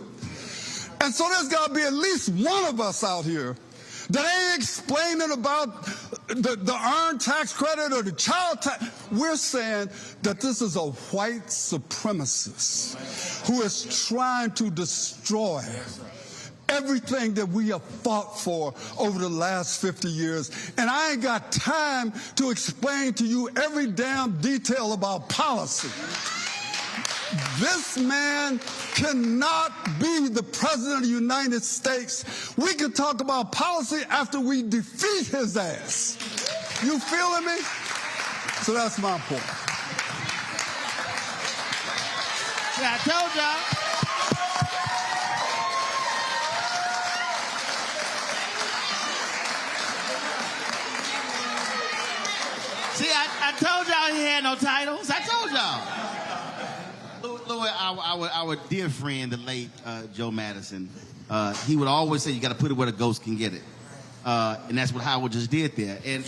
And so there's got to be at least one of us out here that ain't explaining about the earned tax credit or the child tax. We're saying that this is a white supremacist who is trying to destroy everything that we have fought for over the last 50 years. And I ain't got time to explain to you every damn detail about policy. This man cannot be the president of the United States. We can talk about policy after we defeat his ass. You feeling me? So that's my point. Yeah, I told y'all. See, I told y'all he had no titles. I told y'all. Louis, our dear friend, the late Joe Madison, he would always say, you got to put it where the ghost can get it. And that's what Howard just did there. And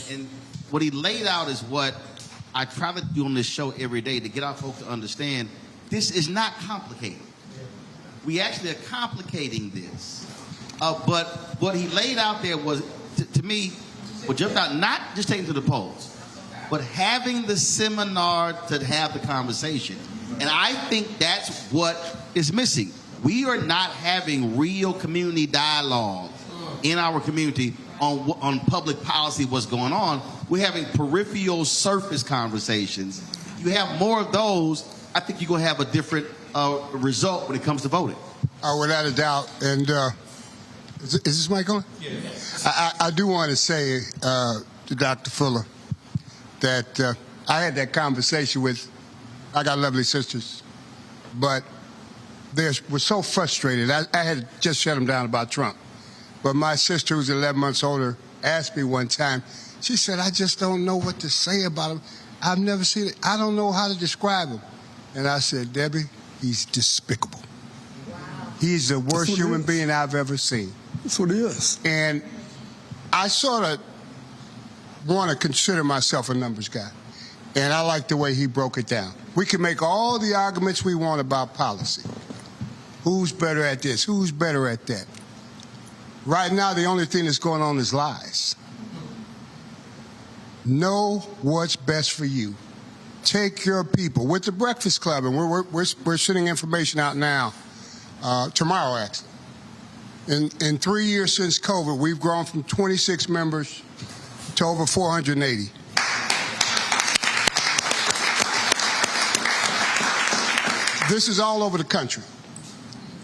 what he laid out is what I try to do on this show every day to get our folks to understand this is not complicated. We actually are complicating this. But what he laid out there was, to me, what jumped out, not just taking to the polls, but having the seminar to have the conversation. And I think that's what is missing. We are not having real community dialogue in our community on public policy, what's going on. We're having peripheral surface conversations. You have more of those, I think you're going to have a different result when it comes to voting. Without a doubt. And is this mic on? Yes. I do want to say to Dr. Fuller that I had that conversation with, I got lovely sisters, but they were so frustrated. I had just shut them down about Trump. But my sister, who's 11 months older, asked me one time, she said, I just don't know what to say about him. I've never seen it. I don't know how to describe him. And I said, Debbie, he's despicable. Wow. He's the worst human being I've ever seen. That's what he is. And I sort of want to consider myself a numbers guy. And I like the way he broke it down. We can make all the arguments we want about policy. Who's better at this? Who's better at that? Right now, the only thing that's going on is lies. Know what's best for you. Take your people. With the Breakfast Club, and we're sending information out now, tomorrow actually. In 3 years since COVID, we've grown from 26 members to over 480. This is all over the country.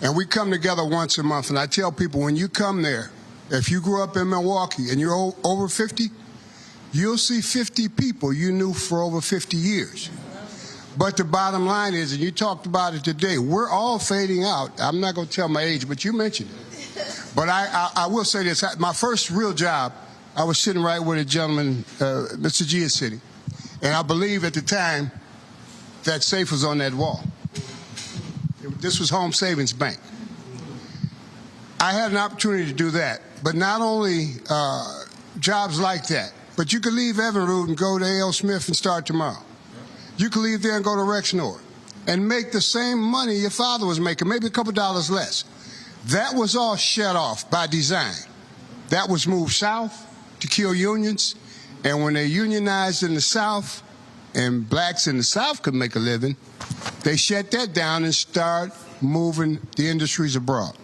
And we come together once a month. And I tell people, when you come there, if you grew up in Milwaukee and you're over 50, you'll see 50 people you knew for over 50 years. But the bottom line is, and you talked about it today, we're all fading out. I'm not going to tell my age, but you mentioned it. But I will say this. My first real job, I was sitting right where the gentleman, Mr. G, is sitting. And I believe at the time that safe was on that wall. This was Home Savings Bank. I had an opportunity to do that, but not only jobs like that, but you could leave Evinrude and go to A.L. Smith and start tomorrow. You could leave there and go to Rexnord and make the same money your father was making, maybe a couple dollars less. That was all shut off by design. That was moved south to kill unions, and when they unionized in the South and blacks in the South could make a living, they shut that down and start moving the industries abroad.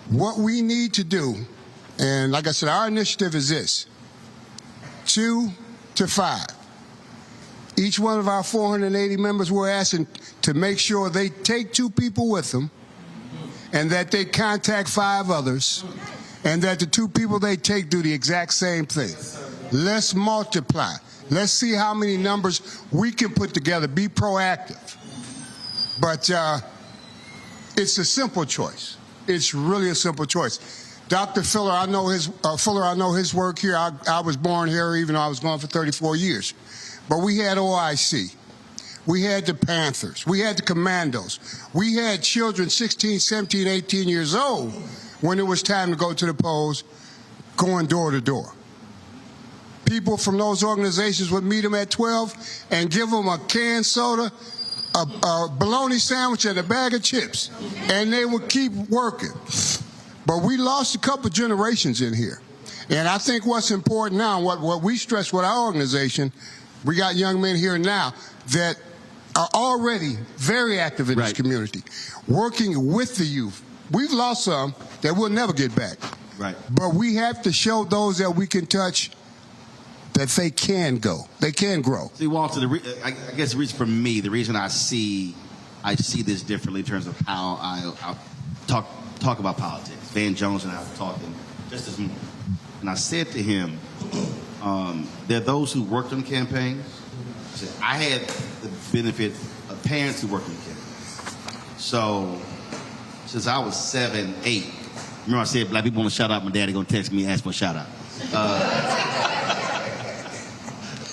What we need to do, and like I said, our initiative is this, 2 to 5. Each one of our 480 members, we're asking to make sure they take 2 people with them and that they contact 5 others and that the 2 people they take do the exact same thing. Let's multiply. Let's see how many numbers we can put together. Be proactive. But it's a simple choice. It's really a simple choice. Dr. Fuller, I know his work here. I was born here, even though I was gone for 34 years. But we had OIC. We had the Panthers. We had the Commandos. We had children 16, 17, 18 years old when it was time to go to the polls, going door to door. People from those organizations would meet them at 12 and give them a canned soda a bologna sandwich and a bag of chips, and they would keep working. But we lost a couple generations in here. And I think what's important now, what we stress with our organization, we got young men here now that are already very active in this community, working with the youth. We've lost some that we'll never get back. Right. But we have to show those that we can touch that they can go. They can grow. See, Walter, I guess the reason for me, the reason I see this differently in terms of how I talk about politics. Van Jones and I were talking just this morning, and I said to him, there are those who worked on campaigns. I had the benefit of parents who worked on campaigns. So since I was 7, 8, remember I said black people want to shout out, my daddy gonna text me and ask for a shout out.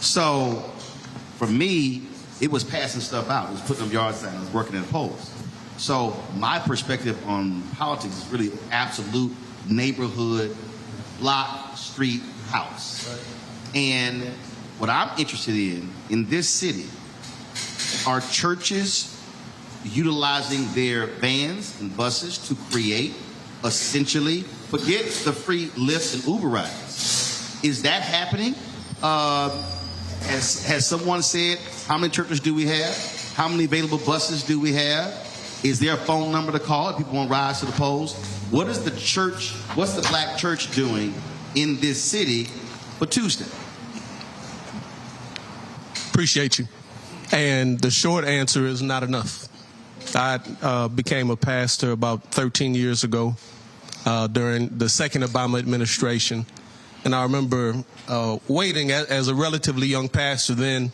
So for me, it was passing stuff out. It was putting up yard signs. I was working in the polls. So my perspective on politics is really absolute neighborhood, block, street, house. And what I'm interested in this city, are churches utilizing their vans and buses to create, essentially, forget the free Lyft and Uber rides. Is that happening? Has someone said, how many churches do we have? How many available buses do we have? Is there a phone number to call if people want to rise to the polls? What is the church, what's the black church doing in this city for Tuesday? Appreciate you. And the short answer is not enough. I became a pastor about 13 years ago during the second Obama administration. And I remember waiting as a relatively young pastor then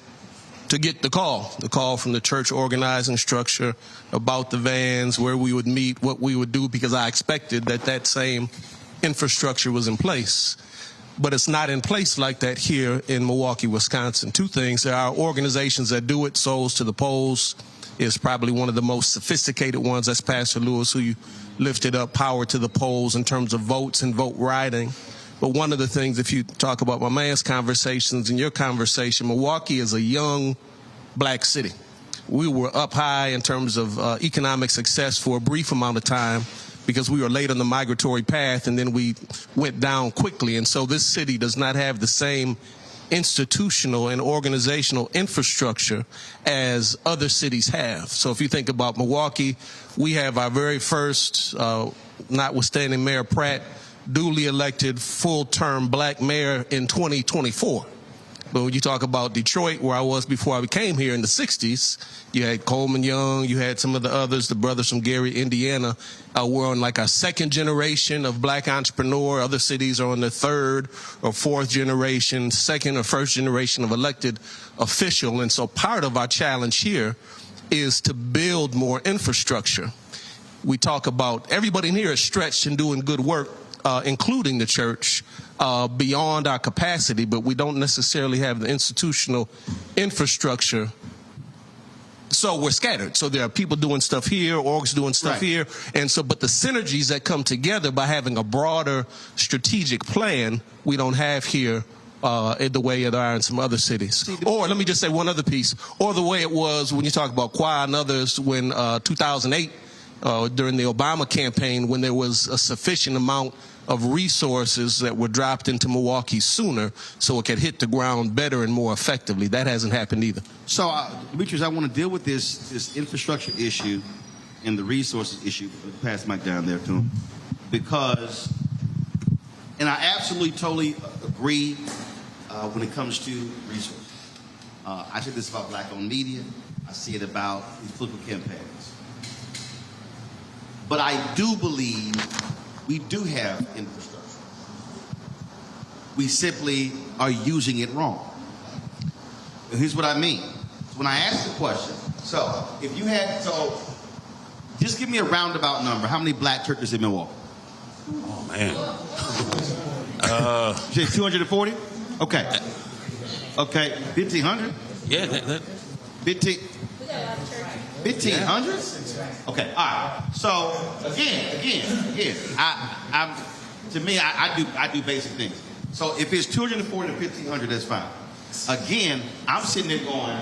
to get the call from the church organizing structure about the vans, where we would meet, what we would do, because I expected that same infrastructure was in place. But it's not in place like that here in Milwaukee, Wisconsin. Two things. There are organizations that do it. Souls to the Polls is probably one of the most sophisticated ones. That's Pastor Lewis, who you lifted up, Power to the Polls, in terms of votes and vote writing. But one of the things, if you talk about my man's conversations and your conversation, Milwaukee is a young black city. We were up high in terms of economic success for a brief amount of time, because we were late on the migratory path, and then we went down quickly. And so this city does not have the same institutional and organizational infrastructure as other cities have. So if you think about Milwaukee, we have our very first, notwithstanding Mayor Pratt, duly elected full-term black mayor in 2024. But when you talk about Detroit, where I was before I came here in the 60s, you had Coleman Young, you had some of the others, the brothers from Gary, Indiana. We're on like our second generation of black entrepreneur. Other cities are on the third or fourth generation, second or first generation of elected official. And so part of our challenge here is to build more infrastructure. We talk about everybody in here is stretched and doing good work, including the church, beyond our capacity, but we don't necessarily have the institutional infrastructure. So we're scattered. So there are people doing stuff here, orgs doing stuff here. And so, but the synergies that come together by having a broader strategic plan, we don't have here in the way there are in some other cities. Or let me just say one other piece, or the way it was when you talk about Qua and others when 2008, during the Obama campaign, when there was a sufficient amount of resources that were dropped into Milwaukee sooner so it could hit the ground better and more effectively. That hasn't happened either. So, Demetrius, I want to deal with this infrastructure issue and the resources issue. Pass the mic down there to him. Because, and I absolutely, totally agree when it comes to resources. I said this about black-owned media. I see it about these political campaigns. But I do believe we do have infrastructure. We simply are using it wrong. And here's what I mean. So when I ask the question, so if you had, so just give me a roundabout number. How many black churches in Milwaukee? Oh, man. 240? Okay. Okay. 1,500? Yeah. 1,500? Okay, all right. So again, I do basic things. So if it's 240 to 1,500, that's fine. Again, I'm sitting there going,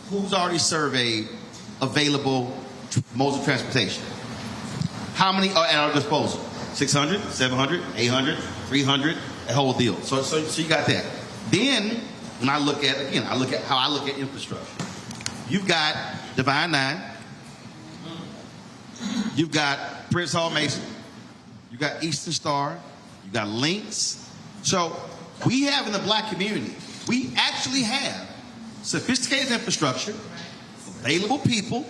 who's already surveyed available modes of transportation. How many are at our disposal? 600, 700, 800, 300, a whole deal. So you got that. Then, when I look at, again, I look at how I look at infrastructure. You've got Divine Nine. You've got Prince Hall Mason. You've got Eastern Star. You've got Links. So we have in the black community, we actually have sophisticated infrastructure, available people,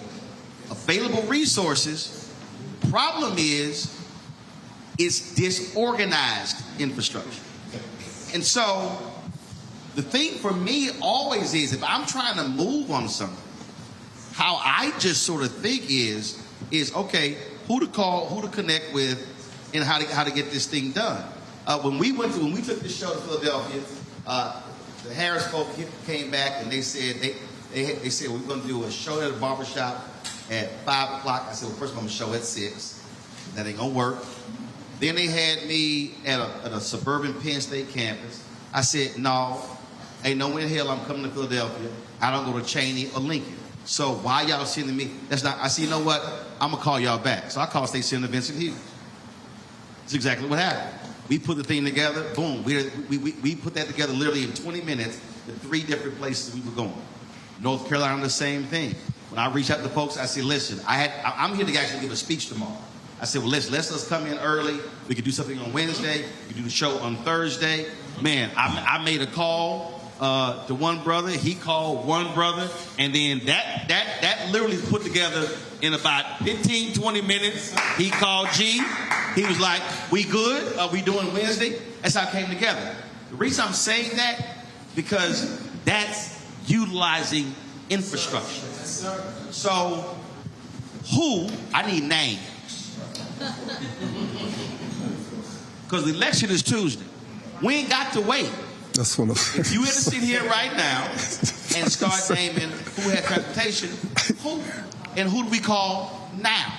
available resources. Problem is, it's disorganized infrastructure. And so the thing for me always is, if I'm trying to move on something, how I just sort of think is okay, who to call, who to connect with, and how to get this thing done. When we took this show to Philadelphia, the Harris folk came back and they said they said we're going to do a show at a barbershop at 5 o'clock. I said, well, first I'm going to show at 6. That ain't going to work. Then they had me at a suburban Penn State campus. I said, no, ain't no way in hell I'm coming to Philadelphia. I don't go to Cheney or Lincoln. So why y'all sending me? That's not. I said, you know what? I'm going to call y'all back. So I called State Senator Vincent Hughes. That's exactly what happened. We put the thing together. Boom. We put that together literally in 20 minutes to 3 different places we were going. North Carolina, the same thing. When I reached out to folks, I said, listen, I'm here to actually give a speech tomorrow. I said, well, let's come in early. We could do something on Wednesday. We could do the show on Thursday. Man, I made a call to one brother. He called one brother. And then that literally put together in about 15, 20 minutes. He called G. He was like, we good? Are we doing Wednesday? That's how it came together. The reason I'm saying that, because that's utilizing infrastructure. So I need names. Because the election is Tuesday. We ain't got to wait. That's what if you had to sit here right now and start naming who had transportation, who do we call now?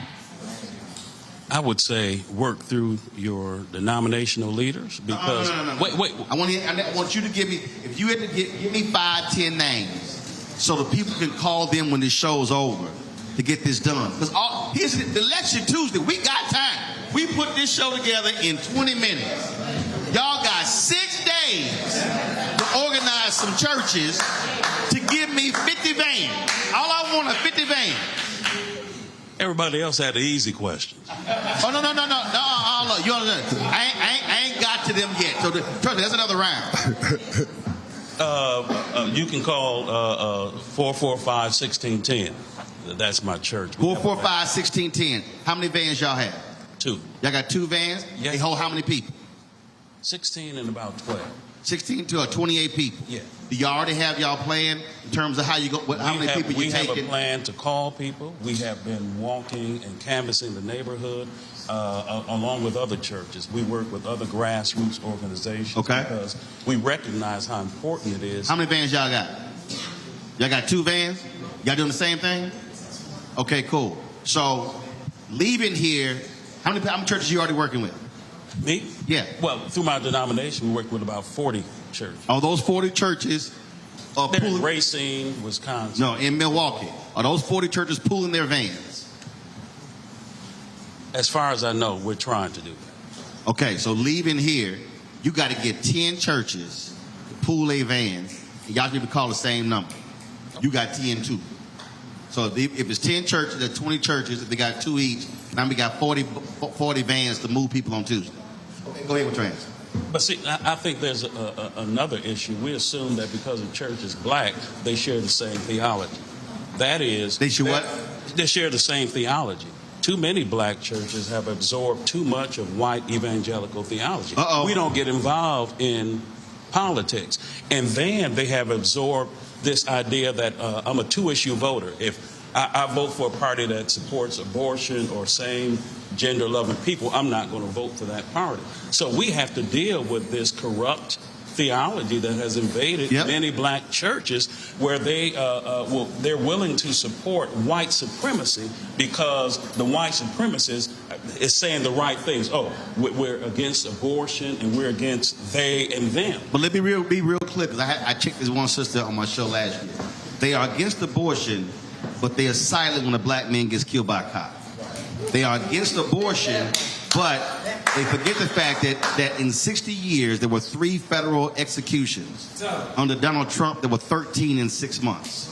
I would say work through your denominational leaders because no. Wait. I want you to give me, if you had to give me 5, 10 names so the people can call them when this show's over to get this done. Because here's the election Tuesday. We got time. We put this show together in 20 minutes. Y'all got 6 days to organize some churches to give me 50 vans. All I want are 50 vans. Everybody else had the easy questions. Oh, no. You understand? I ain't got to them yet. So trust me, that's another round. You can call 445-1610. That's my church. 445-1610. How many vans y'all have? 2. Y'all got 2 vans? Yeah. They hold how many people? 16 and about 12. 16 to 28 people. Yeah. Do y'all already have y'all plan in terms of how you go? How many people you taking? We have a plan to call people. We have been walking and canvassing the neighborhood along with other churches. We work with other grassroots organizations because we recognize how important it is. How many vans y'all got? Y'all got 2 vans? Y'all doing the same thing? Okay, cool. So leaving here, how many churches are you already working with? Me? Yeah. Well, through my denomination, we work with about 40 churches. Are those 40 churches they're in Racine, Wisconsin? No, in Milwaukee. Are those 40 churches pooling their vans? As far as I know, we're trying to do that. Okay, so leaving here, you got to get 10 churches to pool their vans, and y'all need to call the same number. You got 10 too. So if it's 10 churches, there are 20 churches. If they got 2 each, now we got 40 vans to move people on Tuesday. Okay, go ahead with your answer. But see, I think there's another issue. We assume that because the church is black, they share the same theology. That is... They share what? They share the same theology. Too many black churches have absorbed too much of white evangelical theology. We don't get involved in politics. And then they have absorbed this idea that I'm a 2-issue voter. If I vote for a party that supports abortion or same gender-loving people, I'm not going to vote for that party. So we have to deal with this corrupt theology that has invaded many black churches where they're willing to support white supremacy because the white supremacist is saying the right things. Oh, we're against abortion and we're against they and them. But let me be real clear, because I checked this one sister on my show last year. They are against abortion, but they are silent when a black man gets killed by a cop. They are against abortion, but they forget the fact that in 60 years, there were 3 federal executions. Under Donald Trump, there were 13 in 6 months.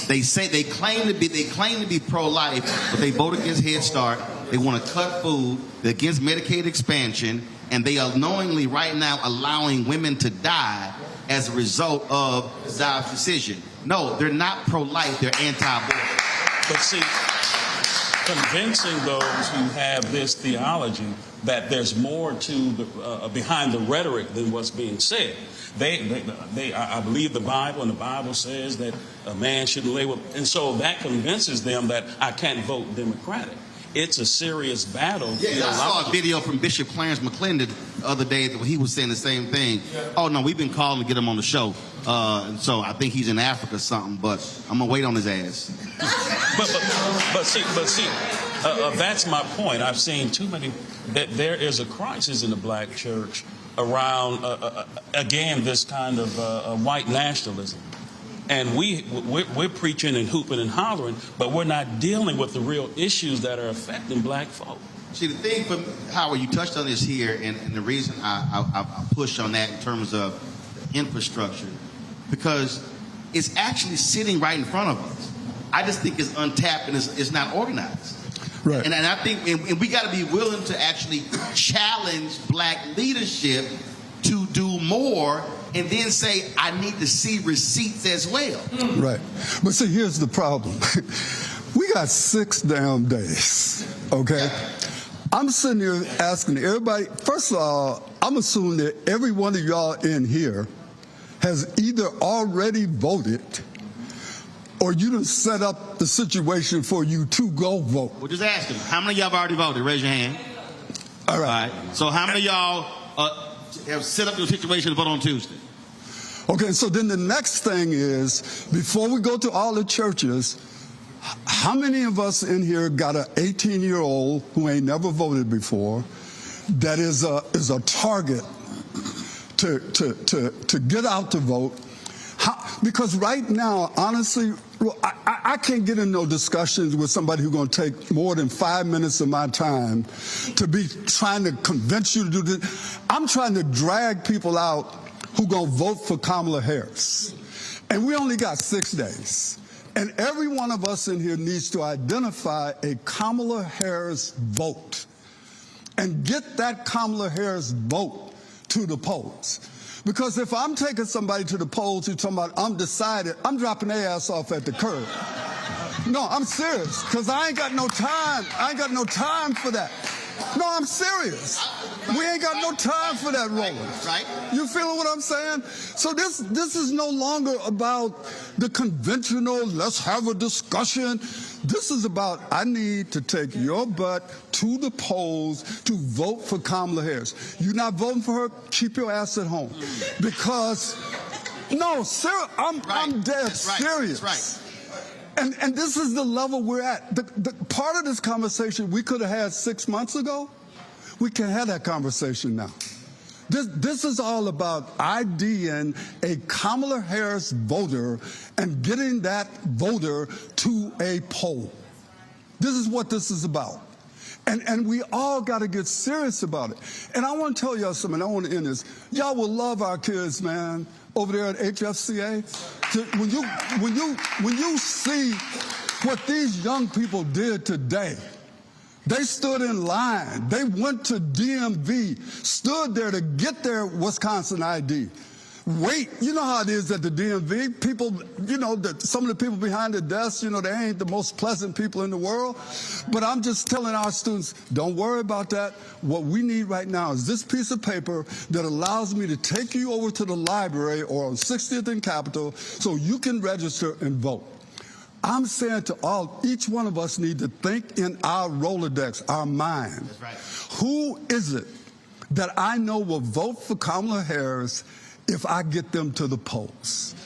They say they claim to be pro-life, but they vote against Head Start. They want to cut food. They're against Medicaid expansion, and they are knowingly right now allowing women to die as a result of Dobbs' decision. No, they're not pro-life. They're anti-abortion. But see, convincing those who have this theology that there's more to the, behind the rhetoric than what's being said. I believe the Bible, and the Bible says that a man shouldn't lay with, and so that convinces them that I can't vote Democratic. It's a serious battle. Yeah, I saw a video from Bishop Clarence McClendon the other day that he was saying the same thing. Oh no, we've been calling to get him on the show, and so I think he's in Africa or something. But I'm gonna wait on his ass. But see, that's my point. I've seen too many. That there is a crisis in the black church around again this kind of white nationalism. And we're preaching and hooping and hollering, but we're not dealing with the real issues that are affecting black folk. See, the thing, from Howard, you touched on this here, and the reason I push on that in terms of infrastructure, because it's actually sitting right in front of us. I just think it's untapped and it's not organized. Right. And I think and we got to be willing to actually challenge black leadership to do more, and then say, I need to see receipts as well. Right. But see, here's the problem. We got 6 damn days, okay? I'm sitting here asking everybody, first of all, I'm assuming that every one of y'all in here has either already voted or you done set up the situation for you to go vote. We're just asking, how many of y'all have already voted? Raise your hand. All right. So how many of y'all have set up the situation to vote on Tuesday? Okay, so then the next thing is, before we go to all the churches, how many of us in here got an 18-year-old who ain't never voted before that is a target to get out to vote? Because right now, honestly, I can't get in no discussions with somebody who's going to take more than 5 minutes of my time to be trying to convince you to do this. I'm trying to drag people out who going to vote for Kamala Harris. And we only got 6 days. And every one of us in here needs to identify a Kamala Harris vote and get that Kamala Harris vote to the polls. Because if I'm taking somebody to the polls who's talking about I'm decided, I'm dropping their ass off at the curb. No, I'm serious, because I ain't got no time. I ain't got no time for that. No, I'm serious. We ain't got no time for that, Roland. Right. You feeling what I'm saying? So this is no longer about the conventional, let's have a discussion. This is about, I need to take your butt to the polls to vote for Kamala Harris. You're not voting for her, keep your ass at home. Because, no, I'm dead serious. That's right. And this is the level we're at. The part of this conversation we could have had 6 months ago, we can have that conversation now. This is all about IDing a Kamala Harris voter and getting that voter to a poll. This is what this is about. And we all got to get serious about it. And I want to tell y'all something. I want to end this. Y'all will love our kids, man, over there at HFCA. When you see what these young people did today, they stood in line. They went to DMV, stood there to get their Wisconsin ID. Wait, you know how it is at the DMV. People, some of the people behind the desk, they ain't the most pleasant people in the world. But I'm just telling our students, don't worry about that. What we need right now is this piece of paper that allows me to take you over to the library or on 60th and Capitol so you can register and vote. I'm saying to each one of us need to think in our Rolodex, our mind. That's right. Who is it that I know will vote for Kamala Harris if I get them to the polls?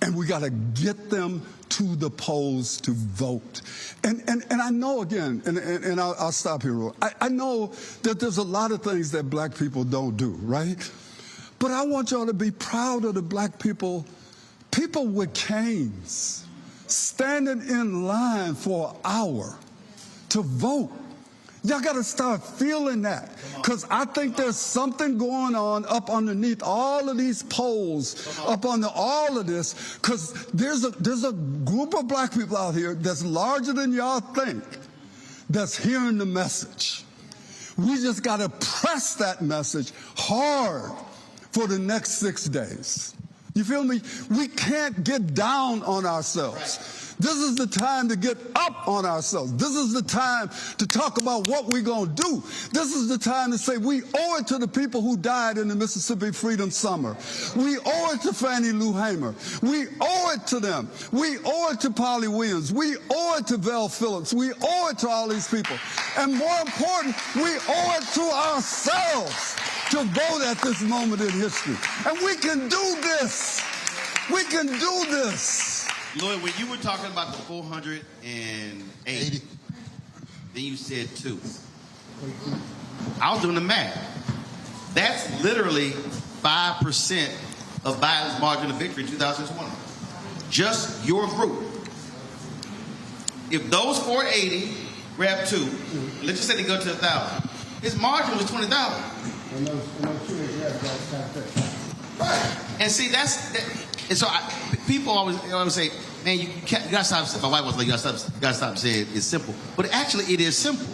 And we got to get them to the polls to vote. And I know, again, and I'll stop here. I know that there's a lot of things that black people don't do, right? But I want y'all to be proud of the black people with canes. standing in line for an hour to vote. Y'all got to start feeling that, because I think there's something going on up underneath all of these polls, up under all of this, because there's a group of black people out here that's larger than y'all think that's hearing the message. We just got to press that message hard for the next 6 days. You feel me? We can't get down on ourselves. This is the time to get up on ourselves. This is the time to talk about what we're going to do. This is the time to say we owe it to the people who died in the Mississippi Freedom Summer. We owe it to Fannie Lou Hamer. We owe it to them. We owe it to Polly Williams. We owe it to Vel Phillips. We owe it to all these people. And more important, we owe it to ourselves to vote at this moment in history. And we can do this. We can do this. Lloyd, when you were talking about the 480, then you said 2. I was doing the math. That's literally 5% of Biden's margin of victory in 2020. Just your group. If those 480 grab 2, let's just say they go to 1,000, his margin was 20,000. Right. And see, and so people always say, man, you gotta stop. My wife was like, you gotta stop saying it's simple. But actually, it is simple.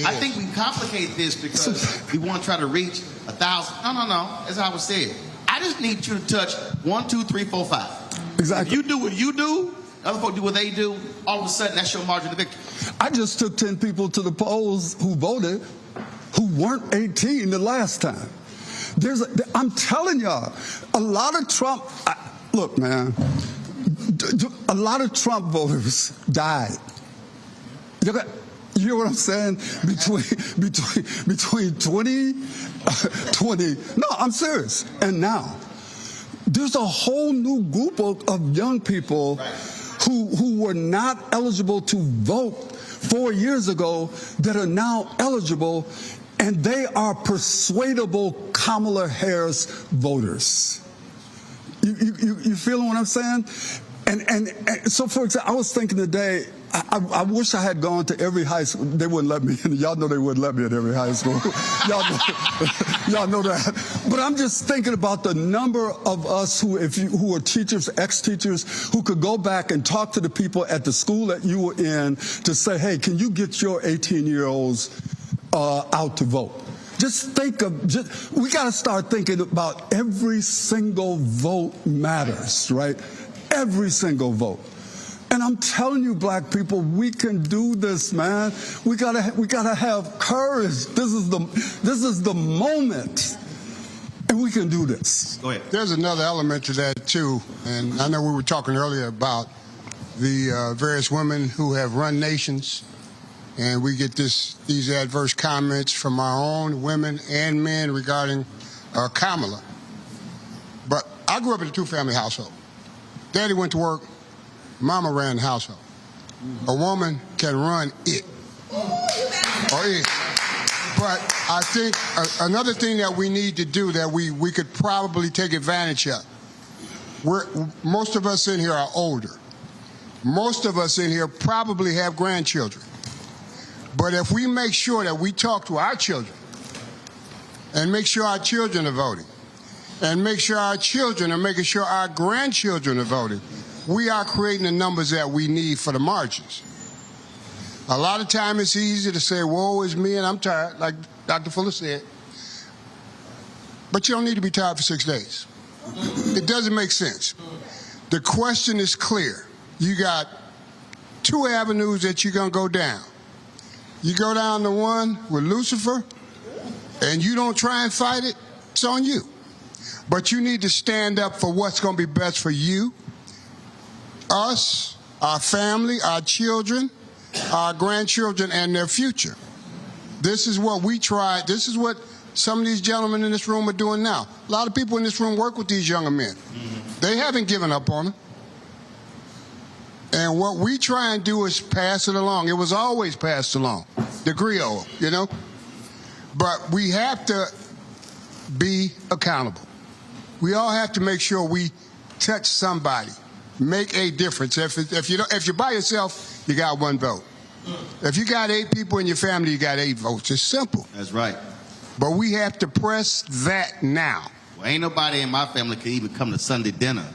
I think we complicate this because we want to try to reach 1,000. No. That's how I was saying. I just need you to touch 1, 2, 3, 4, 5. Exactly. If you do what you do, other folks do what they do, all of a sudden, that's your margin of victory. I just took 10 people to the polls who voted who weren't 18 the last time. I'm telling y'all, a lot of Trump, look, man, a lot of Trump voters died. You hear what I'm saying? Between 20, no, I'm serious, and now. There's a whole new group of young people who were not eligible to vote 4 years ago that are now eligible, and they are persuadable Kamala Harris voters. You feeling what I'm saying? And so, for example, I was thinking today, I wish I had gone to every high school. They wouldn't let me in. Y'all know they wouldn't let me in every high school. y'all know that. But I'm just thinking about the number of us who are teachers, ex-teachers, who could go back and talk to the people at the school that you were in to say, hey, can you get your 18-year-olds out to vote? We got to start thinking about every single vote matters, right? Every single vote. And I'm telling you, black people, we can do this, man. We gotta have courage. This is the moment, and we can do this. Go ahead. There's another element to that too, and I know we were talking earlier about the various women who have run nations, and we get these adverse comments from our own women and men regarding Kamala. But I grew up in a two-family household. Daddy went to work. Mama ran the household. A woman can run it. Or it. But I think another thing that we need to do that we could probably take advantage of, most of us in here are older. Most of us in here probably have grandchildren. But if we make sure that we talk to our children and make sure our children are voting and make sure our children are making sure our grandchildren are voting, we are creating the numbers that we need for the margins. A lot of time it's easy to say, woe is me and I'm tired, like Dr. Fuller said. But you don't need to be tired for 6 days. It doesn't make sense. The question is clear. You got 2 avenues that you're going to go down. You go down the one with Lucifer, and you don't try and fight it, it's on you. But you need to stand up for what's going to be best for you, us, our family, our children, our grandchildren, and their future. This is what we tried. This is what some of these gentlemen in this room are doing now. A lot of people in this room work with these younger men. They haven't given up on them. And what we try and do is pass it along. It was always passed along, the griot, you know? But we have to be accountable. We all have to make sure we touch somebody make a difference. If you're by yourself, you got 1 vote. If you got 8 people in your family, you got 8 votes. It's simple. That's right. But we have to press that now. Well, ain't nobody in my family can even come to Sunday dinner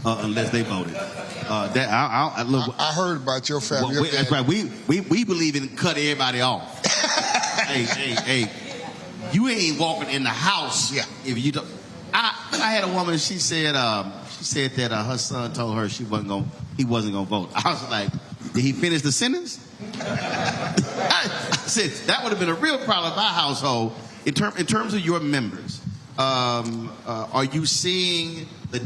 unless they voted. I heard about your family. Well, that's right. We believe in cut everybody off. hey, you ain't walking in the house if you don't. I had a woman. She said that her son told her he wasn't gonna vote. I was like, did he finish the sentence? I said that would have been a real problem in my household. In terms of your members, are you seeing what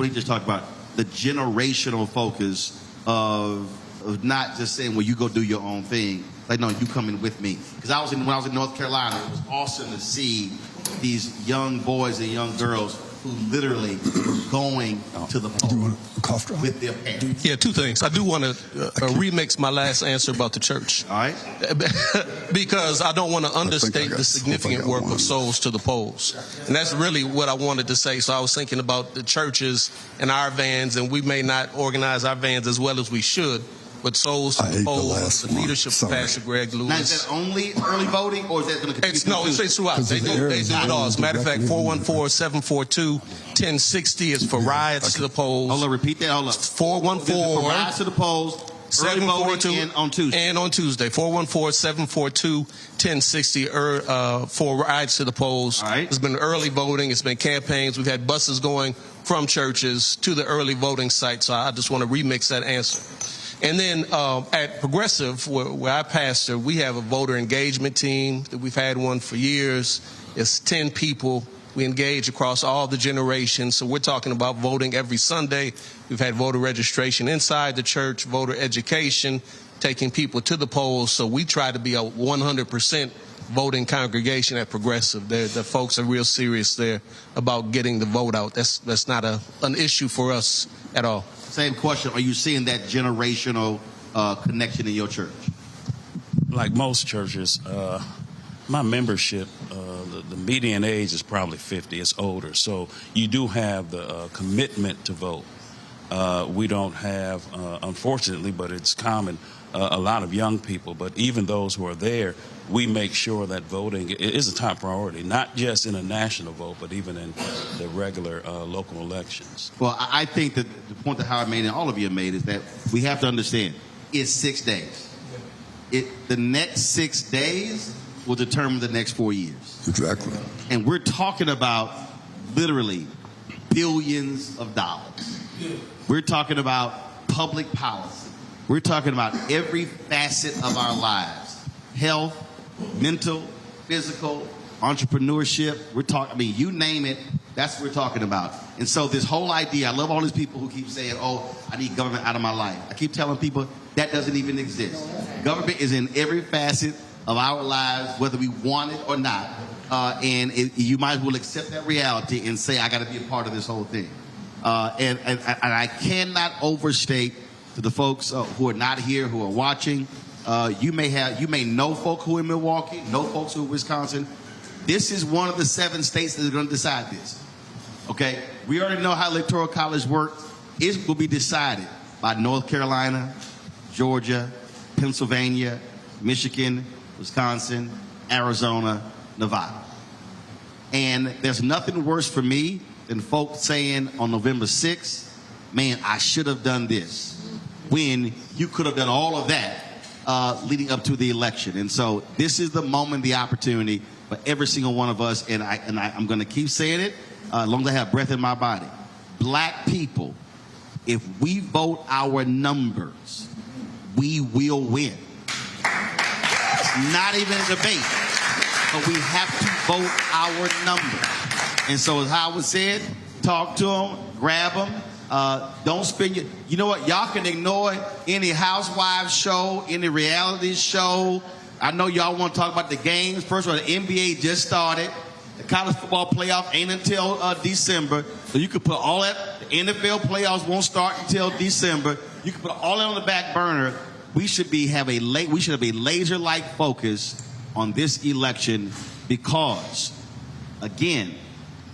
he just talked about? The generational focus of not just saying, well, you go do your own thing. Like, no, you come in with me. Because when I was in North Carolina, it was awesome to see these young boys and young girls who literally were going to the polls with their parents. Yeah, 2 things. I do want to remix my last answer about the church. All right. Because I don't want to understate the significant work of souls to the polls. And that's really what I wanted to say. So I was thinking about the churches and our vans, and we may not organize our vans as well as we should. But souls to the polls, the leadership of Pastor Greg Lewis. Now, is that only early voting, or is that going to continue? No, it's throughout. They do it all. As a matter of fact, 414-742-1060 is for riots to the polls. Hold on, repeat that. Hold on. 414 for riots to the polls. Early voting and on Tuesday. And on Tuesday, 414-742-1060 for riots to the polls. All right. It's been early voting. It's been campaigns. We've had buses going from churches to the early voting site. So I just want to remix that answer. And then at Progressive, where I pastor, we have a voter engagement team. We've had one for years. It's 10 people. We engage across all the generations. So we're talking about voting every Sunday. We've had voter registration inside the church, voter education, taking people to the polls. So we try to be a 100% voting congregation at Progressive. The folks are real serious there about getting the vote out. That's not an issue for us at all. Same question. Are you seeing that generational connection in your church? Like most churches, my membership, the median age is probably 50. It's older. So you do have the commitment to vote. We don't have, unfortunately, but it's common, a lot of young people. But even those who are there, we make sure that voting is a top priority, not just in a national vote, but even in the regular local elections. Well, I think that the point that Howard made and all of you have made is that we have to understand it's 6 days. The next 6 days will determine the next 4 years. Exactly. And we're talking about literally billions of dollars. We're talking about public policy. We're talking about every facet of our lives. Health, mental, physical, entrepreneurship. You name it, that's what we're talking about. And so this whole idea, I love all these people who keep saying, oh, I need government out of my life. I keep telling people that doesn't even exist. Government is in every facet of our lives, whether we want it or not. You might as well accept that reality and say, I got to be a part of this whole thing. And I cannot overstate to the folks who are not here, who are watching. You may know folk who are in Milwaukee, know folks who are in Wisconsin. This is one of the 7 states that are going to decide this. Okay? We already know how Electoral College works. It will be decided by North Carolina, Georgia, Pennsylvania, Michigan, Wisconsin, Arizona, Nevada. And there's nothing worse for me than folks saying on November 6th, man, I should have done this, when you could have done all of that leading up to the election. And so this is the moment, the opportunity for every single one of us, and I'm going to keep saying it as long as I have breath in my body. Black people, if we vote our numbers, we will win. It's not even a debate, but we have to vote our numbers. And so as Howard said, talk to them, grab them. Don't spend you know what? Y'all can ignore any Housewives show, any reality show. I know y'all want to talk about the games. First of all, the NBA just started. The college football playoff ain't until December. So you can put all that. The NFL playoffs won't start until December. You can put all that on the back burner. We should have a laser-like focus on this election because, again,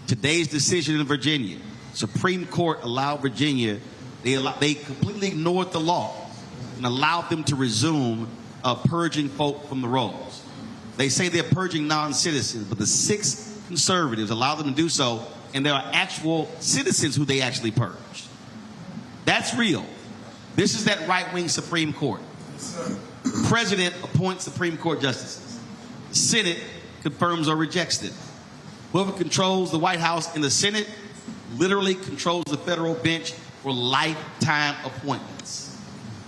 today's decision in Virginia Supreme Court allowed Virginia, they completely ignored the law and allowed them to resume purging folk from the rolls. They say they're purging non-citizens, but the 6 conservatives allowed them to do so, and there are actual citizens who they actually purged. That's real. This is that right-wing Supreme Court. The president appoints Supreme Court justices. The Senate confirms or rejects them. Whoever controls the White House in the Senate literally controls the federal bench for lifetime appointments.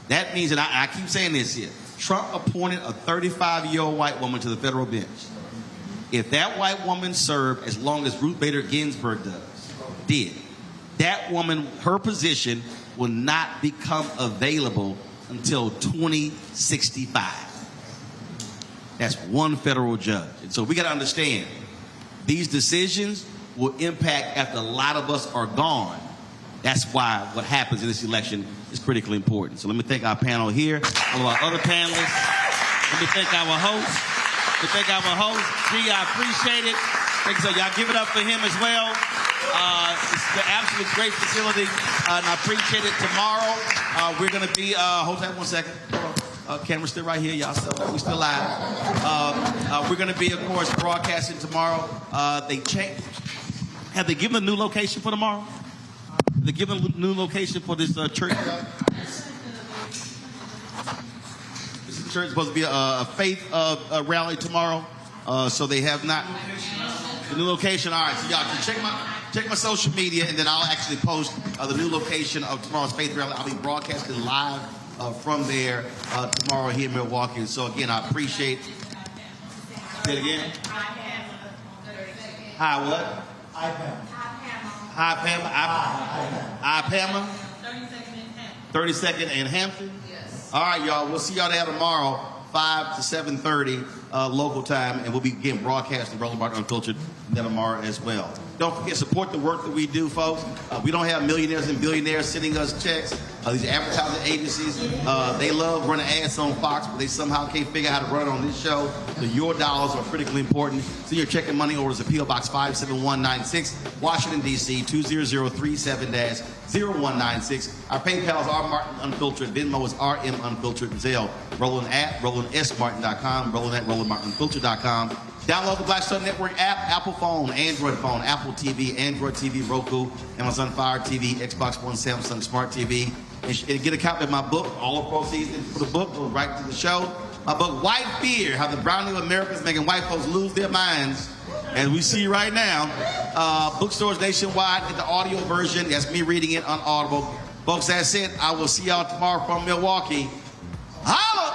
That means, and I keep saying this here, Trump appointed a 35-year-old white woman to the federal bench. If that white woman served as long as Ruth Bader Ginsburg did, that woman, her position will not become available until 2065. That's one federal judge. And so we got to understand, these decisions will impact after a lot of us are gone. That's why what happens in this election is critically important. So let me thank our panel here, all of our other panelists. Let me thank our host. Gee, I appreciate it. Thank you. So y'all give it up for him as well. It's an absolutely great facility, and I appreciate it. Tomorrow, we're going to be, hold that 1 second. Camera's still right here, y'all. We're still live. We're going to be, of course, broadcasting tomorrow. They changed. Have they given a new location for tomorrow? They given a new location for this church. This church is supposed to be a faith rally tomorrow, so they have not. The new location. All right, so y'all can check my social media, and then I'll actually post the new location of tomorrow's faith rally. I'll be broadcasting live from there tomorrow here in Milwaukee. And so again, I appreciate. Say it again. Hi, what? Hi, Pamela. 32nd in Hampton. Yes. All right, y'all. We'll see y'all there tomorrow, 5 to 7:30 local time, and we'll be again broadcasting Roland Martin Unfiltered then tomorrow as well. Don't forget, support the work that we do, folks. We don't have millionaires and billionaires sending us checks. These advertising agencies, they love running ads on Fox, but they somehow can't figure out how to run it on this show. So your dollars are critically important. Send your check and money orders to P.O. Box 57196, Washington, D.C., 20037-0196. Our PayPal is R. Martin Unfiltered. Venmo is RM Unfiltered. And Zelle, Roland at RolandSMartin.com, Roland at RolandMartinUnfiltered.com. Download the Black Star Network app, Apple phone, Android phone, Apple TV, Android TV, Roku, Amazon Fire TV, Xbox One, Samsung Smart TV. And get a copy of my book. All the proceeds for the book go right to the show. My book, White Fear, How the Browning of America is Making White Folks Lose Their Minds, as we see right now. Bookstores nationwide in the audio version. That's me reading it on Audible. Folks, that's it. I will see y'all tomorrow from Milwaukee. Holla!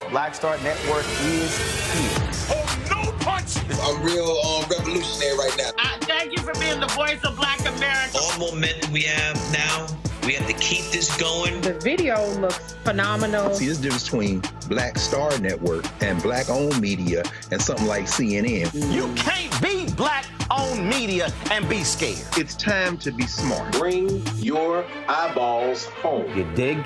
Black Star Network is here. Oh, no punch! I'm real revolutionary right now. Thank you for being the voice of Black America. All momentum we have now, we have to keep this going. The video looks phenomenal. See, there's a difference between Black Star Network and black-owned media and something like CNN. You can't be black-owned media and be scared. It's time to be smart. Bring your eyeballs home. You dig?